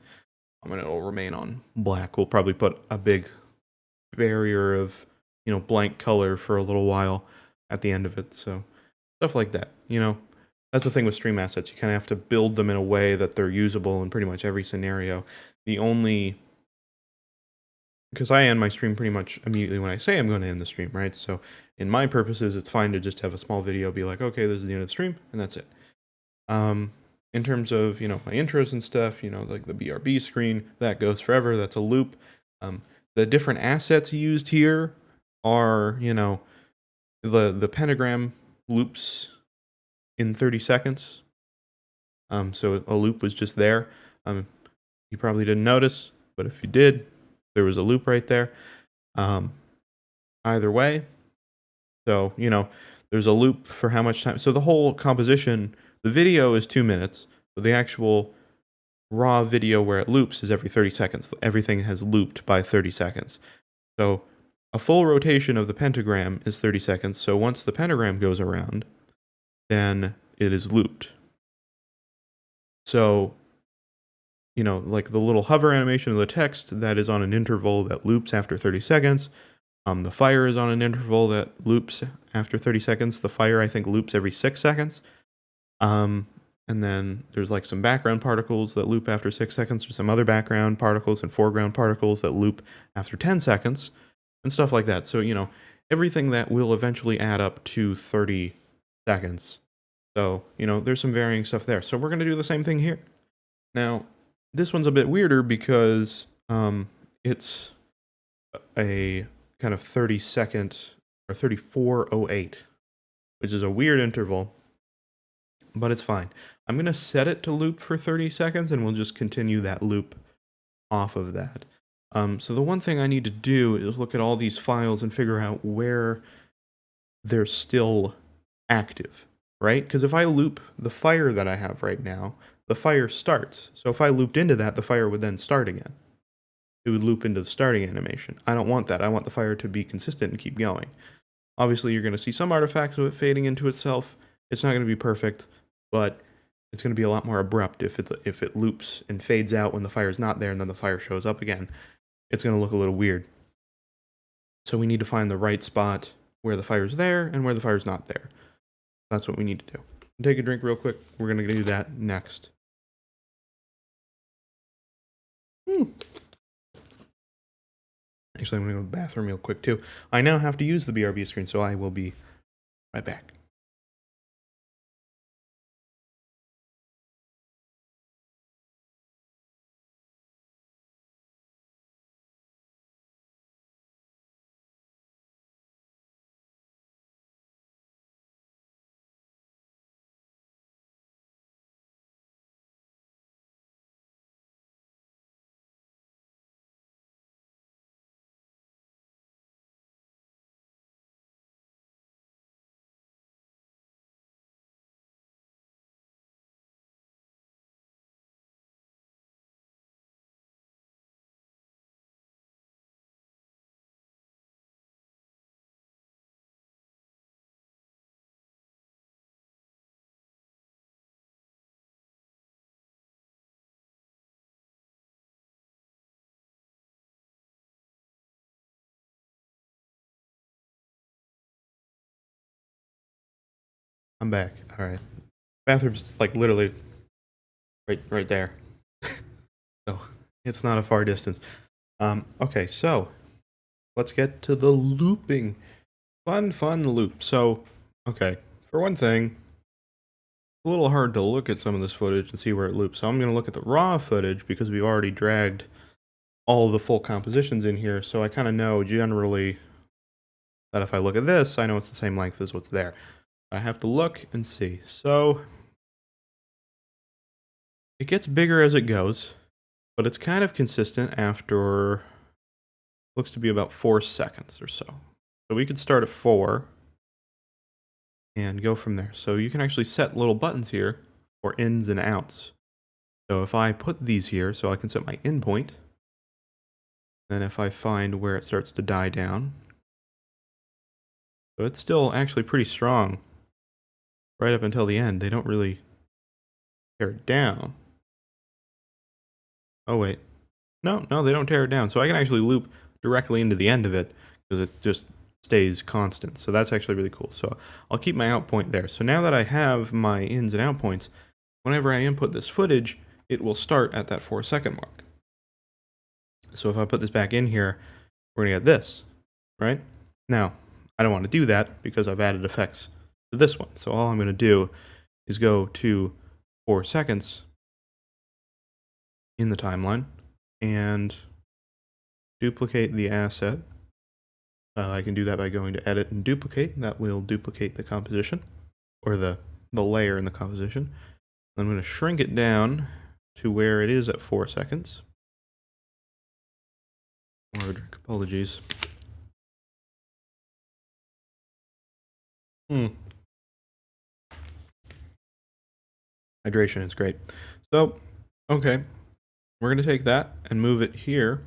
[SPEAKER 1] And it'll remain on black. We'll probably put a big barrier of, blank color for a little while at the end of it. So stuff like that, That's the thing with stream assets. You kind of have to build them in a way that they're usable in pretty much every scenario. Because I end my stream pretty much immediately when I say I'm going to end the stream, right? So in my purposes, it's fine to just have a small video, be like, okay, this is the end of the stream, and that's it. In terms of, my intros and stuff, like the BRB screen, that goes forever. That's a loop. The different assets used here are, the pentagram loops in 30 seconds. So a loop was just there. You probably didn't notice, but if you did, there was a loop right there. Either way, so, there's a loop for how much time. So the whole composition, the video is 2 minutes, but the actual raw video where it loops is every 30 seconds. Everything has looped by 30 seconds. So a full rotation of the pentagram is 30 seconds. So once the pentagram goes around, then it is looped. So, like the little hover animation of the text that is on an interval that loops after 30 seconds. The fire is on an interval that loops after 30 seconds. The fire, I think, loops every 6 seconds. And then there's like some background particles that loop after 6 seconds. There's some other background particles and foreground particles that loop after 10 seconds and stuff like that. So, everything that will eventually add up to 30 seconds. So, there's some varying stuff there. So we're going to do the same thing here. Now, this one's a bit weirder because it's a kind of 30-second or 34:08, which is a weird interval, but it's fine. I'm going to set it to loop for 30 seconds, and we'll just continue that loop off of that. So the one thing I need to do is look at all these files and figure out where they're still active, right? Because if I loop the fire that I have right now, the fire starts. So if I looped into that, the fire would then start again. It would loop into the starting animation. I don't want that. I want the fire to be consistent and keep going. Obviously, you're going to see some artifacts of it fading into itself. It's not going to be perfect, but it's going to be a lot more abrupt if it loops and fades out when the fire's not there and then the fire shows up again. It's going to look a little weird. So we need to find the right spot where the fire's there and where the fire's not there. That's what we need to do. Take a drink real quick. We're going to do that next. Actually, I'm going to go to the bathroom real quick, too. I now have to use the BRB screen, so I will be right back. I'm back. All right. Bathroom's like literally right there. So it's not a far distance. Okay, so let's get to the looping. Fun loop. So, okay, for one thing, it's a little hard to look at some of this footage and see where it loops. So I'm going to look at the raw footage because we've already dragged all the full compositions in here. So I kind of know generally that if I look at this, I know it's the same length as what's there. I have to look and see. So it gets bigger as it goes, but it's kind of consistent after, looks to be about 4 seconds or so. So we could start at 4 and go from there. So you can actually set little buttons here for ins and outs. So if I put these here, so I can set my in point, then if I find where it starts to die down, so it's still actually pretty strong right up until the end. They don't really tear it down. Oh wait, no, they don't tear it down. So I can actually loop directly into the end of it because it just stays constant. So that's actually really cool. So I'll keep my out point there. So now that I have my ins and out points, whenever I input this footage, it will start at that 4 second mark. So if I put this back in here, we're gonna get this, right? Now, I don't want to do that because I've added effects to this one. So all I'm gonna do is go to 4 seconds in the timeline and duplicate the asset I can do that by going to edit and duplicate. That will duplicate the composition, or the layer in the composition. I'm going to shrink it down to where it is at 4 seconds. Or apologies. Hydration is great. So, okay, we're going to take that and move it here.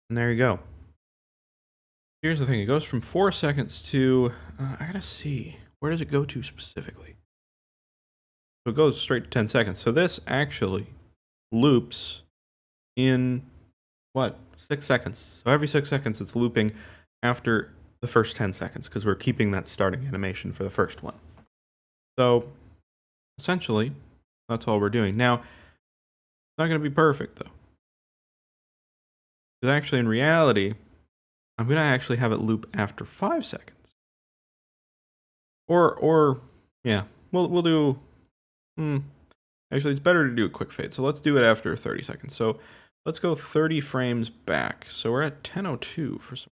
[SPEAKER 1] And there you go. Here's the thing. It goes from 4 seconds to, I gotta see, where does it go to specifically? So it goes straight to 10 seconds. So this actually loops in, what, 6 seconds. So every 6 seconds it's looping after the first 10 seconds, because we're keeping that starting animation for the first one. So essentially, that's all we're doing. Now, it's not going to be perfect, though. Because actually, in reality, I'm going to actually have it loop after 5 seconds. Or yeah, we'll do, actually, it's better to do a quick fade. So let's do it after 30 seconds. So let's go 30 frames back. So we're at 10:02 for some.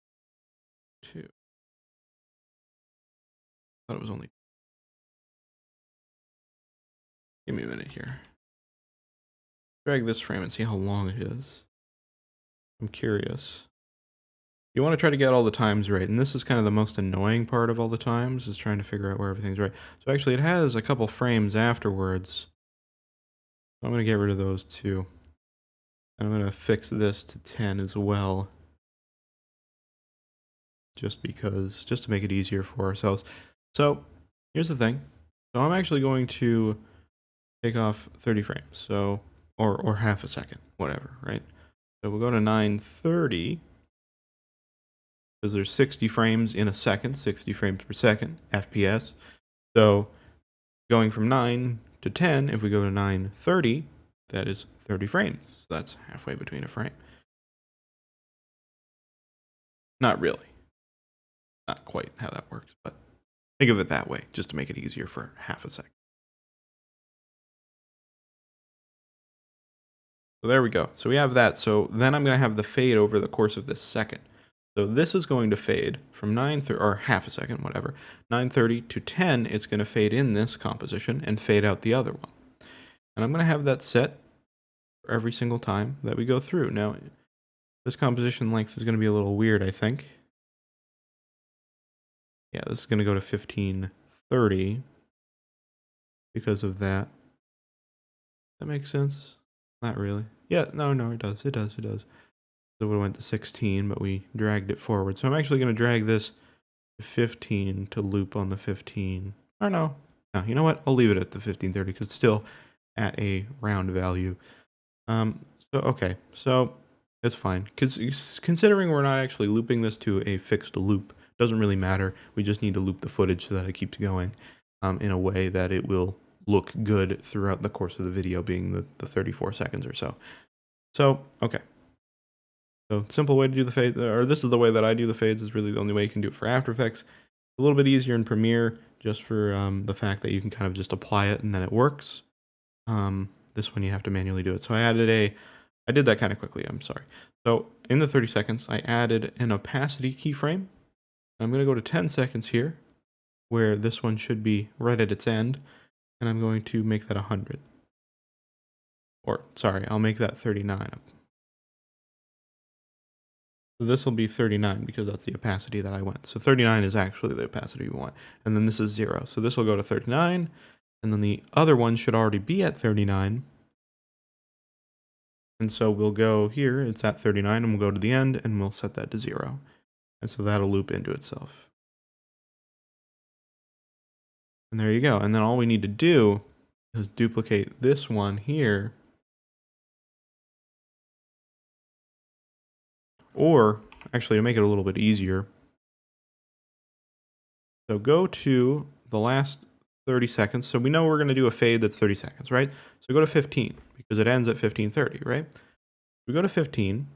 [SPEAKER 1] Thought it was only. Give me a minute here. Drag this frame and see how long it is. I'm curious. You want to try to get all the times right, and this is kind of the most annoying part of all the times, is trying to figure out where everything's right. So actually it has a couple frames afterwards. I'm going to get rid of those too. And I'm going to fix this to 10 as well. Just to make it easier for ourselves. So here's the thing. So I'm actually going to take off 30 frames. So, or half a second, whatever, right? So we'll go to 930. Because there's 60 frames in a second, 60 frames per second, FPS. So going from 9 to 10, if we go to 930, that is 30 frames. So that's halfway between a frame. Not really. Not quite how that works, but think of it that way, just to make it easier for half a second. So there we go. So we have that. So then I'm going to have the fade over the course of this second. So this is going to fade from 9:30, or half a second, whatever, 9:30 to 10. It's going to fade in this composition and fade out the other one. And I'm going to have that set for every single time that we go through. Now, this composition length is going to be a little weird, I think. Yeah, this is going to go to 1530 because of that. That makes sense? Not really. Yeah, no, it does. It does. So we went to 16, but we dragged it forward. So I'm actually going to drag this to 15 to loop on the 15. Or no, you know what? I'll leave it at the 1530 because it's still at a round value. Okay, so it's fine. Because considering we're not actually looping this to a fixed loop, doesn't really matter. We just need to loop the footage so that it keeps going in a way that it will look good throughout the course of the video, being the 34 seconds or so. So, okay. So simple way to do the fade, or this is the way that I do the fades, is really the only way you can do it for After Effects. A little bit easier in Premiere, just for the fact that you can kind of just apply it and then it works. This one you have to manually do it. So I did that kind of quickly, I'm sorry. So in the 30 seconds, I added an opacity keyframe. I'm going to go to 10 seconds here, where this one should be right at its end, and I'm going to make that 100. Or, sorry, I'll make that 39. So this will be 39 because that's the opacity that I went. So 39 is actually the opacity we want. And then this is 0. So this will go to 39. And then the other one should already be at 39. And so we'll go here. It's at 39. And we'll go to the end. And we'll set that to 0. And so that'll loop into itself. And there you go. And then all we need to do is duplicate this one here. Or, actually, to make it a little bit easier, so go to the last 30 seconds. So we know we're going to do a fade that's 30 seconds, right? So go to 15, because it ends at 15:30, right? We go to 15,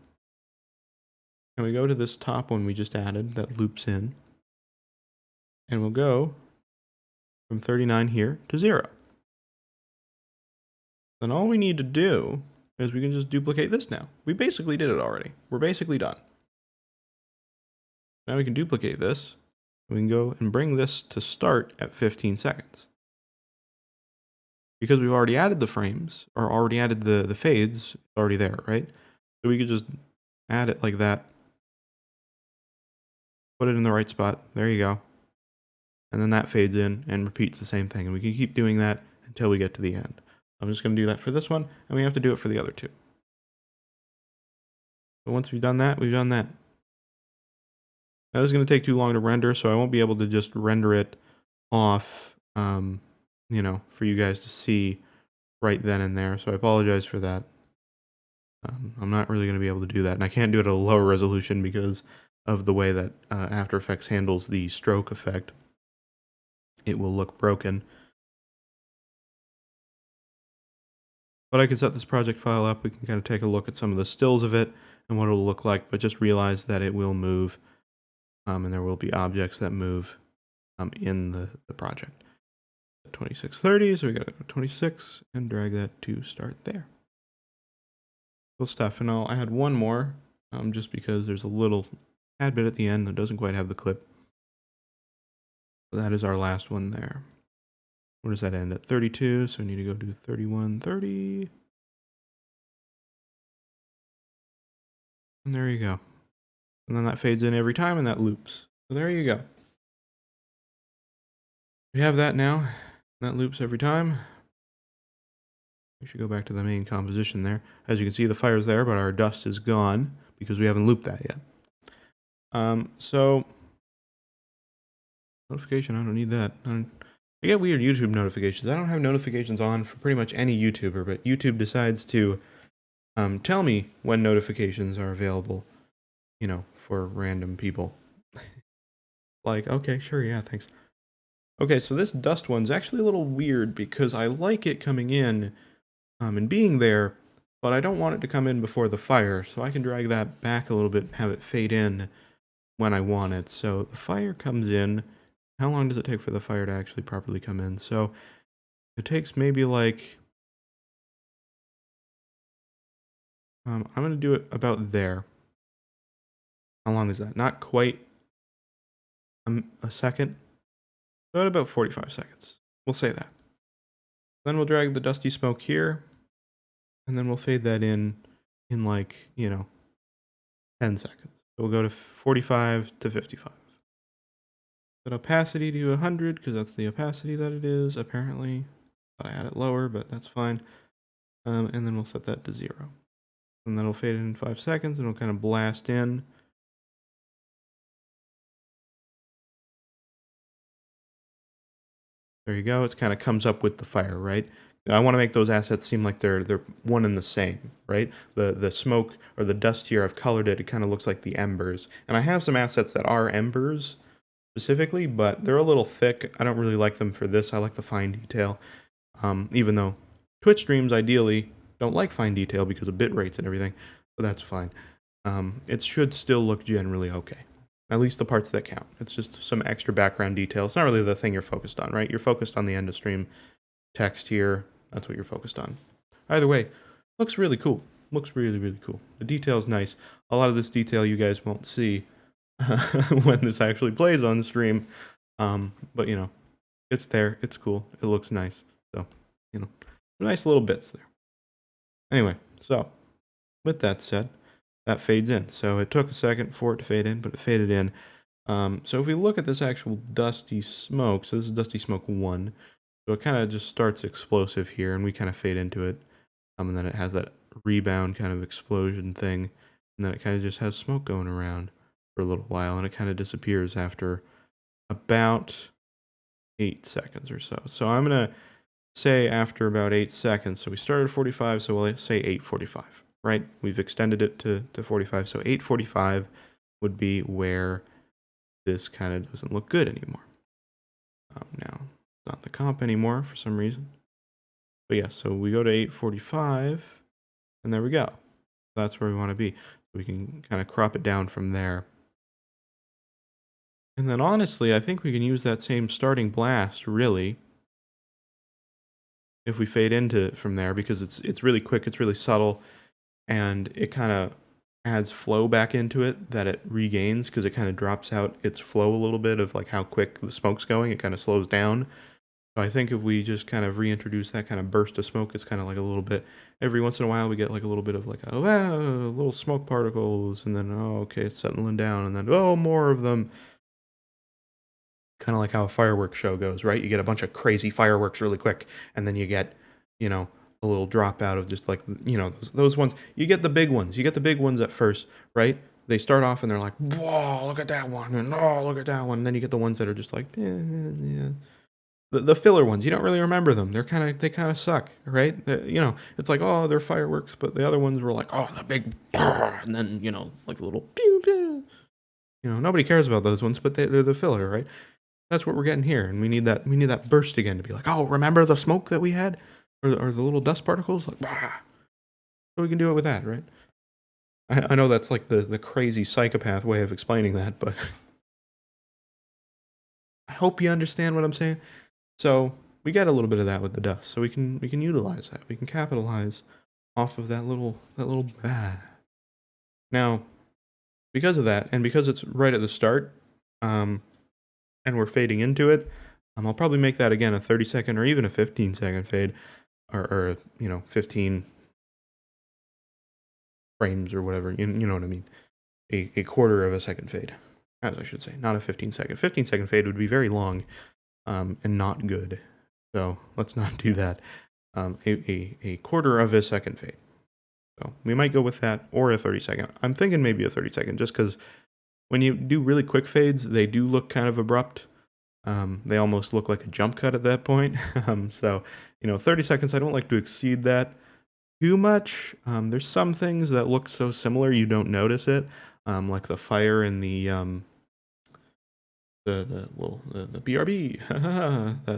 [SPEAKER 1] and we go to this top one we just added that loops in, and we'll go from 39 here to 0. Then all we need to do is we can just duplicate this now. We basically did it already. We're basically done. Now we can duplicate this. We can go and bring this to start at 15 seconds. Because we've already added the frames, or already added the fades, it's already there, right? So we could just add it like that. Put it in the right spot. There you go. And then that fades in and repeats the same thing. And we can keep doing that until we get to the end. I'm just going to do that for this one, and we have to do it for the other two. But once we've done that, we've done that. Now this is going to take too long to render, so I won't be able to just render it off, you know, for you guys to see right then and there. So I apologize for that. I'm not really going to be able to do that, and I can't do it at a lower resolution because of the way that After Effects handles the stroke effect. It will look broken. But I can set this project file up. We can kind of take a look at some of the stills of it and what it'll look like, but just realize that it will move, and there will be objects that move in the project. 2630, so we got to go 26 and drag that to start there. Cool stuff, and I'll add one more, just because there's a little tad bit at the end that doesn't quite have the clip. So that is our last one there. Where does that end? At 32, so we need to go do 3130. And there you go. And then that fades in every time and that loops. So there you go. We have that now. That loops every time. We should go back to the main composition there. As you can see, the fire's there, but our dust is gone because we haven't looped that yet. So notification, I don't need that. I get weird YouTube notifications. I don't have notifications on for pretty much any YouTuber, but YouTube decides to tell me when notifications are available, you know, for random people. Like, okay, sure, yeah, thanks. Okay, so this dust one's actually a little weird because I like it coming in and being there, but I don't want it to come in before the fire, so I can drag that back a little bit and have it fade in when I want it. So the fire comes in. How long does it take for the fire to actually properly come in? So it takes maybe like, I'm going to do it about there. How long is that? Not quite a second, but about 45 seconds. We'll say that. Then we'll drag the dusty smoke here, and then we'll fade that in like, you know, 10 seconds. So we'll go to 45 to 55. Set opacity to 100 because that's the opacity that it is, apparently. Thought I had it lower, but that's fine. And then we'll set that to 0. And then it'll fade in 5 seconds, and it'll kind of blast in. There you go. It kind of comes up with the fire, right? I want to make those assets seem like they're one and the same, right? The smoke or the dust here, I've colored it. It kind of looks like the embers. And I have some assets that are embers specifically, but they're a little thick. I don't really like them for this. I like the fine detail. Even though Twitch streams ideally don't like fine detail because of bit rates and everything, but that's fine. It should still look generally okay. At least the parts that count. It's just some extra background detail. It's not really the thing you're focused on, right? You're focused on the end of stream text here. That's what you're focused on. Either way, looks really cool. Looks really, really cool. The detail's nice. A lot of this detail you guys won't see when this actually plays on stream. But, you know, it's there. It's cool. It looks nice. So, you know, nice little bits there. Anyway, so with that said, that fades in. So it took a second for it to fade in, but it faded in. So if we look at this actual dusty smoke, so this is dusty smoke 1. So it kind of just starts explosive here, and we kind of fade into it. And then it has that rebound kind of explosion thing. And then it kind of just has smoke going around for a little while, and it kind of disappears after about 8 seconds or so. So I'm going to say after about 8 seconds. So we started at 45, so we'll say 8:45. Right? We've extended it to 45, so 8:45 would be where this kind of doesn't look good anymore. Now, it's not the comp anymore for some reason. But yeah, so we go to 8:45, and there we go. That's where we want to be. We can kind of crop it down from there. And then honestly, I think we can use that same starting blast, really, if we fade into it from there, because it's really quick, it's really subtle. And it kind of adds flow back into it that it regains because it kind of drops out its flow a little bit of like how quick the smoke's going. It kind of slows down. So I think if we just kind of reintroduce that kind of burst of smoke, it's kind of like a little bit, every once in a while we get like a little bit of like, oh, wow, little smoke particles, and then, oh, okay, it's settling down, and then, oh, more of them. Kind of like how a fireworks show goes, right? You get a bunch of crazy fireworks really quick, and then you get, you know, a little drop out of just like, you know, those ones. You get the big ones. You get the big ones at first, right? They start off and they're like, whoa, look at that one, and oh, look at that one. And then you get the ones that are just like, yeah. The filler ones, you don't really remember them. They kind of suck, right? You know, it's like, oh, they're fireworks, but the other ones were like, oh, the big, and then, you know, like a little pew pew. You know, nobody cares about those ones, but they're the filler, right? That's what we're getting here, and we need that burst again to be like, oh, remember the smoke that we had, or the little dust particles, like, bah. So we can do it with that, right? I know that's like the crazy psychopath way of explaining that, but I hope you understand what I'm saying. So we get a little bit of that with the dust, so we can utilize that. We can capitalize off of that little bah. Now, because of that, and because it's right at the start, and we're fading into it, I'll probably make that again a 30-second or even a 15-second fade, or you know, 15 frames or whatever. You know what I mean? A quarter of a second fade, as I should say, not a 15-second. 15-second fade would be very long, and not good. So let's not do that. A quarter of a second fade. So we might go with that, or a 30-second. I'm thinking maybe a 30-second, just because when you do really quick fades, they do look kind of abrupt. They almost look like a jump cut at that point. So, you know, 30 seconds, I don't like to exceed that too much. There's some things that look so similar you don't notice it, like the fire in the BRB,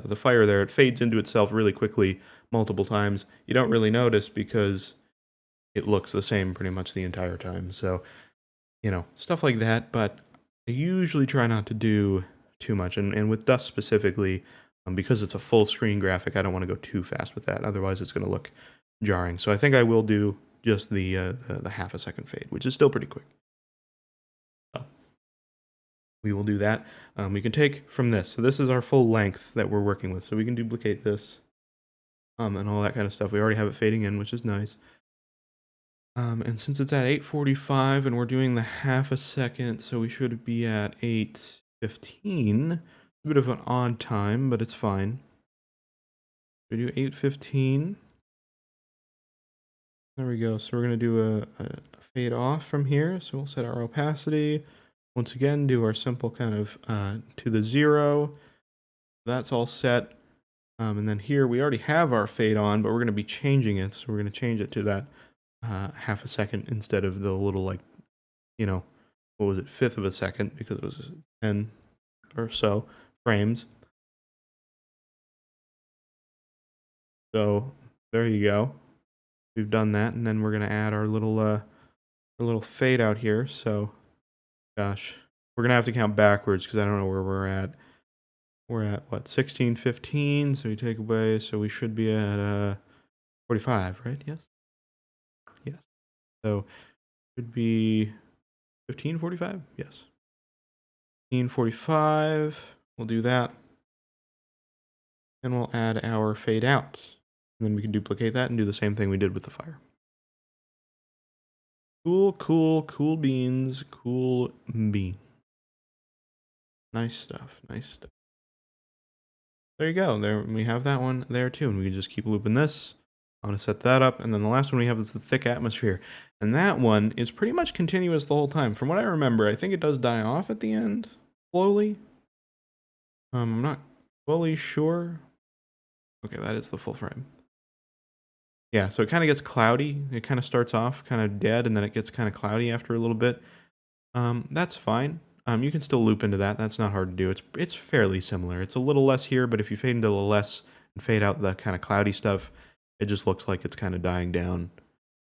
[SPEAKER 1] the fire there. It fades into itself really quickly multiple times. You don't really notice because it looks the same pretty much the entire time. So, you know, stuff like that. But I usually try not to do too much, and with dust specifically, because it's a full screen graphic, I don't want to go too fast with that. Otherwise, it's going to look jarring. So I think I will do just the half a second fade, which is still pretty quick. So we will do that. We can take from this. So this is our full length that we're working with. So we can duplicate this, and all that kind of stuff. We already have it fading in, which is nice. And since it's at 8:45 and we're doing the half a second, so we should be at 8:15. It's a bit of an odd time, but it's fine. We do 8:15. There we go. So we're going to do a fade off from here. So we'll set our opacity. Once again, do our simple kind of to the 0. That's all set. And then here we already have our fade on, but we're going to be changing it. So we're going to change it to that half a second instead of the little, like, you know, what was it, fifth of a second, because it was 10 or so frames. So there you go. We've done that, and then we're gonna add our little fade out here. So, gosh, we're gonna have to count backwards because I don't know where we're at. We're at what, 16:15? So we take away, so we should be at 45, right? Yes. Yes. So should be 15:45. Yes. 15:45. We'll do that, and we'll add our fade out. And then we can duplicate that and do the same thing we did with the fire. Cool beans, cool bean. Nice stuff, nice stuff. There you go, there we have that one there too, and we can just keep looping this. I'm gonna set that up, and then the last one we have is the thick atmosphere. And that one is pretty much continuous the whole time. From what I remember, I think it does die off at the end, slowly. I'm not fully sure. Okay, that is the full frame. Yeah, so it kind of gets cloudy. It kind of starts off kind of dead, and then it gets kind of cloudy after a little bit. That's fine. You can still loop into that. That's not hard to do. It's fairly similar. It's a little less here, but if you fade into the less and fade out the kind of cloudy stuff, it just looks like it's kind of dying down.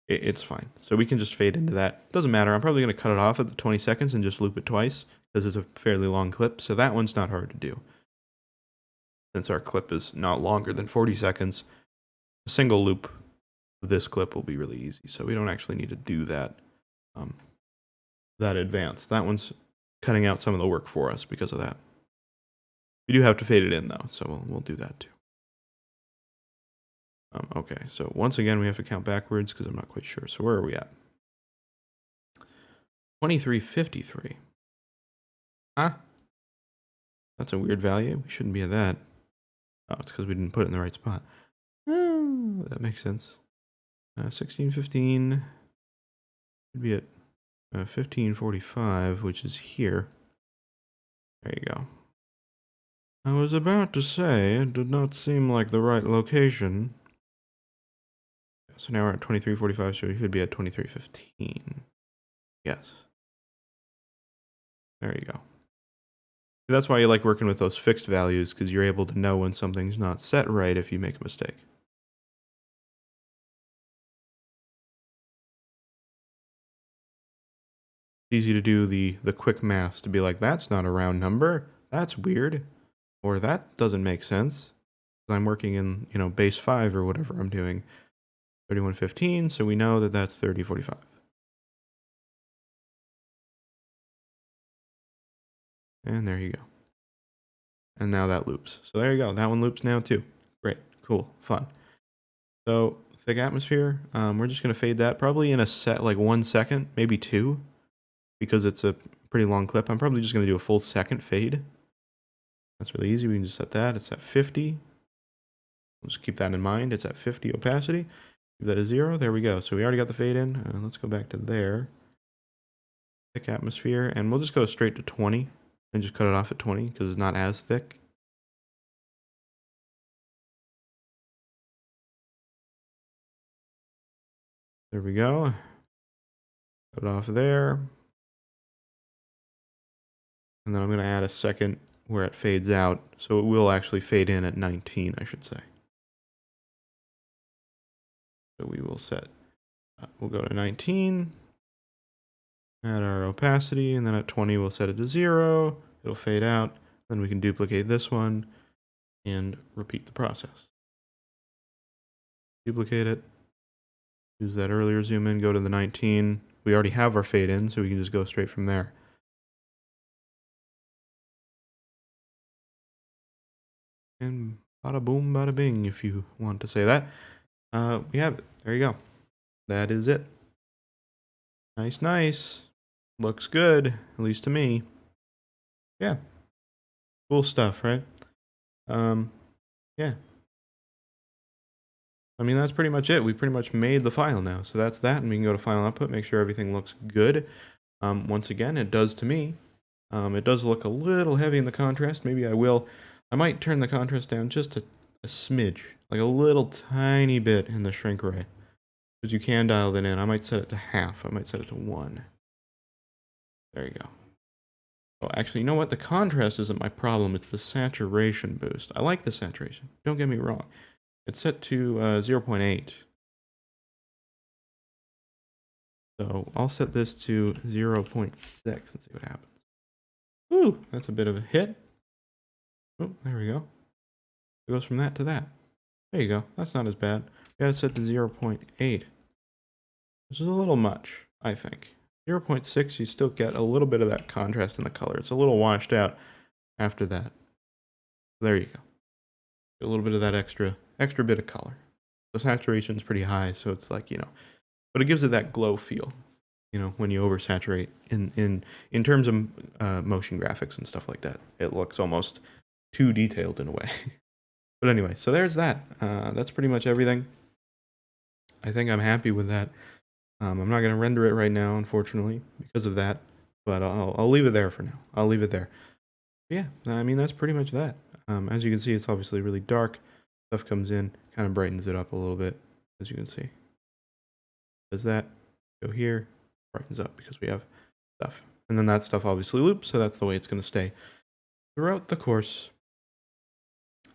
[SPEAKER 1] It's fine. So we can just fade into that. Doesn't matter. I'm probably going to cut it off at the 20 seconds and just loop it twice because it's a fairly long clip. So that one's not hard to do. Since our clip is not longer than 40 seconds, a single loop of this clip will be really easy. So we don't actually need to do that. that advanced. That one's cutting out some of the work for us because of that. We do have to fade it in though, so we'll do that too. Okay, so once again, we have to count backwards because I'm not quite sure. So where are we at? 2353. Huh? That's a weird value. We shouldn't be at that. Oh, it's because we didn't put it in the right spot. Oh, that makes sense. 1615 should be at 1545, which is here. There you go. I was about to say, it did not seem like the right location. So now we're at 2345, so we should be at 2315. Yes. There you go. That's why you like working with those fixed values, because you're able to know when something's not set right if you make a mistake. It's easy to do the quick maths to be like, that's not a round number, that's weird, or that doesn't make sense. I'm working in, base 5 or whatever I'm doing. 3115, so we know that that's 3045. And there you go. And now that loops. So there you go. That one loops now too. Great. Cool. Fun. So thick atmosphere. We're just going to fade that probably in a set, like 1 second, maybe 2, because it's a pretty long clip. I'm probably just going to do a full second fade. That's really easy. We can just set that. It's at 50. We'll just keep that in mind. It's at 50 opacity. Give that a 0. There we go. So we already got the fade in. Let's go back to there. Thick atmosphere. And we'll just go straight to 20 and just cut it off at 20 because it's not as thick. There we go. Cut it off there. And then I'm going to add a second where it fades out. So it will actually fade in at 19, I should say. So we will set, we'll go to 19, add our opacity, and then at 20 we'll set it to 0. It'll fade out. Then we can duplicate this one and repeat the process. Duplicate it. Use that earlier zoom in, go to the 19. We already have our fade in, so we can just go straight from there. And bada boom, bada bing, if you want to say that. We have it. There you go. That is it. Nice, nice. Looks good, at least to me. Yeah. Cool stuff, right? Yeah. I mean, that's pretty much it. We pretty much made the file now. So that's that, and we can go to File Output, make sure everything looks good. Once again, it does to me. It does look a little heavy in the contrast. Maybe I might turn the contrast down just a smidge, like a little tiny bit in the shrink ray. Because you can dial that in. I might set it to half. I might set it to 1. There you go. Oh, actually, you know what? The contrast isn't my problem. It's the saturation boost. I like the saturation. Don't get me wrong. It's set to 0.8. So I'll set this to 0.6 and see what happens. Ooh, that's a bit of a hit. Oh, there we go. It goes from that to that. There you go. That's not as bad. We got it set to 0.8. Which is a little much, I think. 0.6, you still get a little bit of that contrast in the color. It's a little washed out after that. There you go. A little bit of that extra bit of color. The saturation's pretty high, so it's like, but it gives it that glow feel, when you oversaturate in terms of motion graphics and stuff like that. It looks almost too detailed in a way. But anyway, so there's that. That's pretty much everything. I think I'm happy with that. I'm not going to render it right now, unfortunately, because of that. But I'll leave it there for now. I'll leave it there. But yeah, I mean, that's pretty much that. As you can see, it's obviously really dark. Stuff comes in, kind of brightens it up a little bit, as you can see. Does that. Go here, brightens up because we have stuff. And then that stuff obviously loops, so that's the way it's going to stay throughout the course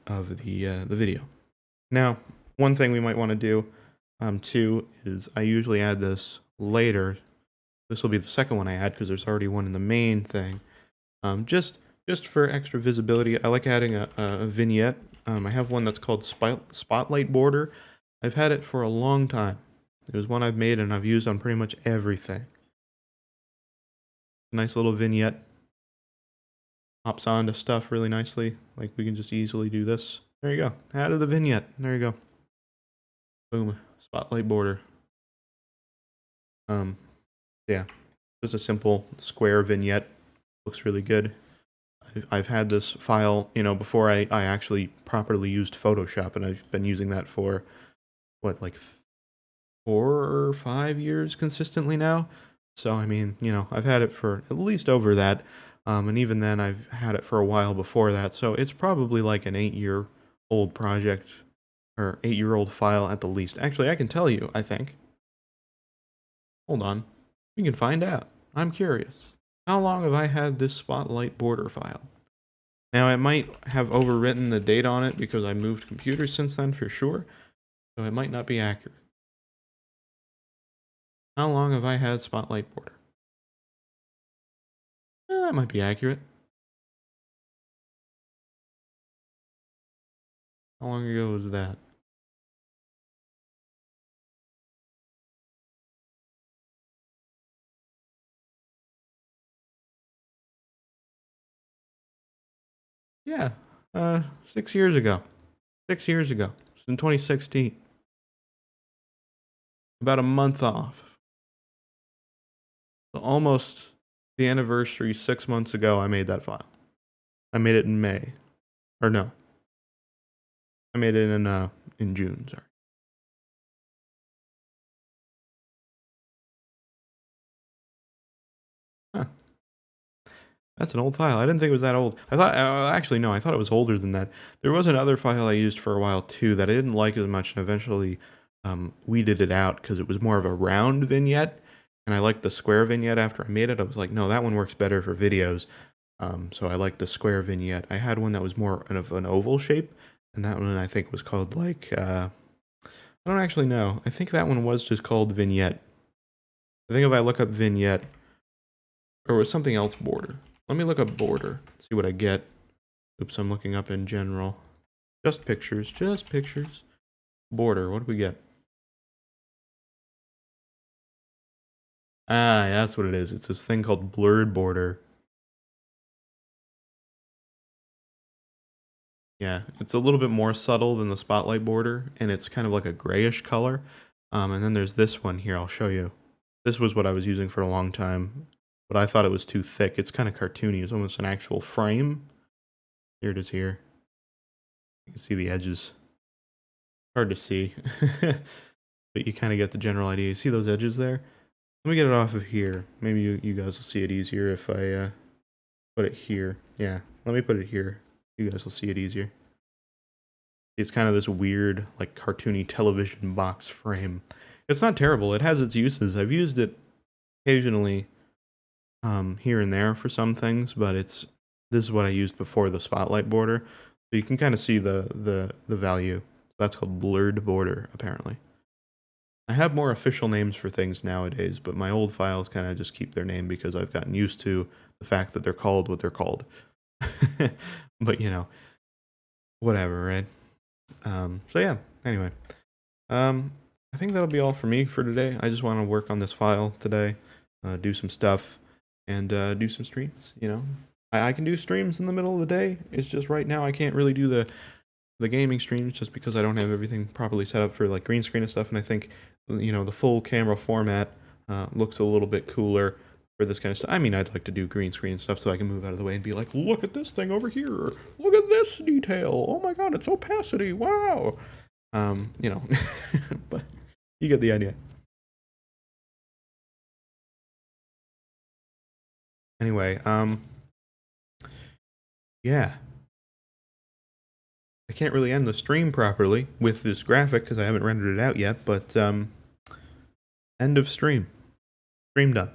[SPEAKER 1] of the video. Now, one thing we might want to do too is I usually add this later. This will be the second one I add because there's already one in the main thing. Just for extra visibility, I like adding a vignette. I have one that's called Spotlight Border. I've had it for a long time. It was one I've made and I've used on pretty much everything. Nice little vignette. Hops onto stuff really nicely. Like we can just easily do this. There you go. Added the vignette. There you go. Boom. Spotlight border. Yeah. Just a simple square vignette. Looks really good. I've had this file, you know, before I actually properly used Photoshop, and I've been using that for, what, like 4 or 5 years consistently now. So, I mean, you know, I've had it for at least over that. And even then, I've had it for a while before that. So it's probably like an 8-year-old project, or 8-year-old file at the least. Actually, I can tell you, I think. Hold on. We can find out. I'm curious. How long have I had this Spotlight border file? Now, it might have overwritten the date on it because I moved computers since then for sure. So it might not be accurate. How long have I had Spotlight border? That might be accurate. How long ago was that? Yeah, 6 years ago. 6 years ago. It's in 2016. About a month off. So almost the anniversary 6 months ago, I made that file. I made it in May. Or no. I made it in June, sorry. Huh. That's an old file. I didn't think it was that old. I thought, actually, no, I thought it was older than that. There was another file I used for a while too that I didn't like as much, and eventually weeded it out because it was more of a round vignette, and I liked the square vignette after I made it. I was like, no, that one works better for videos. So I liked the square vignette. I had one that was more of an oval shape, and that one I think was called like, I don't actually know. I think that one was just called vignette. I think if I look up vignette, or was something else border. Let me look up border, see what I get. Oops, I'm looking up in general. Just pictures, just pictures. Border, what do we get? Ah, yeah, that's what it is. It's this thing called blurred border. Yeah, it's a little bit more subtle than the spotlight border, and it's kind of like a grayish color. And then there's this one here, I'll show you. This was what I was using for a long time, but I thought it was too thick. It's kind of cartoony. It's almost an actual frame. Here it is here. You can see the edges. Hard to see, but you kind of get the general idea. You see those edges there? Let me get it off of here. Maybe you guys will see it easier if I put it here. Yeah, let me put it here. You guys will see it easier. It's kind of this weird, like, cartoony television box frame. It's not terrible. It has its uses. I've used it occasionally here and there for some things, but this is what I used before the spotlight border. So you can kind of see the value. So that's called blurred border, apparently. I have more official names for things nowadays, but my old files kind of just keep their name because I've gotten used to the fact that they're called what they're called. But, you know, whatever, right? So yeah, anyway. I think that'll be all for me for today. I just want to work on this file today, do some stuff, and do some streams, you know. I can do streams in the middle of the day. It's just right now I can't really do the gaming streams just because I don't have everything properly set up for like green screen and stuff, and I think, you know, the full camera format looks a little bit cooler for this kind of stuff. I mean, I'd like to do green screen stuff so I can move out of the way and be like, look at this thing over here. Look at this detail. Oh my god, it's opacity. Wow. You know, but you get the idea. Anyway, yeah. I can't really end the stream properly with this graphic because I haven't rendered it out yet, but end of stream. Stream done.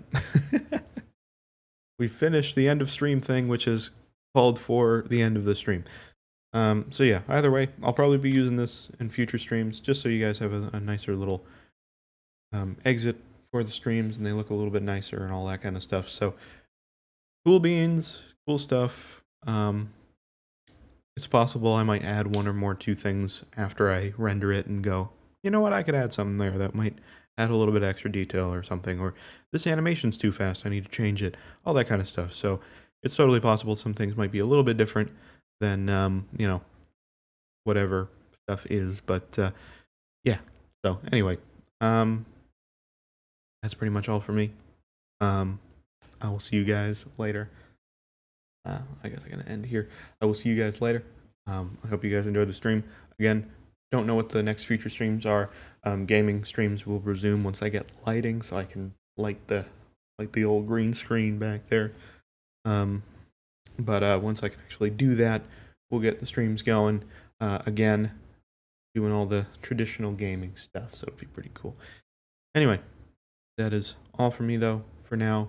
[SPEAKER 1] We finished the end of stream thing, which is called for the end of the stream. So yeah, either way, I'll probably be using this in future streams just so you guys have a nicer little exit for the streams and they look a little bit nicer and all that kind of stuff. So cool beans, cool stuff. It's possible I might add 1 or more 2 things after I render it and go, you know what, I could add something there that might add a little bit of extra detail or something, or this animation's too fast, I need to change it, all that kind of stuff. So it's totally possible some things might be a little bit different than, you know, whatever stuff is, but yeah. So anyway, that's pretty much all for me. I will see you guys later. I guess I'm gonna end here. I will see you guys later. I hope you guys enjoyed the stream. Again, don't know what the next future streams are. Gaming streams will resume once I get lighting, so I can light the old green screen back there. But once I can actually do that, we'll get the streams going again, doing all the traditional gaming stuff. So it'll be pretty cool. Anyway, that is all for me though for now.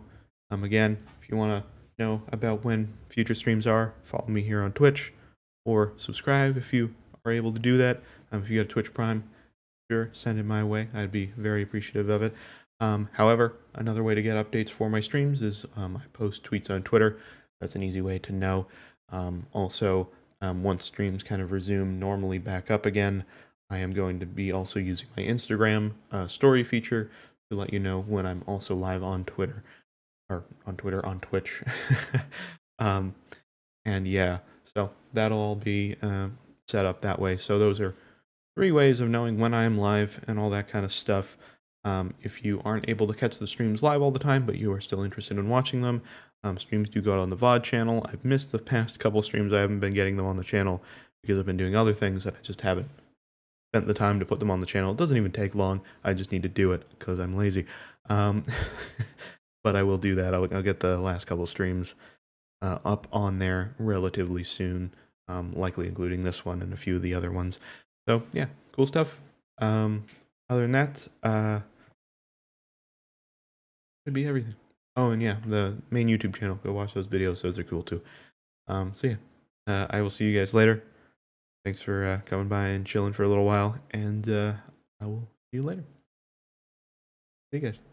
[SPEAKER 1] Again, if you want to know about when future streams are, follow me here on Twitch, or subscribe if you are able to do that. If you got a Twitch Prime, sure, send it my way. I'd be very appreciative of it. However, another way to get updates for my streams is I post tweets on Twitter. That's an easy way to know. Also, once streams kind of resume normally back up again, I am going to be also using my Instagram story feature to let you know when I'm also live on Twitter. Or on Twitch. And yeah, so that'll all be set up that way. So those are 3 ways of knowing when I am live and all that kind of stuff. If you aren't able to catch the streams live all the time, but you are still interested in watching them, streams do go out on the VOD channel. I've missed the past couple streams. I haven't been getting them on the channel because I've been doing other things that I just haven't spent the time to put them on the channel. It doesn't even take long. I just need to do it because I'm lazy. But I will do that. I'll get the last couple streams up on there relatively soon, likely including this one and a few of the other ones. So yeah, cool stuff. Other than that, should be everything. Oh, and yeah, the main YouTube channel. Go watch those videos. Those are cool too. So yeah, I will see you guys later. Thanks for coming by and chilling for a little while, and I will see you later. See you guys.